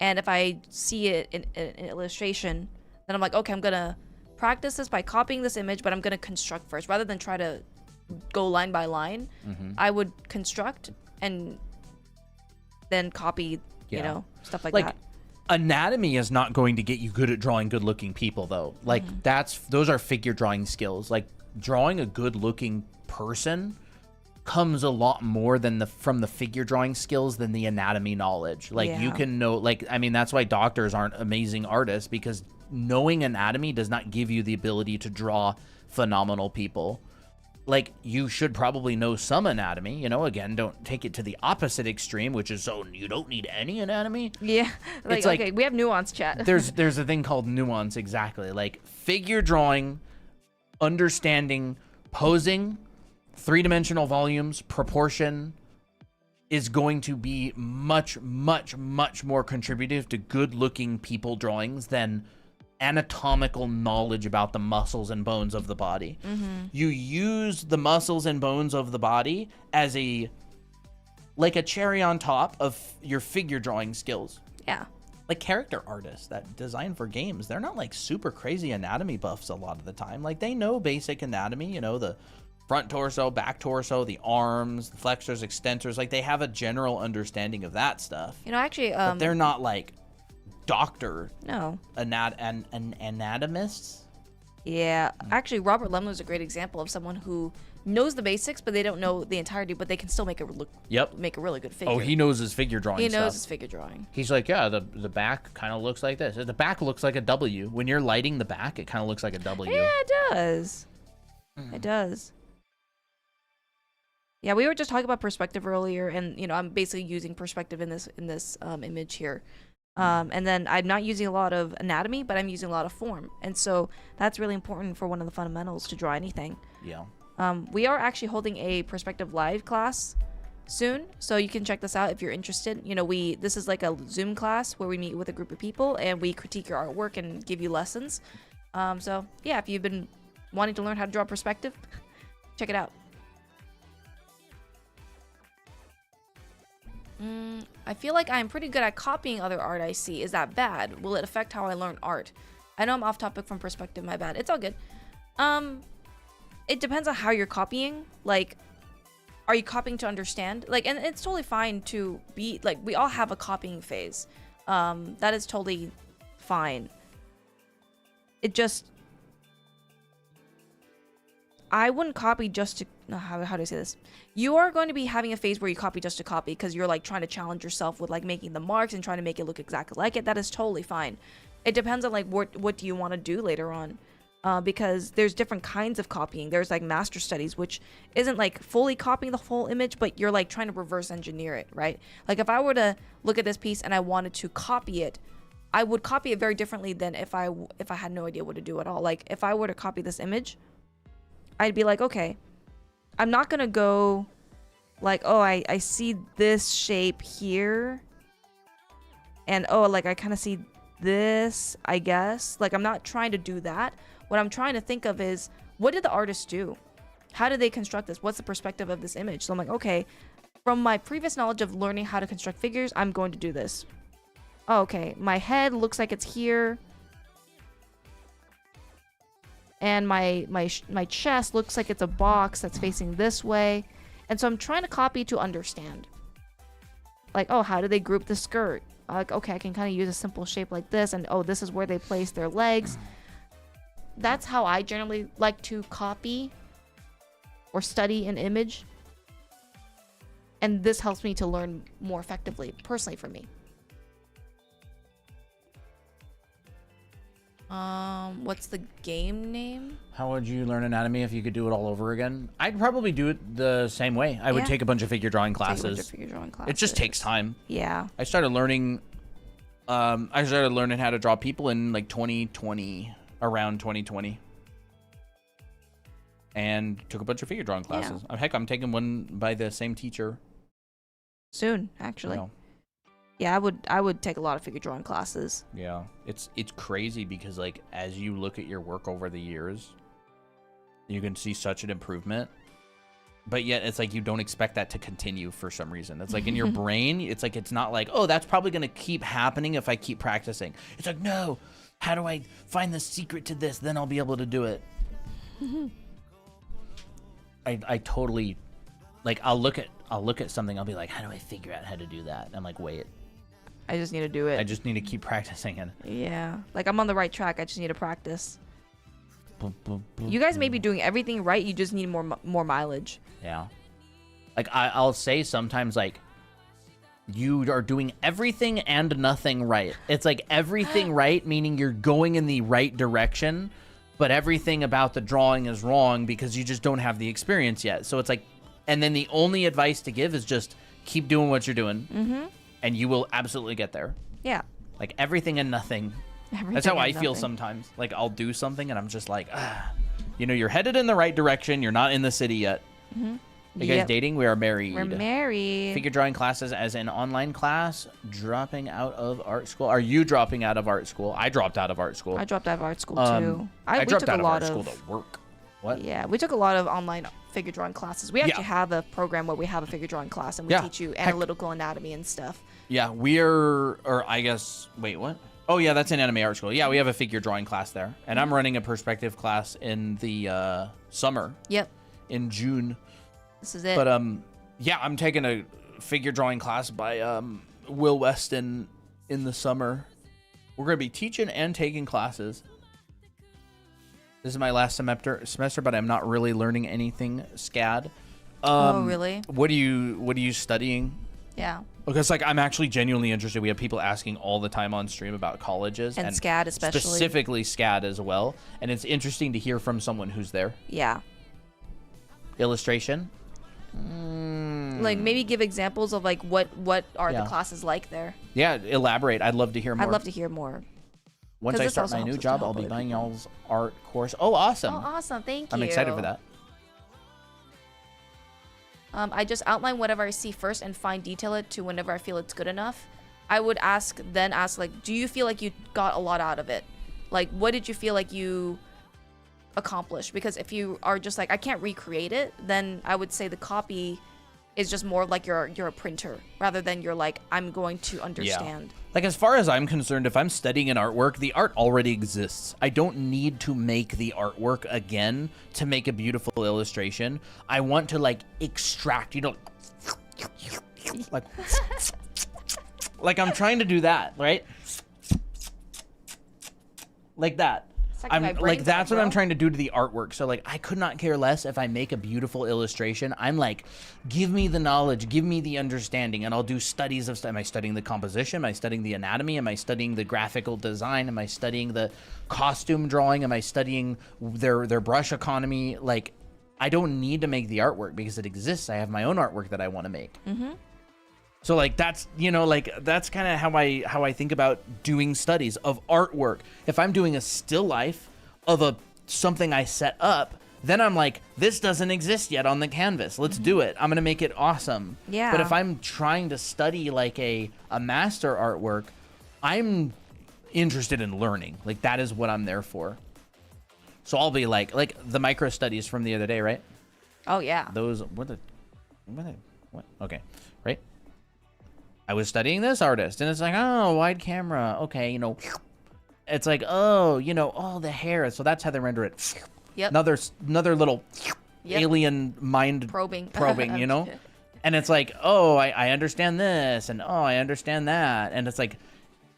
And if I see it in an illustration, then I'm like, okay, I'm going to practice this by copying this image, but I'm going to construct first. Rather than try to go line by line, I would construct and then copy, you know, stuff like that. Anatomy is not going to get you good at drawing good looking people though. Like those are figure drawing skills. Like drawing a good looking person comes a lot more than from the figure drawing skills than the anatomy knowledge. Like you can know, like, I mean, that's why doctors aren't amazing artists, because knowing anatomy does not give you the ability to draw phenomenal people. Like, you should probably know some anatomy, you know, again, don't take it to the opposite extreme, which is, so you don't need any anatomy. Yeah. Like, okay, we have nuance, chat. There's a thing called nuance, exactly. Like, figure drawing, understanding, posing, three-dimensional volumes, proportion is going to be much, much, much more contributive to good-looking people drawings than anatomical knowledge about the muscles and bones of the body. You use the muscles and bones of the body as a cherry on top of your figure drawing skills. Yeah. Like character artists that design for games, they're not like super crazy anatomy buffs a lot of the time. Like they know basic anatomy, you know, the front torso, back torso, the arms, the flexors, extensors, like they have a general understanding of that stuff. You know, actually, but they're not like doctor. No. Anatomists. Yeah, actually, Robert Lemler is a great example of someone who knows the basics, but they don't know the entirety, but they can still make a really good figure. Oh, he knows his figure drawing. He knows stuff. his figure drawing. He's like, yeah, the back kind of looks like this. The back looks like a W. When you're lighting the back, it kind of looks like a W. Yeah, it does. It does. Yeah, we were just talking about perspective earlier, and I'm basically using perspective in this image here. And then I'm not using a lot of anatomy, but I'm using a lot of form. And so that's really important for one of the fundamentals to draw anything. Yeah. We are actually holding a perspective live class soon, so you can check this out if you're interested. This is like a Zoom class where we meet with a group of people and we critique your artwork and give you lessons. So yeah, if you've been wanting to learn how to draw perspective, check it out. I feel like I'm pretty good at copying other art I see. Is that bad? Will it affect how I learn art? I know I'm off topic from perspective, my bad. It's all good. It depends on how you're copying. Like, are you copying to understand? Like, and it's totally fine to be, like, we all have a copying phase. That is totally fine. It just, I wouldn't copy just to, how do I say this? You are going to be having a phase where you copy just to copy because you're like trying to challenge yourself with like making the marks and trying to make it look exactly like it. That is totally fine. It depends on like what do you want to do later on, because there's different kinds of copying. There's like master studies, which isn't like fully copying the whole image, but you're like trying to reverse engineer it, right? Like if I were to look at this piece and I wanted to copy it, I would copy it very differently than if I had no idea what to do at all. Like if I were to copy this image, I'd be like, okay, I'm not gonna go like, oh, I see this shape here, and oh, like I kind of see this, I guess. Like I'm not trying to do that. What I'm trying to think of is, what did the artist do? How did they construct this? What's the perspective of this image? So I'm like, okay, from my previous knowledge of learning how to construct figures, I'm going to do this. Oh, okay, my head looks like it's here. And my chest looks like it's a box that's facing this way. And so I'm trying to copy to understand. Like, oh, how do they group the skirt? Like, okay, I can kind of use a simple shape like this. And oh, this is where they place their legs. That's how I generally like to copy or study an image. And this helps me to learn more effectively, personally for me. What's the game name? How would you learn anatomy if you could do it all over again? I'd probably do it the same way. I would take a bunch of figure drawing classes. It just takes time. Yeah. I started learning how to draw people in like 2020, around 2020. And took a bunch of figure drawing classes. Yeah. Heck, I'm taking one by the same teacher. Soon, actually. Yeah, I would take a lot of figure drawing classes. Yeah, it's crazy because like as you look at your work over the years, you can see such an improvement, but yet it's like you don't expect that to continue for some reason. It's like in your brain, it's like it's not like, oh, that's probably gonna keep happening if I keep practicing. It's like, no, how do I find the secret to this? Then I'll be able to do it. I totally, like I'll look at something, I'll be like, how do I figure out how to do that? And I'm like, wait. I just need to do it. I just need to keep practicing it. Yeah. Like, I'm on the right track. I just need to practice. You guys may be doing everything right. You just need more mileage. Yeah. Like, I'll say sometimes, like, you are doing everything and nothing right. It's like everything right, meaning you're going in the right direction, but everything about the drawing is wrong because you just don't have the experience yet. So it's like, and then the only advice to give is just keep doing what you're doing. Mm-hmm. And you will absolutely get there. Yeah. Like everything and nothing. That's how I feel sometimes. Like I'll do something and I'm just like, you're headed in the right direction. You're not in the city yet. Mm-hmm. Are you guys dating? We are married. We're married. Figure drawing classes as an online class. Dropping out of art school. Are you dropping out of art school? I dropped out of art school. I dropped out of art school too. I dropped out of art school to work. What? Yeah, we took a lot of online figure drawing classes. We actually have a program where we have a figure drawing class and we teach you analytical anatomy and stuff. Yeah, wait, what? Oh, yeah, that's in anime art school. Yeah, we have a figure drawing class there. And I'm running a perspective class in the summer. Yep. In June. This is it. But, yeah, I'm taking a figure drawing class by Will Weston in the summer. We're going to be teaching and taking classes. This is my last semester, but I'm not really learning anything SCAD. Oh, really? What are you studying? Yeah. Because like I'm actually genuinely interested. We have people asking all the time on stream about colleges and SCAD especially. Specifically SCAD as well. And it's interesting to hear from someone who's there. Yeah. Illustration. Like maybe give examples of like what are the classes like there. Yeah, elaborate. I'd love to hear more. I'd love to hear more. Once I start my new job, I'll be buying y'all's art course. Oh, awesome. Oh, awesome. Thank you. I'm excited for that. I just outline whatever I see first and fine detail it to whenever I feel it's good enough. I would ask like, do you feel like you got a lot out of it? Like, what did you feel like you accomplished? Because if you are just like, I can't recreate it, then I would say the copy is just more like you're a printer rather than you're like, I'm going to understand. Yeah. Like, as far as I'm concerned, if I'm studying an artwork, the art already exists. I don't need to make the artwork again to make a beautiful illustration. I want to, like, extract, you know, like I'm trying to do that, right? Like that. I'm like, that's what I'm trying to do to the artwork. So like, I could not care less if I make a beautiful illustration. I'm like, give me the knowledge, give me the understanding, and I'll do studies of, am I studying the composition? Am I studying the anatomy? Am I studying the graphical design? Am I studying the costume drawing? Am I studying their brush economy? Like, I don't need to make the artwork because it exists. I have my own artwork that I want to make. Mm-hmm. So like that's, you know, like that's kind of how I think about doing studies of artwork. If I'm doing a still life of something I set up, then I'm like, this doesn't exist yet on the canvas. Let's do it. I'm going to make it awesome. Yeah. But if I'm trying to study like a master artwork, I'm interested in learning. Like that is what I'm there for. So I'll be like the micro studies from the other day, right? Oh yeah. Those what? Okay, right? I was studying this artist, and it's like, oh, wide camera. Okay, you know, it's like, oh, you know, oh, the hair. So that's how they render it. Yep. Another little alien mind probing, you know? And it's like, oh, I understand this, and oh, I understand that. And it's like,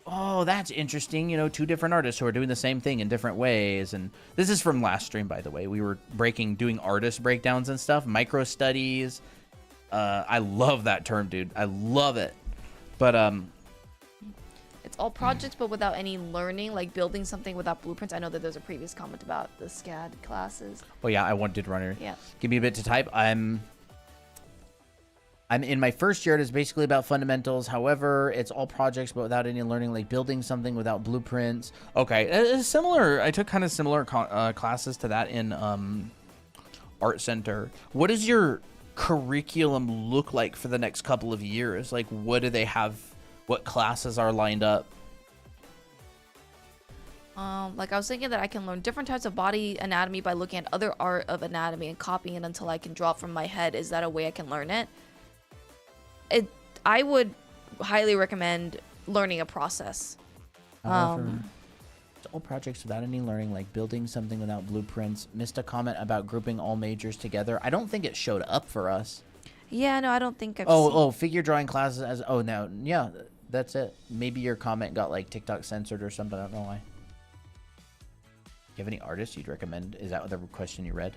oh, that's interesting. You know, two different artists who are doing the same thing in different ways. And this is from last stream, by the way. We were doing artist breakdowns and stuff, micro studies. I love that term, dude. I love it. But it's all projects but without any learning, like building something without blueprints. I know that there's a previous comment about the SCAD classes. Oh yeah, I wanted runner. Yeah. Give me a bit to type. I'm in my first year. It is basically about fundamentals. However, it's all projects but without any learning, like building something without blueprints. Okay, it's similar. I took kind of similar classes to that in Art Center. What does your curriculum look like for the next couple of years? Like, what do they have? What classes are lined up? Like I was thinking that I can learn different types of body anatomy by looking at other art of anatomy and copying it until I can draw it from my head. Is that a way I can learn it? I would highly recommend learning a process. It's all projects without any learning, like building something without blueprints. Missed a comment about grouping all majors together. I don't think it showed up for us. Yeah, no, I don't think I've seen. Figure drawing classes as, oh, no, yeah, that's it. Maybe your comment got like TikTok censored or something. I don't know why. Do you have any artists you'd recommend? Is that the question you read?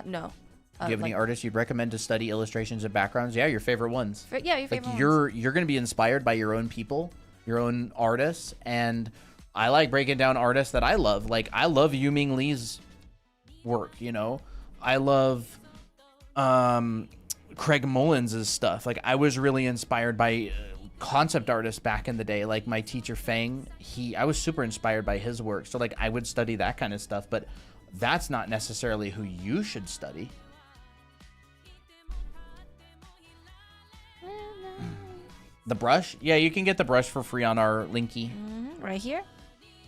No. Do you have any artists you'd recommend to study illustrations and backgrounds? Yeah, your favorite ones. Yeah, your favorite ones. You're going to be inspired by your own people, your own artists, and I like breaking down artists that I love. Like, I love Yu Ming Lee's work, you know? I love Craig Mullins' stuff. Like, I was really inspired by concept artists back in the day. Like, my teacher, Fang, I was super inspired by his work. So, like, I would study that kind of stuff. But that's not necessarily who you should study. The brush? Yeah, you can get the brush for free on our Linky. Right here.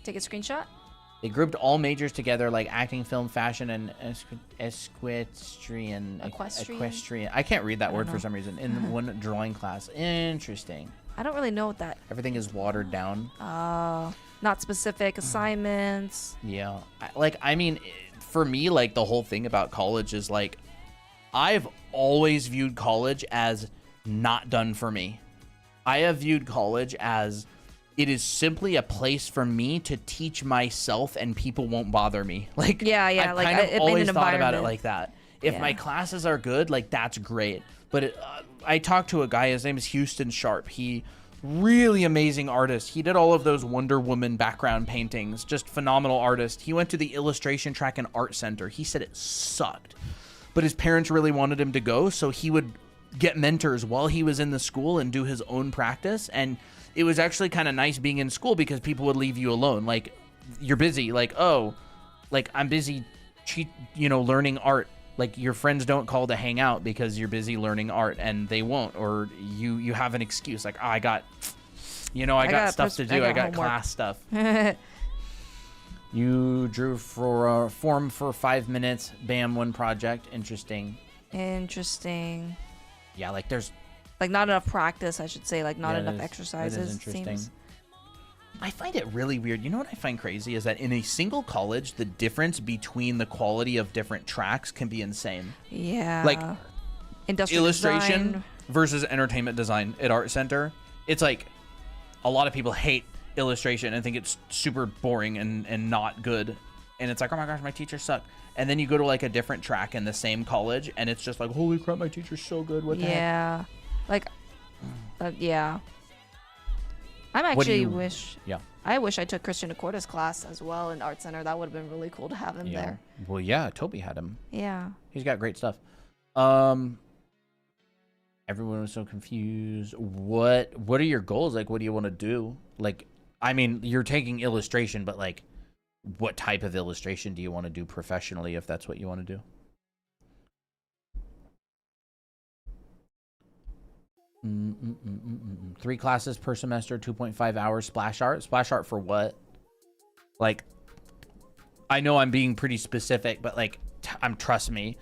Take a screenshot. They grouped all majors together, like acting, film, fashion, and equestrian. I can't read that word for some reason. In one drawing class. Interesting. I don't really know what that. Everything is watered down. Not specific assignments. Yeah. I mean, for me, like, the whole thing about college is, like, I've always viewed college as not done for me. I have viewed college as it is simply a place for me to teach myself and people won't bother me. Like, Yeah, I've like kind of in always an thought about it environment. like that. If Yeah. my classes are good, like, that's great. But I talked to a guy, his name is Houston Sharp. He really amazing artist. He did all of those Wonder Woman background paintings, just phenomenal artist. He went to the illustration track and art center. He said it sucked, but his parents really wanted him to go, so he would get mentors while he was in the school and do his own practice. And it was actually kind of nice being in school because people would leave you alone. Like, you're busy, like, oh, like, I'm busy learning art. Like, your friends don't call to hang out because you're busy learning art, and they won't. Or you have an excuse, like, oh, I got stuff to do. I got homework. class stuff. You drew for a form for 5 minutes. Bam, one project. Interesting. Interesting. Yeah, like, there's... Like, not enough practice, I should say. Like, not Yeah, enough it exercises, is interesting. seems. I find it really weird. You know what I find crazy is that in a single college, the difference between the quality of different tracks can be insane. Yeah. Like, industrial illustration design. versus entertainment design at Art Center. It's like a lot of people hate illustration and think it's super boring and not good. And it's like, oh my gosh, my teachers suck. And then you go to like a different track in the same college and it's just like, holy crap, my teacher's so good. What the heck? Yeah. Like, yeah. I'm What do actually you- wish. Yeah. I wish I took Christian Acorda's class as well in Art Center. That would have been really cool to have him Yeah. there. Well, yeah, Toby had him. Yeah. He's got great stuff. Everyone was so confused. What are your goals? Like, what do you want to do? Like, I mean, you're taking illustration, but like, what type of illustration do you want to do professionally if that's what you want to do? 3 classes per semester, 2.5 hours. Splash art. Splash art for what? Like, I know I'm being pretty specific, but like, trust me,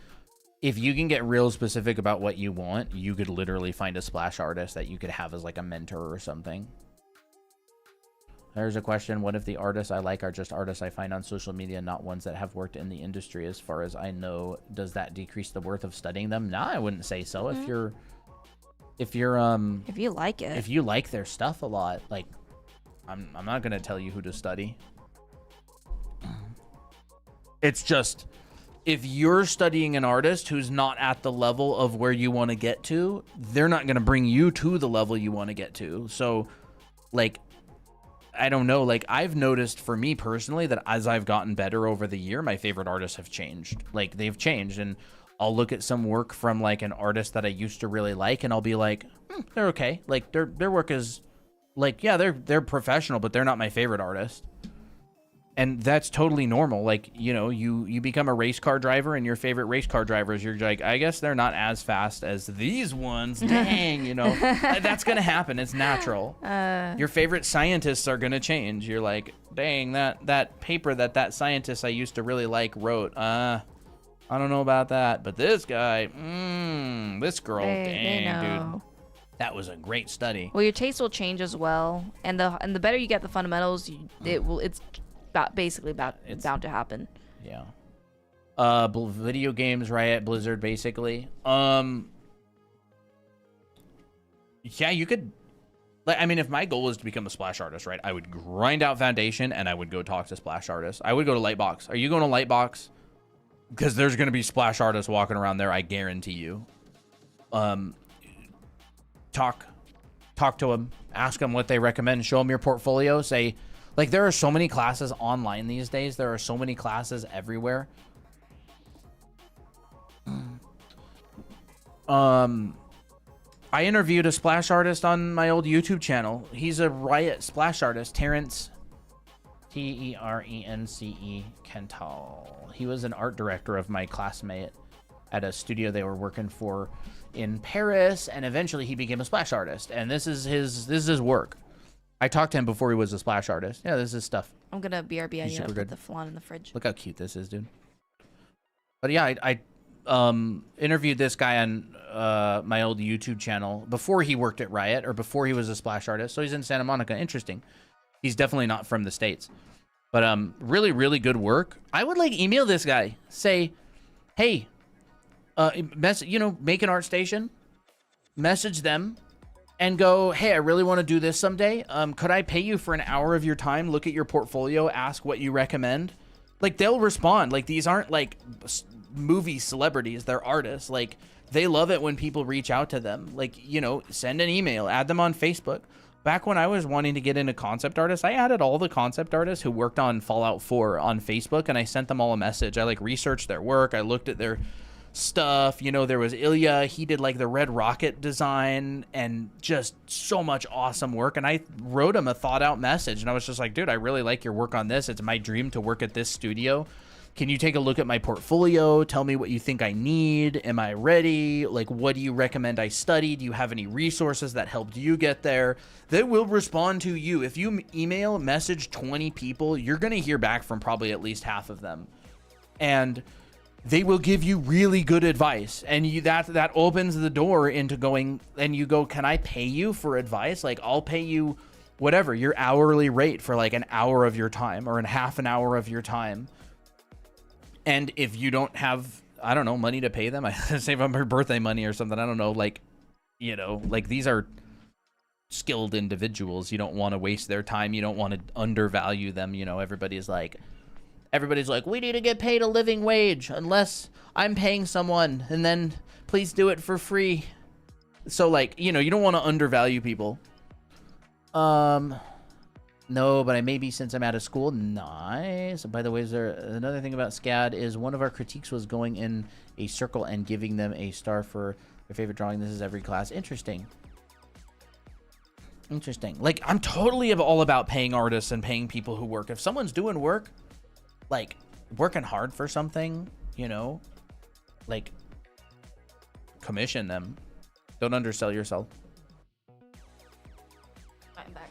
if you can get real specific about what you want, you could literally find a splash artist that you could have as like a mentor or something. There's a question. What if the artists I like are just artists I find on social media, not ones that have worked in the industry? As far as I know, does that decrease the worth of studying them? Nah, I wouldn't say so. If you like it, if you like their stuff a lot, like, I'm not gonna tell you who to study. It's just, if you're studying an artist who's not at the level of where you want to get to, they're not gonna bring you to the level you want to get to. So, like, I don't know, like, I've noticed for me personally that as I've gotten better over the year, my favorite artists have changed. Like, they've changed, and I'll look at some work from like an artist that I used to really like, and I'll be like, they're okay. Like, their work is like, yeah, they're professional, but they're not my favorite artist. And that's totally normal. Like, you know, you become a race car driver, and your favorite race car drivers, you're like, I guess they're not as fast as these ones. Dang, you know, that's going to happen. It's natural. Your favorite scientists are going to change. You're like, dang, that paper that scientist I used to really like wrote, I don't know about that. But this guy, this girl, dang, dude. That was a great study. Well, your taste will change as well, and the better you get the fundamentals, it's basically bound to happen. Yeah. Video games, Riot, Blizzard, basically. Yeah, you could. Like, I mean, if my goal was to become a splash artist, right, I would grind out Foundation and I would go talk to splash artists. I would go to Lightbox. Are you going to Lightbox? Because there's going to be splash artists walking around there, I guarantee you. Talk to them, ask them what they recommend, show them your portfolio, say, like, there are so many classes online these days. There are so many classes everywhere. I interviewed a splash artist on my old YouTube channel. He's a Riot splash artist, Terrence, T-E-R-E-N-C-E, Kental. He was an art director of my classmate at a studio they were working for in Paris, and eventually he became a splash artist. And this is his work. I talked to him before he was a splash artist. Yeah, this is stuff. I'm gonna BRB. I need to super put good. the flan in the fridge. Look how cute this is, dude. But yeah, I interviewed this guy on my old YouTube channel before he worked at Riot, or before he was a splash artist. So he's in Santa Monica. Interesting. He's definitely not from the States. But really, really good work. I would like email this guy. Say, hey, make an art station. Message them. and go, hey, I really want to do this someday. Could I pay you for an hour of your time? Look at your portfolio, ask what you recommend. Like, they'll respond. Like, these aren't like movie celebrities, they're artists. Like, they love it when people reach out to them. Like, you know, send an email, add them on Facebook. Back when I was wanting to get into concept artists, I added all the concept artists who worked on Fallout 4 on Facebook, and I sent them all a message. I like researched their work, I looked at their stuff. You know, there was Ilya, he did like the red rocket design and just so much awesome work, and I wrote him a thought out message, and I was just like, dude, I really like your work on this. It's my dream to work at this studio. Can you take a look at my portfolio? Tell me what you think I need. Am I ready? Like, what do you recommend I study? Do you have any resources that helped you get there? They will respond to you. If you email, message 20 people, you're going to hear back from probably at least half of them. And they will give you really good advice. And that opens the door into going, and you go, can I pay you for advice? Like, I'll pay you whatever, your hourly rate for like an hour of your time or half an hour of your time. And if you don't have, I don't know, money to pay them, I save them her birthday money or something. I don't know. Like, you know, like, these are skilled individuals. You don't want to waste their time. You don't want to undervalue them. You know, everybody's like, we need to get paid a living wage unless I'm paying someone, and then please do it for free. So, like, you know, you don't want to undervalue people. No, but I maybe since I'm out of school. Nice. By the way, is there another thing about SCAD is one of our critiques was going in a circle and giving them a star for their favorite drawing. This is every class. Interesting. Like, I'm totally all about paying artists and paying people who work. If someone's doing work, like working hard for something, you know, like, commission them. Don't undersell yourself. I'm back.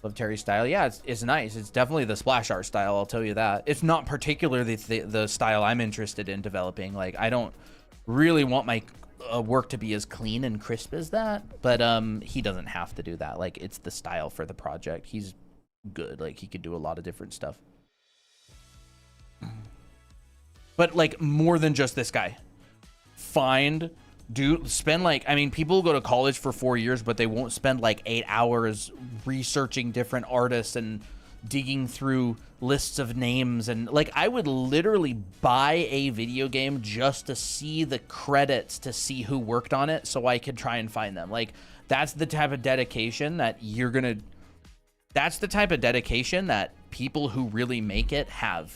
Love Terry's style. Yeah, it's nice. It's definitely the splash art style, I'll tell you that. It's not particularly the style I'm interested in developing. Like, I don't really want my work to be as clean and crisp as that, but he doesn't have to do that. Like, it's the style for the project. He's good. Like, he could do a lot of different stuff. But, like, more than just this guy. Spend like, I mean, people go to college for 4 years, but they won't spend like 8 hours researching different artists and digging through lists of names. And like, I would literally buy a video game just to see the credits, to see who worked on it, so I could try and find them. Like, that's the type of dedication that that's the type of dedication that people who really make it have.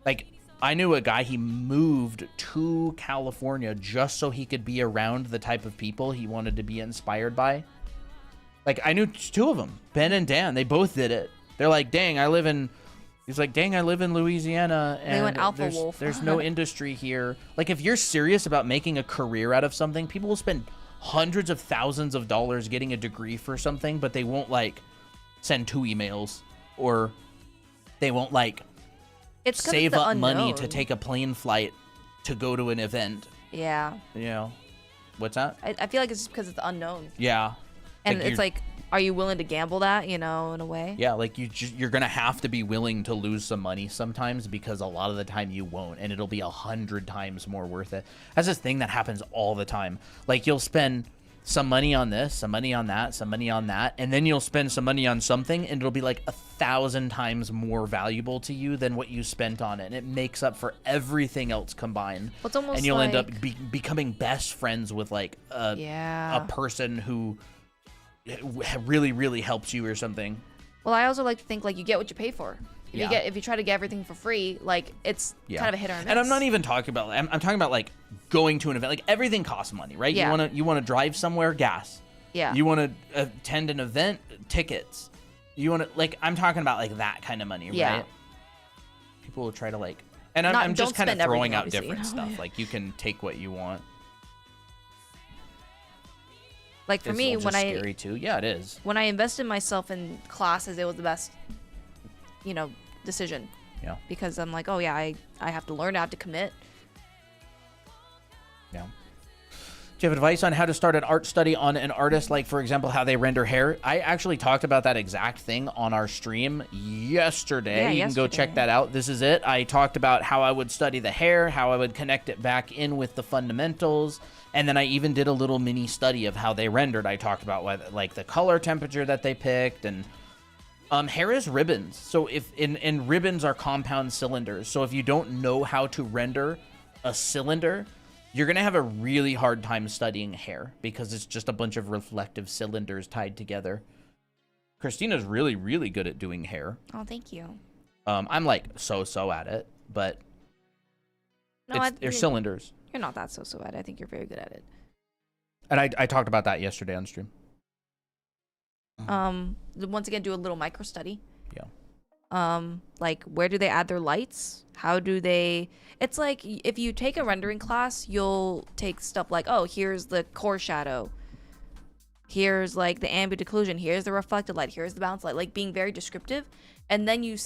Like, I knew a guy, he moved to California just so he could be around the type of people he wanted to be inspired by. Like, I knew two of them, Ben and Dan. They both did it. They're like, he's like, dang, I live in Louisiana, and they went Alpha Wolf. There's no industry here. Like, if you're serious about making a career out of something, people will spend hundreds of thousands of dollars getting a degree for something, but they won't, like, send 2 emails, or they won't, like, save up money to take a plane flight to go to an event. Yeah. You know, what's that? I feel like it's just because it's unknown. Yeah. And it's like, are you willing to gamble that, you know, in a way? Yeah, like, you're gonna have to be willing to lose some money sometimes, because a lot of the time you won't, and it'll be 100 times more worth it. That's this thing that happens all the time. Like, you'll spend some money on this, some money on that, some money on that, and then you'll spend some money on something, and it'll be like 1,000 times more valuable to you than what you spent on it. And it makes up for everything else combined. Well, it's almost and you'll like, end up becoming best friends with like a person who really, really helps you or something. Well, I also like to think like you get what you pay for. If you try to get everything for free, like, it's kind of a hit or a miss. And I'm not even talking about, I'm talking about like going to an event. Like, everything costs money, right? Yeah. You want to drive somewhere, gas. Yeah. You want to attend an event, tickets. You want to, like, I'm talking about like that kind of money, yeah. right? People will try to like, and I'm just kind of throwing out different you know? stuff. Like, you can take what you want. Like, for me, when scary too. Yeah, it is. When I invested myself in classes, it was the best, you know, decision. Yeah. Because I'm like, oh yeah, I have to learn, I have to commit. Yeah. Do you have advice on how to start an art study on an artist, like, for example, how they render hair? I actually talked about that exact thing on our stream yesterday. Yeah, you can go check that out. This is it. I talked about how I would study the hair, how I would connect it back in with the fundamentals, and then I even did a little mini study of how they rendered. I talked about what, like, the color temperature that they picked, and hair is ribbons. So if in ribbons are compound cylinders. So if you don't know how to render a cylinder, you're going to have a really hard time studying hair because it's just a bunch of reflective cylinders tied together. Christina's really, really good at doing hair. Oh, thank you. I'm like so at it, but No, they're cylinders. You're not that so at it. I think you're very good at it. And I talked about that yesterday on stream. Once again, do a little micro study. Yeah. Like, where do they add their lights? How do they... It's like, if you take a rendering class, you'll take stuff like, oh, here's the core shadow. Here's, like, the ambient occlusion. Here's the reflected light. Here's the bounce light. Like, being very descriptive. And then you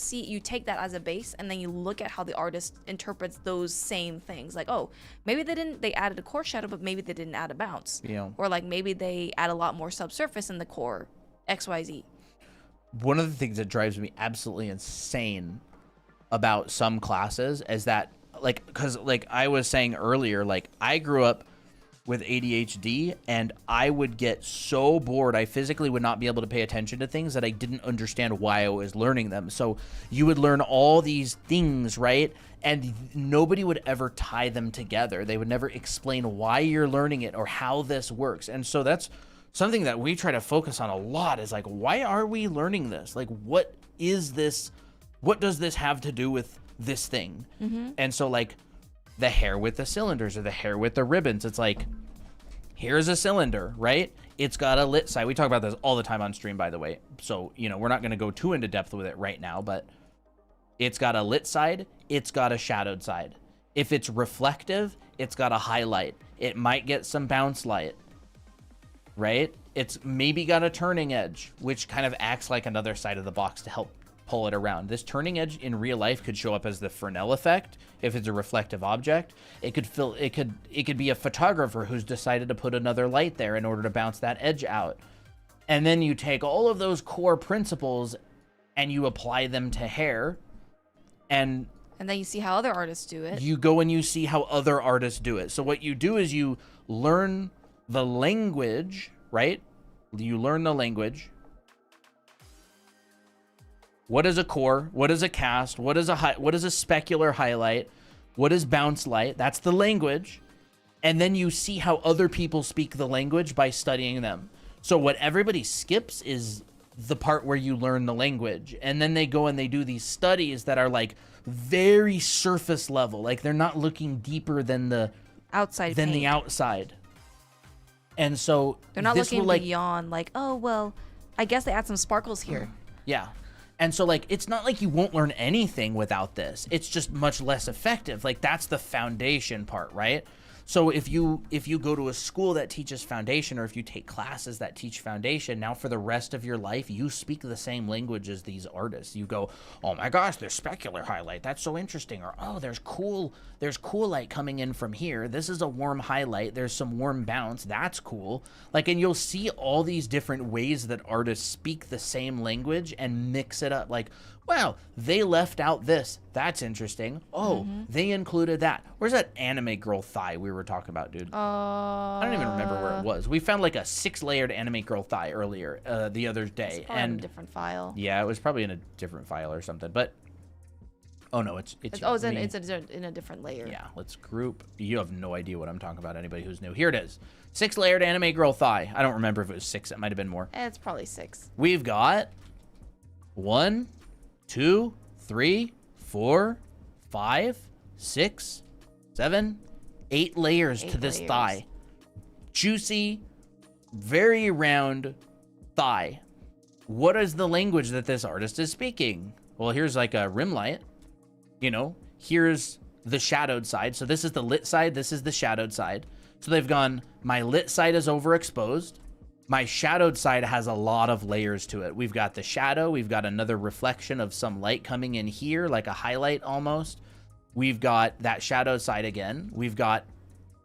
take that as a base, and then you look at how the artist interprets those same things. Like, oh, maybe they added a core shadow, but maybe they didn't add a bounce. Yeah. Or, like, maybe they add a lot more subsurface in the core. XYZ. One of the things that drives me absolutely insane about some classes is that, like, because, like I was saying earlier, like, I grew up with ADHD and I would get so bored I physically would not be able to pay attention to things that I didn't understand why I was learning them. So you would learn all these things, right? And nobody would ever tie them together. They would never explain why you're learning it or how this works. And so that's something that we try to focus on a lot, is like, why are we learning this? Like, what is this? What does this have to do with this thing? Mm-hmm. And so, like, the hair with the cylinders or the hair with the ribbons, it's like, here's a cylinder, right? It's got a lit side. We talk about this all the time on stream, by the way. So, you know, we're not going to go too into depth with it right now, but it's got a lit side. It's got a shadowed side. If it's reflective, it's got a highlight. It might get some bounce light, right? It's maybe got a turning edge, which kind of acts like another side of the box to help pull it around. This turning edge in real life could show up as the Fresnel effect if it's a reflective object. It could be a photographer who's decided to put another light there in order to bounce that edge out. And then you take all of those core principles and you apply them to hair, and then you see how other artists do it. You go and you see how other artists do it. So what you do is you learn the language, right? You learn the language. What is a core? What is a cast? What is a specular highlight? What is bounce light? That's the language. And then you see how other people speak the language by studying them. So what everybody skips is the part where you learn the language. And then they go and they do these studies that are like very surface level. Like, they're not looking deeper than the outside. And so they're not looking beyond, like, oh, well, I guess they add some sparkles here. Yeah. And so, like, it's not like you won't learn anything without this. It's just much less effective. Like, that's the foundation part, right? So if you go to a school that teaches foundation, or if you take classes that teach foundation, now for the rest of your life, you speak the same language as these artists. You go, oh my gosh, there's specular highlight. That's so interesting. Or, oh, there's cool light coming in from here. This is a warm highlight. There's some warm bounce. That's cool. Like, and you'll see all these different ways that artists speak the same language and mix it up. Like, wow, they left out this. That's interesting. Oh, they included that. Where's that anime girl thigh we were talking about, dude? I don't even remember where it was. We found like a 6-layered anime girl thigh earlier the other day. It's in a different file. Yeah, it was probably in a different file or something. But oh no, it's in a different layer. Yeah, let's group. You have no idea what I'm talking about. Anybody who's new, here it is. 6-layered anime girl thigh. I don't remember if it was 6. It might have been more. It's probably 6. We've got 1, 2, 3, 4, 5, 6, 7, 8 layers to this thigh. Juicy, very round thigh. What is the language that this artist is speaking? Well, here's like a rim light. You know, here's the shadowed side. So this is the lit side. This is the shadowed side. So they've gone, my lit side is overexposed. My shadowed side has a lot of layers to it. We've got the shadow. We've got another reflection of some light coming in here, like a highlight almost. We've got that shadowed side again. We've got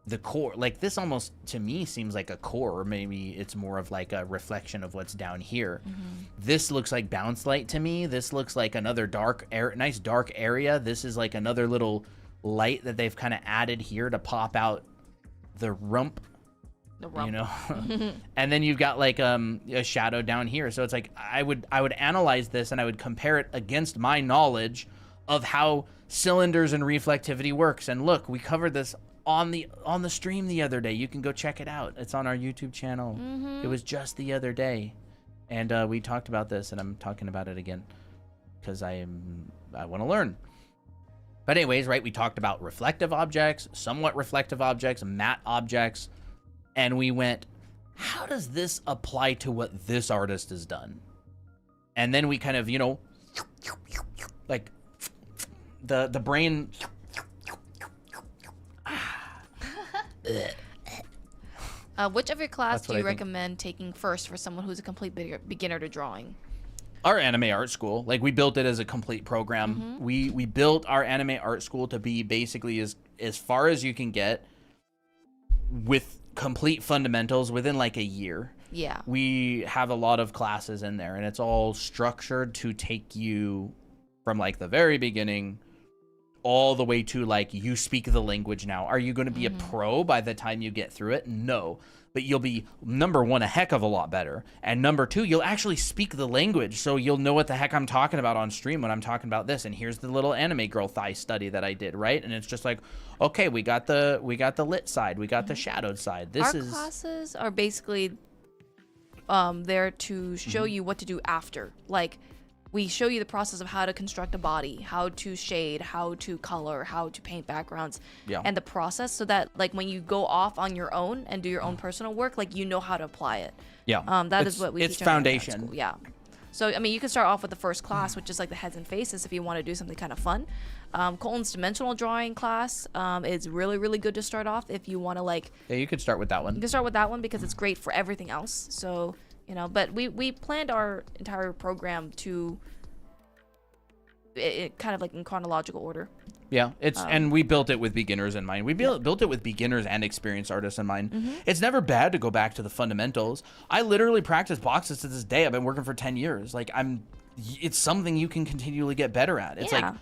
the core, like this almost to me seems like a core, or maybe it's more of like a reflection of what's down here. This looks like bounce light to me. This looks like another nice dark area. This is like another little light that they've kind of added here to pop out the rump. You know. And then you've got like a shadow down here. So it's like I would analyze this and I would compare it against my knowledge of how cylinders and reflectivity works. And look, we covered this on the stream the other day. You can go check it out. It's on our YouTube channel. It was just the other day, and we talked about this, and I'm talking about it again because I want to learn. But anyways, right, we talked about reflective objects, somewhat reflective objects, matte objects, and we went, how does this apply to what this artist has done? And then we kind of, you know, like the brain. Which of your class do you recommend taking first for someone who's a complete beginner to drawing? Our anime art school, like we built it as a complete program. We built our anime art school to be basically as far as you can get with complete fundamentals within like a year. Yeah. We have a lot of classes in there, and it's all structured to take you from like the very beginning all the way to like you speak the language now. Are you going to be a pro by the time you get through it? No. But you'll be, number one, a heck of a lot better. And number two, you'll actually speak the language. So you'll know what the heck I'm talking about on stream when I'm talking about this. And here's the little anime girl thigh study that I did, right? And it's just like, okay, we got the lit side. We got the shadowed side. Our classes are basically there to show you what to do after. Like, we show you the process of how to construct a body, how to shade, how to color, how to paint backgrounds, and the process, so that like when you go off on your own and do your own personal work, like you know how to apply it. Yeah. That is what we teach. It's foundation. Yeah. So I mean, you can start off with the first class, which is like the heads and faces, if you want to do something kind of fun. Colton's dimensional drawing class is really, really good to start off if you want to like. Yeah, you could start with that one. You can start with that one because it's great for everything else. So. You know, but we planned our entire program to it kind of like in chronological order. Yeah, and we built it with beginners in mind. We built it with beginners and experienced artists in mind. It's never bad to go back to the fundamentals. I literally practice boxes to this day. I've been working for 10 years. Like it's something you can continually get better at. It's like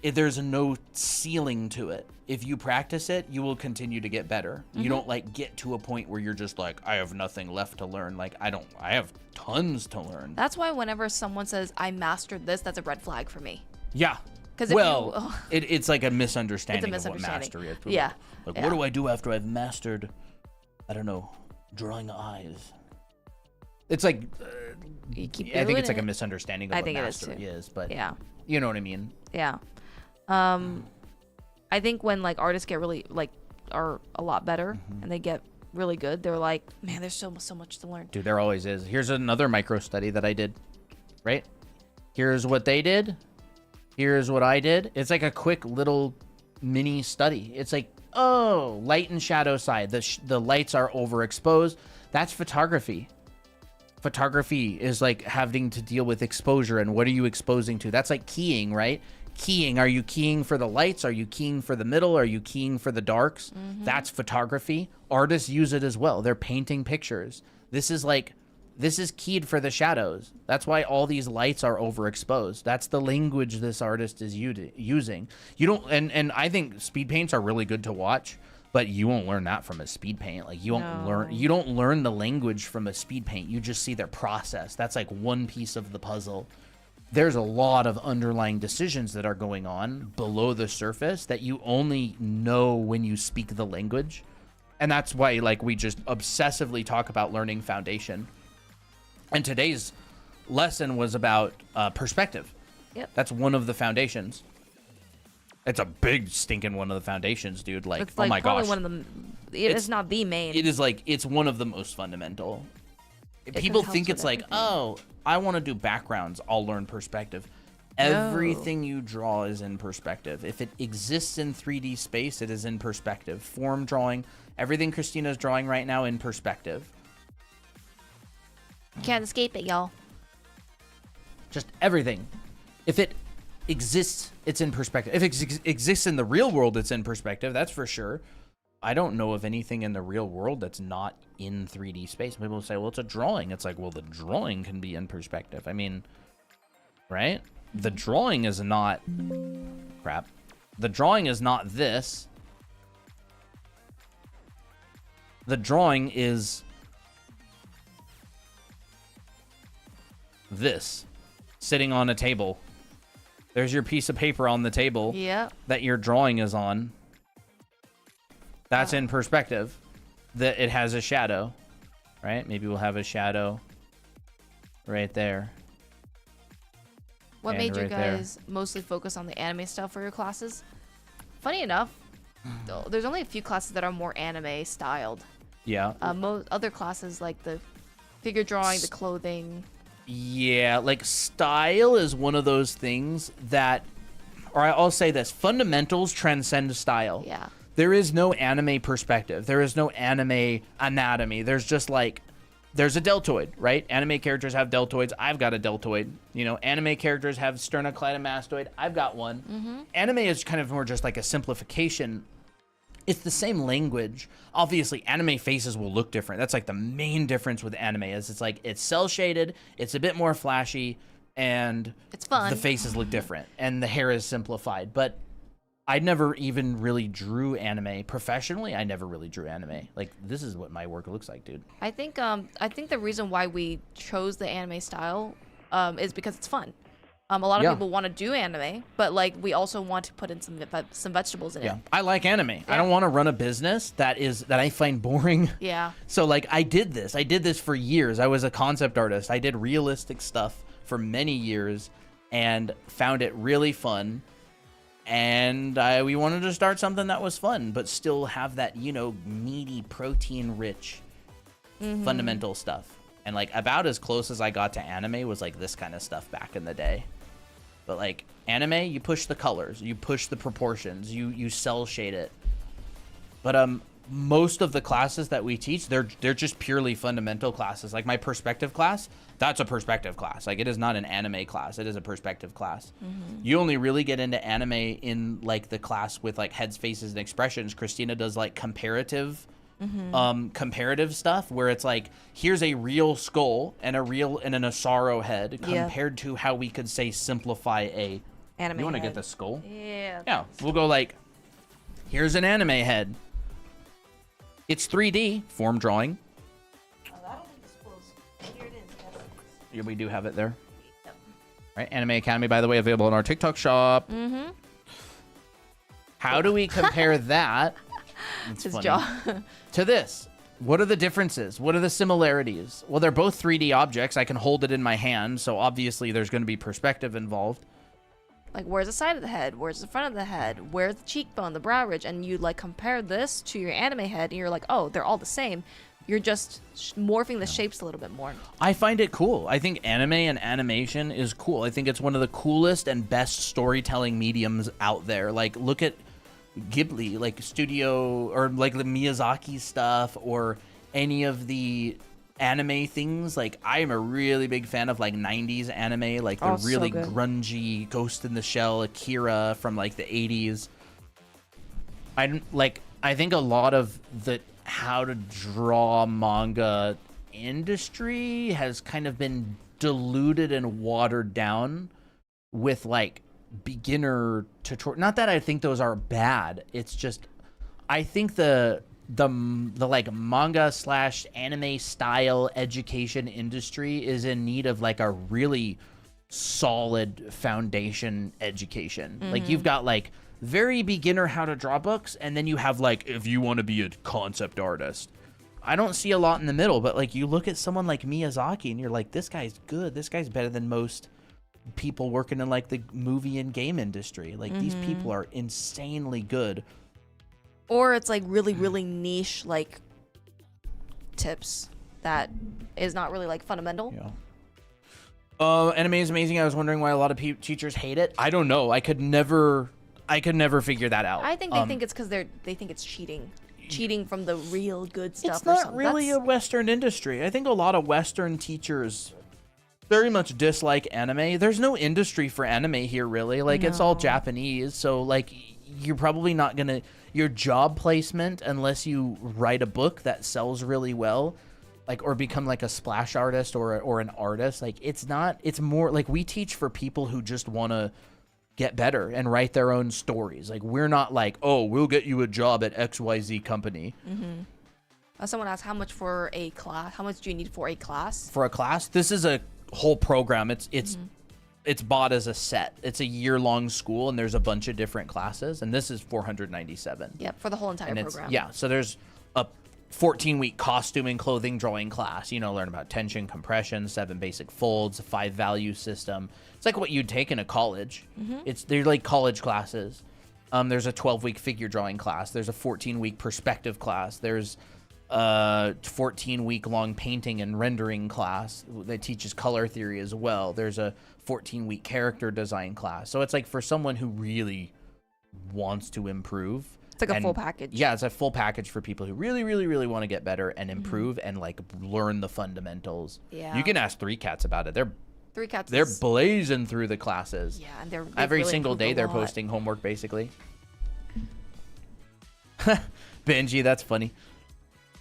there's no ceiling to it. If you practice it, you will continue to get better. You don't like get to a point where you're just like, I have nothing left to learn. Like I have tons to learn. That's why whenever someone says I mastered this, that's a red flag for me. Yeah. Because it's like a misunderstanding of what mastery is. Yeah. Like what do I do after I've mastered, I don't know, drawing eyes? It's like you keep I think it's like a misunderstanding of what mastery is, but you know what I mean? Yeah. I think when like artists get really like are a lot better and they get really good, they're like, man, there's so much to learn. Dude, there always is. Here's another micro study that I did, right? Here's what they did. Here's what I did. It's like a quick little mini study. It's like, oh, light and shadow side. The lights are overexposed. That's photography. Photography is like having to deal with exposure and what are you exposing to? That's like keying, right? Keying. Are you keying for the lights? Are you keying for the middle? Are you keying for the darks? That's photography. Artists use it as well. They're painting pictures. This is keyed for the shadows. That's why all these lights are overexposed. That's the language this artist is using. You don't, and I think speed paints are really good to watch, but you won't learn that from a speed paint. Like you don't learn the language from a speed paint. You just see their process. That's like one piece of the puzzle. There's a lot of underlying decisions that are going on below the surface that you only know when you speak the language. And that's why like we just obsessively talk about learning foundation. And today's lesson was about perspective. Yep. That's one of the foundations. It's a big stinking one of the foundations, dude. Like, it's like oh my gosh. one of the, it's not the main. It is like, it's one of the most fundamental. People think it's like, oh, I want to do backgrounds. I'll learn perspective. Everything you draw is in perspective. If it exists in 3D space, it is in perspective. Form drawing, everything Christina's drawing right now in perspective. Can't escape it, y'all. Just everything. If it exists, it's in perspective. If it exists in the real world, it's in perspective. That's for sure. I don't know of anything in the real world that's not in 3D space. People will say, well, it's a drawing. It's like, well, the drawing can be in perspective. I mean, right? The drawing is not... Crap. The drawing is not this. The drawing is... this. Sitting on a table. There's your piece of paper on the table. Yeah. That your drawing is on. That's in perspective. That it has a shadow, right? Maybe we'll have a shadow right there. What And made you right there. guys mostly focus on the anime stuff for your classes? Funny enough, there's only a few classes that are more anime styled. Yeah. Most other classes like the figure drawing, the clothing. Yeah, like style is one of those things that, or I'll say this, fundamentals transcend style. Yeah. There is no anime perspective. There is no anime anatomy. There's just like, there's a deltoid, right? Anime characters have deltoids. I've got a deltoid. You know, anime characters have sternocleidomastoid. I've got one. Anime is kind of more just like a simplification. It's the same language. Obviously, anime faces will look different. That's like the main difference with anime is it's like it's cel shaded, it's a bit more flashy, and It's fun. the faces look different, and the hair is simplified. But I never even really drew anime professionally. I never really drew anime. Like, this is what my work looks like, dude. I think the reason why we chose the anime style is because it's fun. A lot of Yeah. people want to do anime, but like we also want to put in some vegetables in Yeah, it. I like anime. I don't want to run a business that I find boring. Yeah. So like I did this for years. I was a concept artist. I did realistic stuff for many years and found it really fun. And we wanted to start something that was fun, but still have that, you know, meaty, protein-rich fundamental stuff. And like about as close as I got to anime was like this kind of stuff back in the day. But like anime, you push the colors, you push the proportions, you cel shade it. But most of the classes that we teach, they're just purely fundamental classes. Like my perspective class, that's a perspective class. Like it is not an anime class, it is a perspective class. You only really get into anime in like the class with like heads, faces, and expressions. Christina does like comparative stuff where it's like, here's a real skull and an Asaro head compared to how we could say simplify a Anime you want to head. get the skull? Yeah. Yeah, we'll go like, here's an anime head. It's 3D form drawing. Here it is. Yeah, we do have it there. Yep. Right, Anime Academy, by the way, available in our TikTok shop. How do we compare that? It's His funny. jaw. To this? What are the differences? What are the similarities? Well, they're both 3D objects. I can hold it in my hand, so obviously there's going to be perspective involved. Like, where's the side of the head? Where's the front of the head? Where's the cheekbone, the brow ridge? And you, like, compare this to your anime head, and you're like, oh, they're all the same. You're just morphing the shapes a little bit more. I find it cool. I think anime and animation is cool. I think it's one of the coolest and best storytelling mediums out there. Like, look at Ghibli, like studio, or like the Miyazaki stuff, or any of the anime things. Like I am a really big fan of like 90s anime, like the Oh, so really good. grungy Ghost in the Shell, Akira from like the 80s. I think a lot of the how to draw manga industry has kind of been diluted and watered down with like beginner tutorial. Not that I think those are bad. It's just I think the like manga / anime style education industry is in need of like a really solid foundation education. Like you've got like very beginner how to draw books, and then you have like if you want to be a concept artist. I don't see a lot in the middle, but like you look at someone like Miyazaki and you're like, this guy's good. This guy's better than most people working in like the movie and game industry. Like these people are insanely good. Or it's like really, really niche, like, tips that is not really, like, fundamental. Yeah. Anime is amazing. I was wondering why a lot of teachers hate it. I don't know. I could never figure that out. I think they think it's because they think it's cheating from the real good stuff. It's or not something. really That's- a Western industry. I think a lot of Western teachers very much dislike anime. There's no industry for anime here, really. Like, it's all No. Japanese. So, like, you're probably not gonna your job placement unless you write a book that sells really well, like, or become like a splash artist or an artist. Like, it's more like we teach for people who just want to get better and write their own stories. Like, we're not like, oh, we'll get you a job at XYZ company. Someone asked how much for a class. How much do you need for a class? For a class, this is a whole program. It's bought as a set. It's a year-long school, and there's a bunch of different classes, and this is $497. Yep, for the whole entire program. Yeah, so there's a 14-week costuming, clothing, drawing class. Learn about tension, compression, 7 basic folds, 5 value system. It's like what you'd take in a college. They're like college classes. There's a 12-week figure drawing class. There's a 14-week perspective class. There's a 14-week-long painting and rendering class that teaches color theory as well. There's a 14-week character design class. So it's like for someone who really wants to improve. It's like a full package. Yeah, it's a full package for people who really, really, really want to get better and improve and like learn the fundamentals. Yeah. You can ask 3 Cats about it. They're blazing through the classes. Yeah, and they've every really single day improved a they're lot. posting homework basically. Benji, that's funny.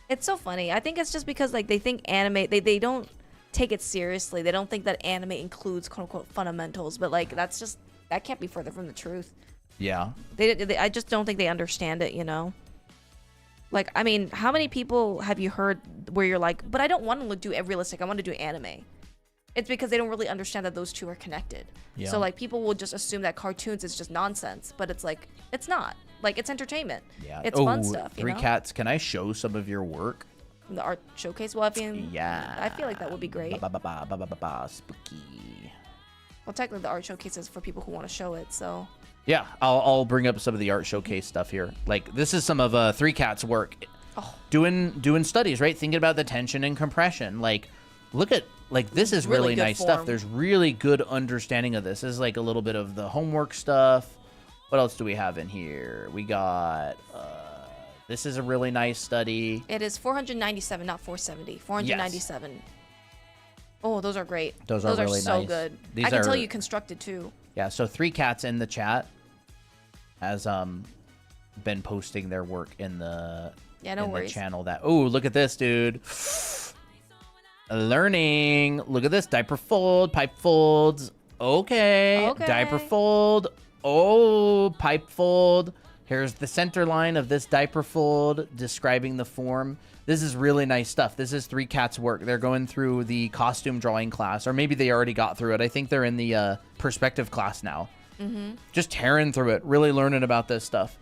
It's so funny. I think it's just because like they think anime, they don't take it seriously. They don't think that anime includes quote unquote fundamentals, but like that can't be further from the truth. Yeah. I just don't think they understand it, Like, I mean, how many people have you heard where you're like, but I don't want to do realistic, I want to do anime. It's because they don't really understand that those two are connected. Yeah. So like people will just assume that cartoons is just nonsense, but it's like it's not. Like, it's entertainment. Yeah. It's fun stuff. 3 Cats, can I show some of your work? The art showcase. Well, Yeah. I feel like that would be great. Spooky. Well, technically, the art showcase is for people who want to show it. So. Yeah, I'll bring up some of the art showcase stuff here. Like, this is some of 3 Cats' work. Oh. Doing studies, right? Thinking about the tension and compression. Like, look at, like, this is really good nice form. stuff. There's really good understanding of this. This is like a little bit of the homework stuff. What else do we have in here? We got, this is a really nice study. It is 497, not 470. 497. Yes. Oh, those are great. Those are really so nice. Good. These I can are, tell you constructed too. Yeah, so 3 Cats in the chat has been posting their work in the worries. The channel. That look at this, dude. Learning. Look at this. Diaper fold, pipe folds. Okay. Diaper fold. Oh, pipe fold. Here's the center line of this diaper fold describing the form. This is really nice stuff. This is 3 Cats' work. They're going through the costume drawing class, or maybe they already got through it. I think they're in the perspective class now. Just tearing through it, really learning about this stuff.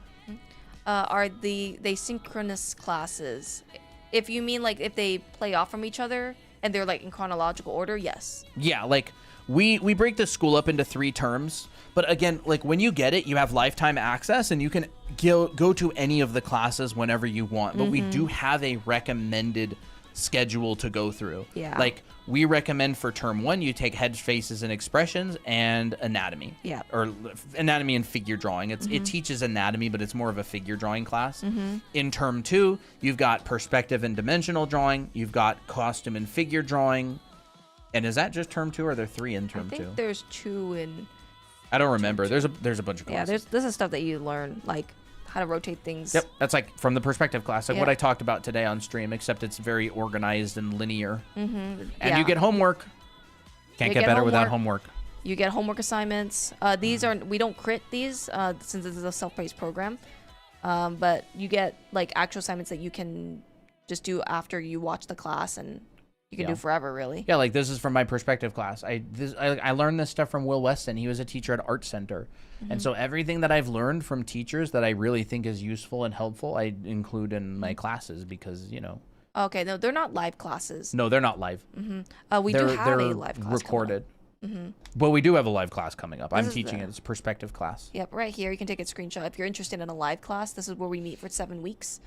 Are they synchronous classes? If you mean like if they play off from each other and they're like in chronological order, yes. Yeah, like we break the school up into 3 terms. But again, like when you get it, you have lifetime access and you can go to any of the classes whenever you want. But we do have a recommended schedule to go through. Yeah. Like we recommend for term 1, you take heads, faces, and expressions and anatomy. Yeah. Or anatomy and figure drawing. It teaches anatomy, but it's more of a figure drawing class. In term 2, you've got perspective and dimensional drawing. You've got costume and figure drawing. And is that just term 2 or are there 3 in term 2? I think there's 2 in... I don't remember. There's a bunch of classes. Yeah, this is stuff that you learn, like how to rotate things. Yep, that's like from the perspective class, like what I talked about today on stream, except it's very organized and linear. And you get homework. Can't get better without homework. You get homework assignments. These we don't crit these since this is a self-paced program. But you get like actual assignments that you can just do after you watch the class and you can do forever, really. Yeah, like this is from my perspective class. I learned this stuff from Will Weston. He was a teacher at Art Center. And so everything that I've learned from teachers that I really think is useful and helpful, I include in my classes because, Okay, no, they're not live classes. No, they're not live. We do have a live class recorded. But we do have a live class coming up. I'm teaching it. It's a perspective class. Yep, right here. You can take a screenshot. If you're interested in a live class, this is where we meet for 7 weeks.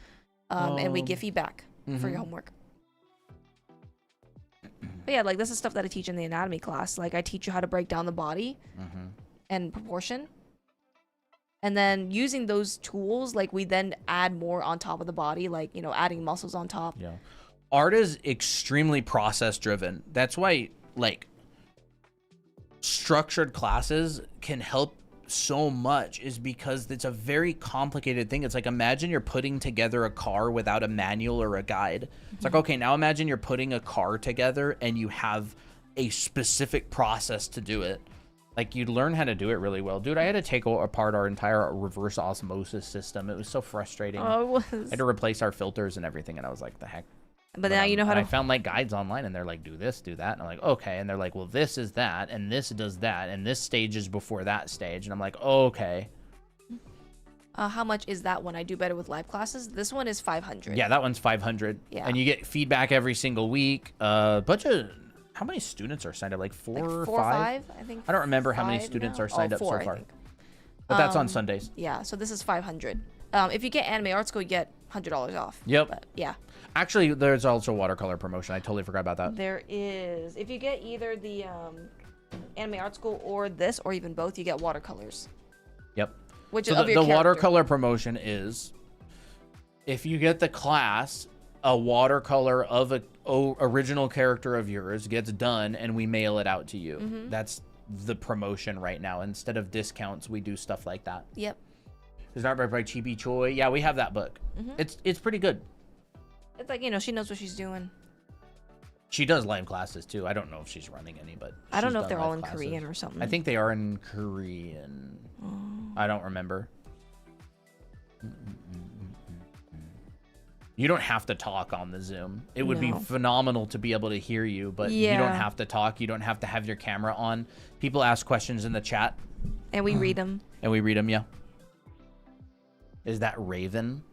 And we give feedback for your homework. But yeah, like this is stuff that I teach in the anatomy class. Like I teach you how to break down the body and proportion. And then using those tools, like we then add more on top of the body, like, adding muscles on top. Yeah. Art is extremely process driven. That's why like structured classes can help so much is because it's a very complicated thing. It's like, imagine you're putting together a car without a manual or a guide. It's like, okay, now imagine you're putting a car together and you have a specific process to do it. Like, you'd learn how to do it really well. Dude, I had to take apart our entire reverse osmosis system. It was so frustrating. Oh, it was. I had to replace our filters and everything, and I was like, the heck. But now you know how to. I found like guides online, and they're like, do this, do that. And I'm like, okay. And they're like, well, this is that, and this does that, and this stage is before that stage. And I'm like, okay. How much is that one? I do better with live classes. This one is 500. Yeah, that one's 500. Yeah. And you get feedback every single week. Bunch of. How many students are signed up? Like four or five? I think. I don't remember how many students are signed up so far. But that's on Sundays. Yeah, so this is 500. If you get Anime Art School, you get $100 off. Yep. But, yeah. Actually, there's also watercolor promotion. I totally forgot about that. There is. If you get either the Anime Art School or this, or even both, you get watercolors. Yep. Which so is of the your character. watercolor promotion is, if you get the class, a watercolor of a original character of yours gets done, and we mail it out to you. That's the promotion right now. Instead of discounts, we do stuff like that. Yep. It's not by Chibi Choi. Yeah, we have that book. It's pretty good. It's like, you know, she knows what she's doing. She does live classes too. I don't know if she's running any, but I don't know she's if they're done all live in classes. Korean or something. I think they are in Korean. I don't remember. You don't have to talk on the Zoom. It would be phenomenal to be able to hear you, but you don't have to talk. You don't have to have your camera on. People ask questions in the chat. And we read them. And we read them, yeah. Is that Raven?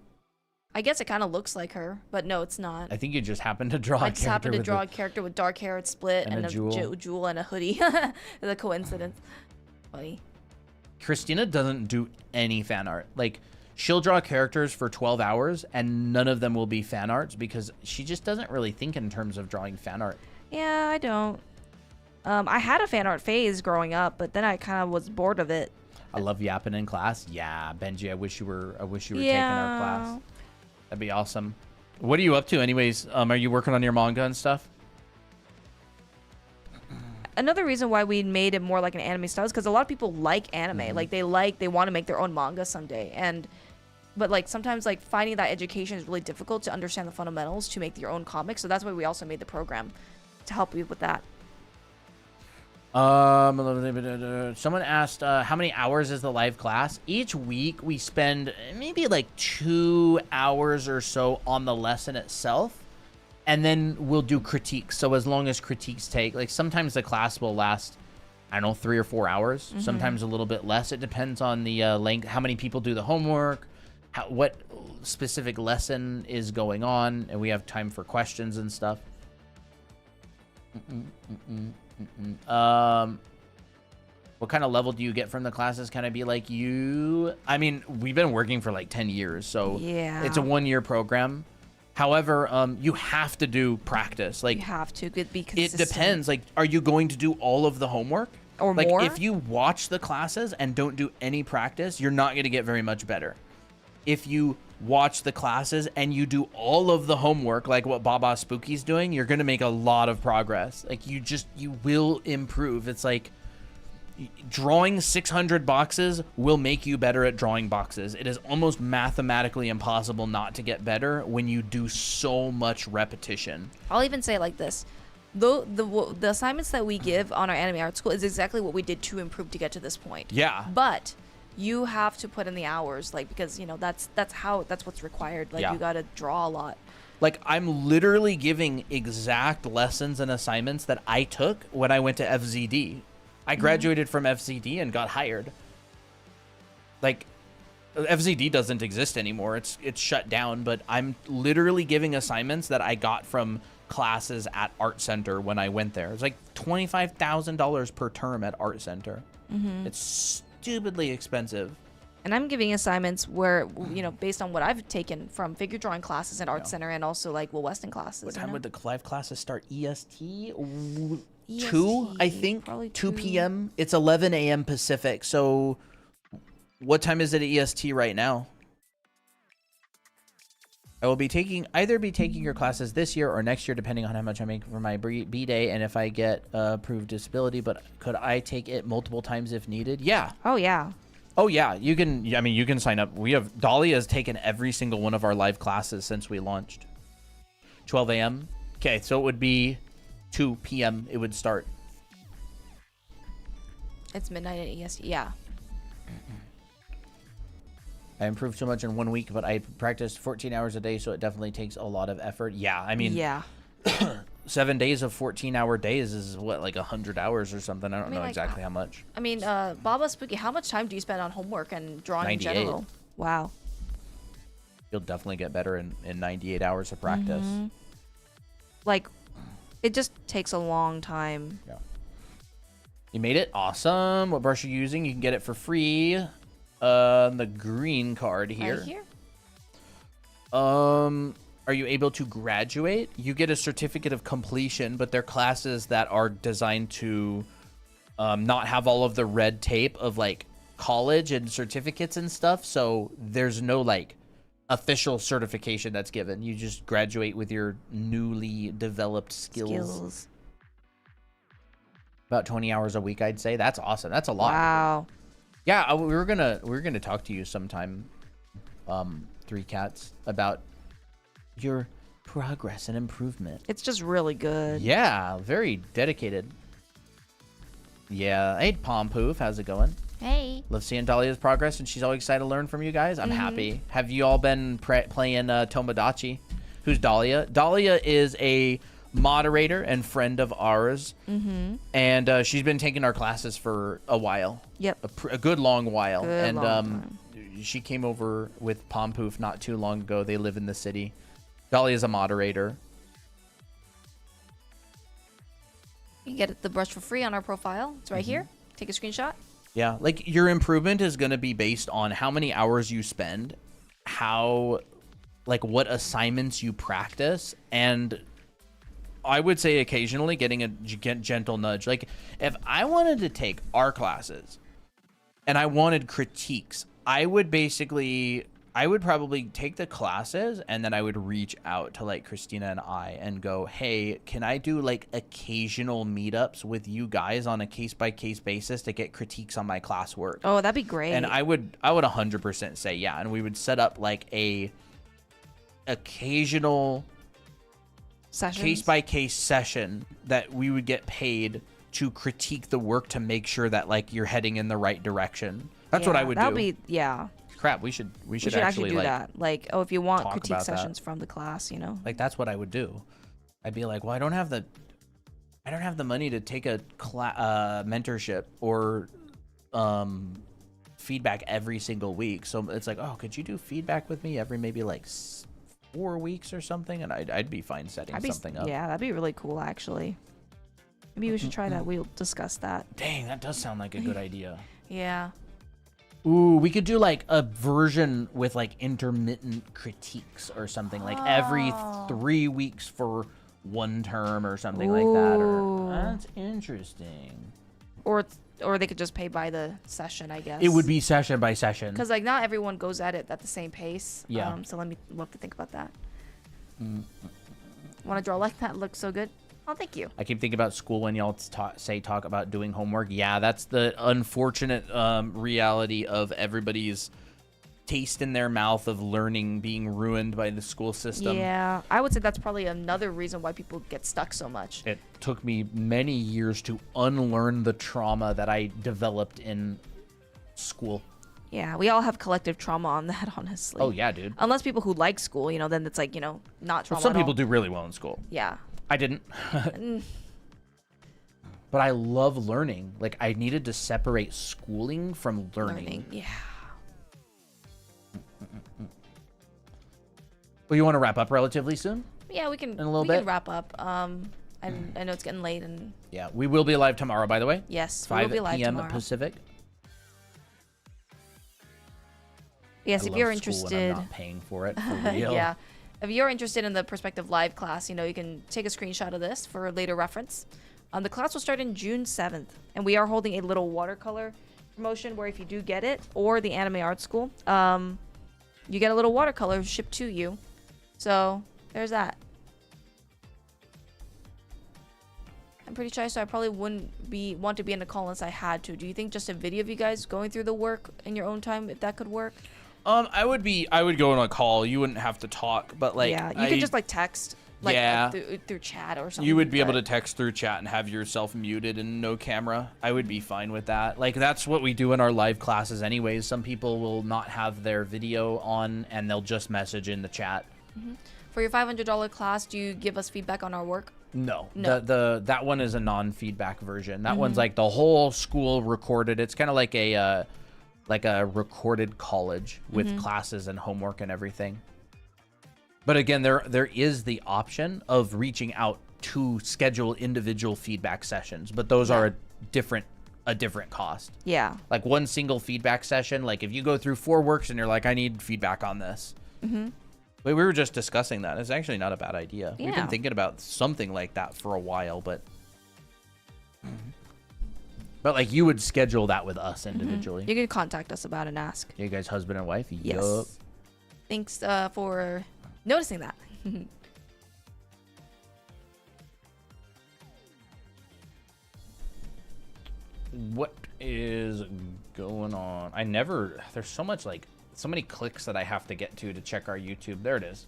I guess it kind of looks like her, but no, it's not. I think you just happened to draw I just happened to draw a character with dark hair, it's split, and a jewel and a hoodie. It's a coincidence. Funny. Christina doesn't do any fan art. Like, she'll draw characters for 12 hours, and none of them will be fan arts because she just doesn't really think in terms of drawing fan art. Yeah, I don't. I had a fan art phase growing up, but then I kind of was bored of it. I love yapping in class. Yeah, Benji, I wish you were taking our class. That'd be awesome. What are you up to anyways? Are you working on your manga and stuff? Another reason why we made it more like an anime style is because a lot of people like anime. Like they want to make their own manga someday. But like sometimes like finding that education is really difficult to understand the fundamentals to make your own comics. So that's why we also made the program to help you with that. Someone asked, how many hours is the live class? Each week we spend maybe like 2 hours or so on the lesson itself, and then we'll do critiques. So as long as critiques take, like sometimes the class will last, I don't know, 3 or 4 hours, sometimes a little bit less. It depends on the length, how many people do the homework, what specific lesson is going on, and we have time for questions and stuff. What kind of level do you get from the classes? Can I be like you? I mean, we've been working for like 10 years, so yeah, it's a 1-year program. However, you have to do practice. Like, you have to be consistent. It depends. Like, are you going to do all of the homework? Or like, more? If you watch the classes and don't do any practice, you're not going to get very much better. If you watch the classes and you do all of the homework, like what Baba Spooky's doing, you're going to make a lot of progress. Like, you will improve. It's like drawing 600 boxes will make you better at drawing boxes. It is almost mathematically impossible not to get better when you do so much repetition. I'll even say it like this. The assignments that we give on our anime art school is exactly what we did to improve to get to this point. Yeah. But you have to put in the hours, like, because, you know, that's what's required. Like, you got to draw a lot. Like, I'm literally giving exact lessons and assignments that I took when I went to FZD. I graduated from FZD and got hired. Like, FZD doesn't exist anymore. It's shut down, but I'm literally giving assignments that I got from classes at Art Center when I went there. It's like $25,000 per term at Art Center. It's stupidly expensive. And I'm giving assignments where, you know, based on what I've taken from figure drawing classes at Art Center and also like Will Weston classes. What time would the live classes start? EST? 2, 2, I think. Probably 2 p.m. It's 11 a.m. Pacific. So what time is it at EST right now? I will be either taking your classes this year or next year, depending on how much I make for my B-Day and if I get approved disability. But could I take it multiple times if needed? Yeah. Oh, yeah. Oh yeah, you can. I mean, you can sign up. Dahlia has taken every single one of our live classes since we launched. 12 a.m. Okay, so it would be 2 p.m. It would start. It's midnight at EST. Yeah. I improved so much in 1 week, but I practiced 14 hours a day, so it definitely takes a lot of effort. Yeah, I mean, Yeah. 7 days of 14-hour days is what, like 100 hours or something. I don't know like, exactly how much. I mean, Baba Spooky, how much time do you spend on homework and drawing 98. in general? Wow. You'll definitely get better in 98 hours of practice. Like, it just takes a long time. Yeah. You made it. Awesome. What brush are you using? You can get it for free. The green card here. Right here? Are you able to graduate? You get a certificate of completion, but they're classes that are designed to not have all of the red tape of like college and certificates and stuff. So there's no like official certification that's given. You just graduate with your newly developed skills. About 20 hours a week, I'd say. That's awesome. That's a lot. Wow. Yeah, we were gonna talk to you sometime, Three Cats, about your progress and improvement. It's just really good. Yeah, very dedicated. Yeah, hey Palm Poof, how's it going? Hey. Love seeing Dahlia's progress, and she's always excited to learn from you guys. I'm happy. Have you all been playing Tomodachi? Who's Dahlia? Dahlia is a moderator and friend of ours, and she's been taking our classes for a while. Yep. A good long while. Good and long time. she came over with Palm Poof not too long ago. They live in the city. Dahlia is a moderator. You can get the brush for free on our profile. It's right here. Take a screenshot. Yeah, like your improvement is going to be based on how many hours you spend, what assignments you practice, and I would say occasionally getting a gentle nudge. Like if I wanted to take our classes and I wanted critiques, I would probably take the classes and then I would reach out to like Christina and I and go, hey, can I do like occasional meetups with you guys on a case-by-case basis to get critiques on my classwork? Oh, that'd be great. And I would 100% say yeah. And we would set up like a occasional Sessions. case-by-case session that we would get paid to critique the work to make sure that like you're heading in the right direction. That's what I would do. That'd be, yeah. Crap, we should actually do like, that. Like, oh, if you want talk critique about that. sessions from the class, you know. Like that's what I would do. I'd be like, well, I don't have the money to take a mentorship or feedback every single week. So it's like, oh, could you do feedback with me every maybe like 4 weeks or something? And I'd be fine setting something up. Yeah, that'd be really cool, actually. Maybe we should try that. We'll discuss that. Dang, that does sound like a good idea. Yeah. Ooh, we could do like a version with like intermittent critiques or something, like every 3 weeks for one term or something like that. Or that's interesting. Or they could just pay by the session, I guess. It would be session by session. Because like not everyone goes at it at the same pace. Yeah. So we'll have to think about that. Want to draw like that? Looks so good. Oh, thank you. I keep thinking about school when y'all talk about doing homework. Yeah, that's the unfortunate reality of everybody's taste in their mouth of learning being ruined by the school system. Yeah, I would say that's probably another reason why people get stuck so much. It took me many years to unlearn the trauma that I developed in school. Yeah, we all have collective trauma on that, honestly. Oh, yeah, dude. Unless people who like school, you know, then it's like, you know, not trauma. Well, some at people all. do really well in school. Yeah. I didn't. But I love learning. Like, I needed to separate schooling from learning. Yeah. Well, you want to wrap up relatively soon? Yeah, we can. In a little we bit? can wrap up. I know it's getting late, and Yeah, we will be live tomorrow, by the way. yes, we 5 will be live p.m. tomorrow. Pacific. Yes, I if love you're school when interested. I'm not paying for it. For real. Yeah. If you're interested in the Perspective Live class, you know, you can take a screenshot of this for later reference. The class will start in June 7th, and we are holding a little watercolor promotion where if you do get it, or the Anime Art School, you get a little watercolor shipped to you. So, there's that. I'm pretty shy, so I probably wouldn't want to be in a call unless I had to. Do you think just a video of you guys going through the work in your own time, if that could work? I would go on a call. You wouldn't have to talk, but like yeah, you could just like text, like yeah, through chat or something. You would be able to text through chat and have yourself muted and no camera. I would be fine with that. Like that's what we do in our live classes anyways. Some people will not have their video on and they'll just message in the chat. For your $500 class, do you give us feedback on our work? No. That one is a non-feedback version. That one's like the whole school recorded. It's kind of like a recorded college with classes and homework and everything. But again, there is the option of reaching out to schedule individual feedback sessions, but those are a different cost. Yeah. Like one single feedback session, like if you go through 4 works and you're like, I need feedback on this. We were just discussing that. It's actually not a bad idea. Yeah. We've been thinking about something like that for a while, but like you would schedule that with us individually. You can contact us about and ask. You guys husband and wife? Yes. Yup. Thanks for noticing that. What is going on? There's so much so many clicks that I have to get to check our YouTube. There it is.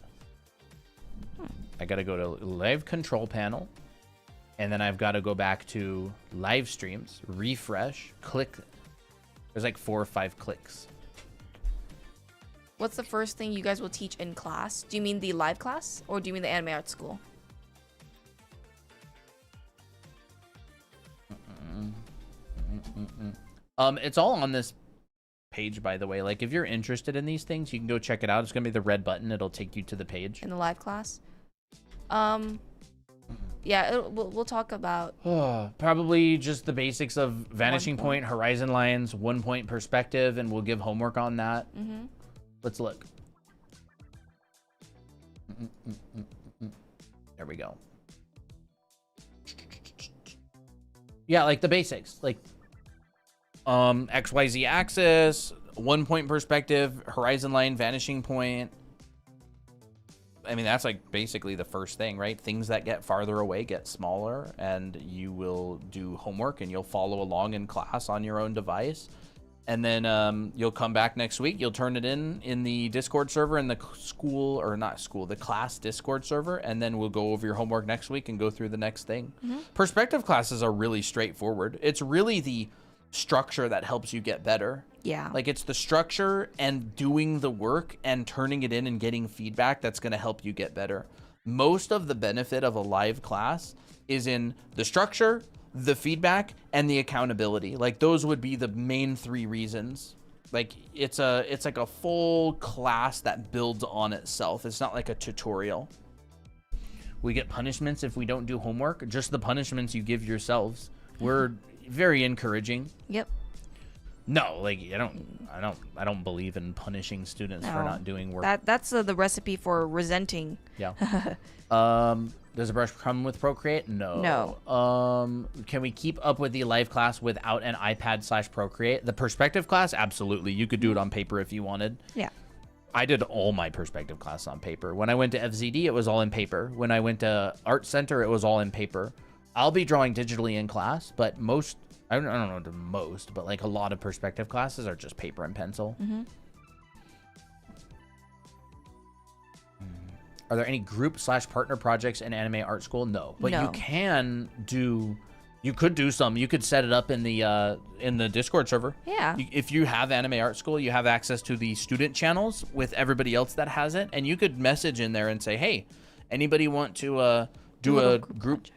I gotta go to live control panel, and then I've got to go back to live streams, refresh, click. There's like 4 or 5 clicks. What's the first thing you guys will teach in class? Do you mean the live class, or do you mean the anime art school? It's all on this page, by the way. Like if you're interested in these things, you can go check it out. It's gonna be the red button. It'll take you to the page. In the live class? Yeah, we'll talk about probably just the basics of vanishing 1 point, horizon lines, 1 point perspective, and we'll give homework on that. Let's look. There we go. Yeah, like the basics, like XYZ axis, 1 point perspective, horizon line, vanishing point. I mean, that's like basically the first thing, right? Things that get farther away get smaller, and you will do homework and you'll follow along in class on your own device. And then you'll come back next week. You'll turn it in the Discord server in the the class Discord server. And then we'll go over your homework next week and go through the next thing. Perspective classes are really straightforward. It's really the structure that helps you get better. Yeah. Like it's the structure and doing the work and turning it in and getting feedback that's going to help you get better. Most of the benefit of a live class is in the structure, the feedback, and the accountability. Like those would be the main 3 reasons. Like it's like a full class that builds on itself. It's not like a tutorial. We get punishments if we don't do homework, just the punishments you give yourselves. We're very encouraging. Yep. No, like I don't believe in punishing students for not doing work. That's the recipe for resenting. Yeah. Does a brush come with Procreate? No. No. Can we keep up with the live class without an iPad/Procreate? The perspective class, absolutely. You could do it on paper if you wanted. Yeah. I did all my perspective class on paper. When I went to FZD, it was all in paper. When I went to Art Center, it was all in paper. I'll be drawing digitally in class, but I don't know the most, but like a lot of perspective classes are just paper and pencil. Are there any group/partner projects in anime art school? No, but No. you could do some. You could set it up in the Discord server. Yeah. If you have anime art school, you have access to the student channels with everybody else that has it, and you could message in there and say, hey, anybody want to do a group project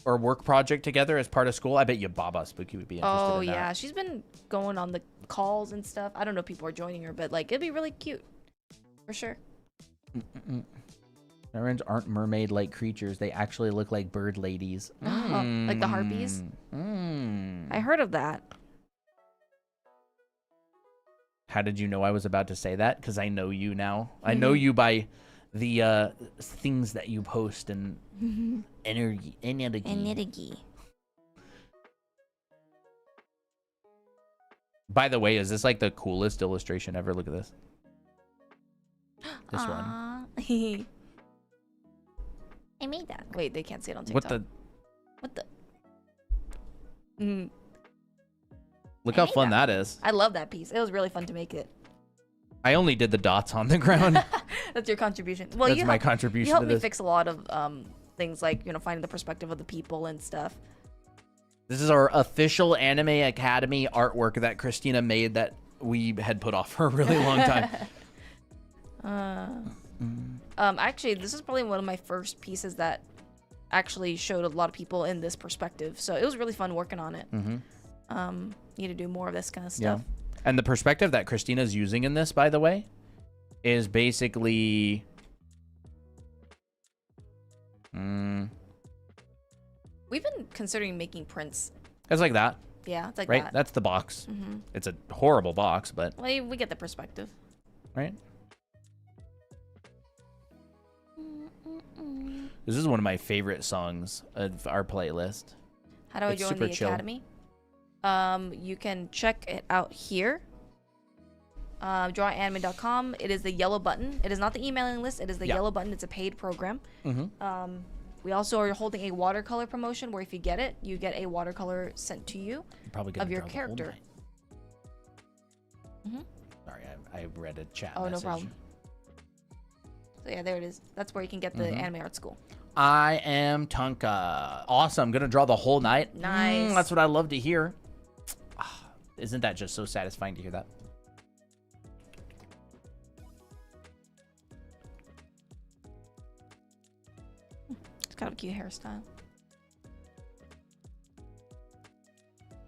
or work project together as part of school? I bet you Baba Spooky would be interested in that. Yeah, she's been going on the calls and stuff. I don't know if people are joining her, but like it'd be really cute for sure. Sirens aren't mermaid-like creatures. They actually look like bird ladies. Like the harpies. I heard of that. How did you know I was about to say that? Because I know you now. I know you by the things that you post and energy. By the way, is this like the coolest illustration ever? Look at this. This one. I made that. Wait, they can't see it on TikTok. What the? Mm. Look how fun that is. I love that piece. It was really fun to make it. I only did the dots on the ground. That's your contribution. Well, That's my contribution You helped to me this. fix a lot of things like, you know, finding the perspective of the people and stuff. This is our official Anime Academy artwork that Christina made that we had put off for a really long time. Actually, this is probably one of my first pieces that actually showed a lot of people in this perspective. So it was really fun working on it. Need to do more of this kind of stuff. Yeah. And the perspective that Christina's using in this, by the way, is basically... We've been considering making prints. It's like that. Yeah, it's like right? that. That's the box. It's a horrible box, but... Well, we get the perspective. Right? This is one of my favorite songs of our playlist. How do I It's join super the chill. academy? You can check it out here. Drawanime.com. It is the yellow button. It is not the emailing list. It is the yellow button. It's a paid program. We also are holding a watercolor promotion where if you get it, you get a watercolor sent to you of your character. Sorry, I read a chat Oh, message. no problem. So yeah, there it is. That's where you can get the anime art school. I am Tonka. Awesome. Gonna draw the whole night. Nice. That's what I love to hear. Isn't that just so satisfying to hear that? It's kind of a cute hairstyle.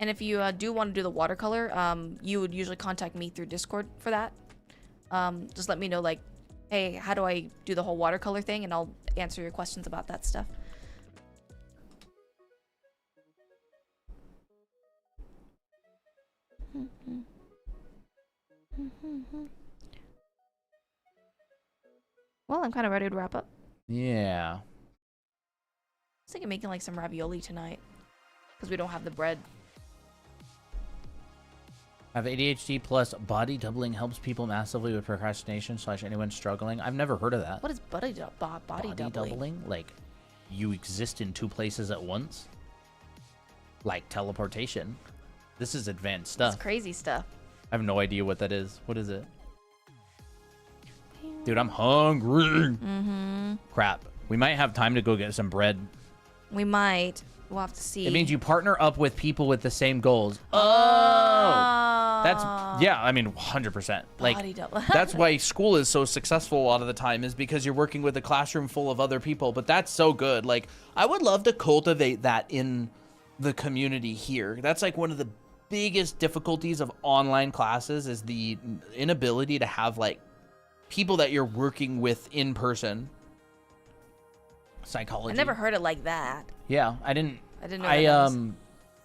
And if you do want to do the watercolor, you would usually contact me through Discord for that. Just let me know, like, hey, how do I do the whole watercolor thing? And I'll answer your questions about that stuff. Well, I'm kind of ready to wrap up. Yeah. I was thinking making like some ravioli tonight because we don't have the bread. Have ADHD plus body doubling helps people massively with procrastination / anyone struggling. I've never heard of that. What is body doubling? Like, you exist in two places at once? Like teleportation. This is advanced stuff. It's crazy stuff. I have no idea what that is. What is it? Dude, I'm hungry. Crap. We might have time to go get some bread. We might. We'll have to see. It means you partner up with people with the same goals. Oh! That's, yeah, I mean, 100%. Like, that's why school is so successful a lot of the time, is because you're working with a classroom full of other people. But that's so good. Like, I would love to cultivate that in the community here. That's like one of the biggest difficulties of online classes, is the inability to have like people that you're working with in person. Psychology. I never heard it like that. Yeah, I didn't know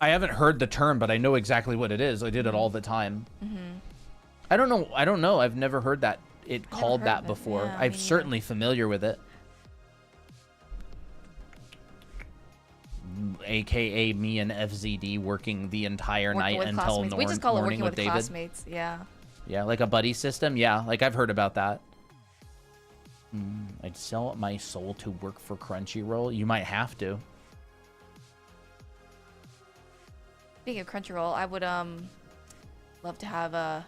I haven't heard the term, but I know exactly what it is. I did it all the time. I don't know. I've never heard that called that before. Yeah, I'm certainly familiar with it. AKA me and FZD working the entire night until the we just call it morning working with David. Classmates. Yeah. Yeah, like a buddy system. Yeah, like I've heard about that. I'd sell my soul to work for Crunchyroll. You might have to. Speaking of Crunchyroll, I would love to have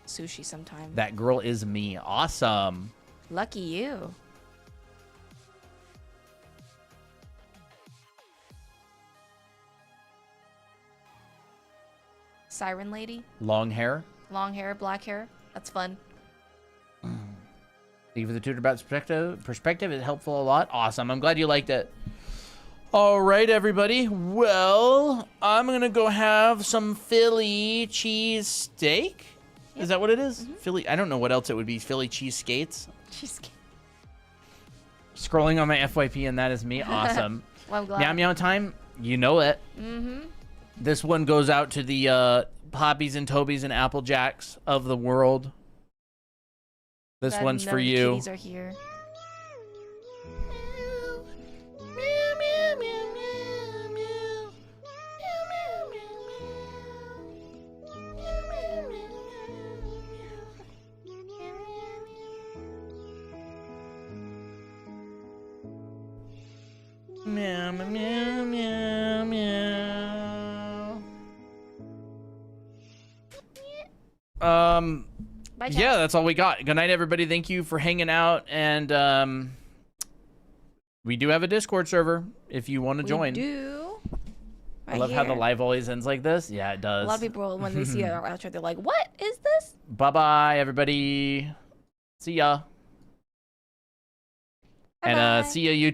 sushi sometime. That girl is me. Awesome. Lucky you. Siren lady. Long hair. Long hair, black hair. That's fun. Thank you for the tutor about perspective is helpful a lot. Awesome. I'm glad you liked it. All right, everybody. Well, I'm going to go have some Philly cheese steak. Is that what it is? Philly. I don't know what else it would be. Philly cheese skates. Cheesecake. Scrolling on my FYP, and that is me. Awesome. Well, I'm glad. Meow meow time. You know it. This one goes out to the Poppies and Tobies and Applejacks of the world. This one's for you. Kitties are here. Meow, meow, meow, meow, meow. Bye, chat. Yeah, that's all we got. Good night, everybody. Thank you for hanging out. And we do have a Discord server if you want to join. We do. I love how the live always ends like this. Yeah, it does. A lot of people, when they see our outro, they're like, what is this? Bye-bye, everybody. See ya. Bye-bye. And see ya, YouTube.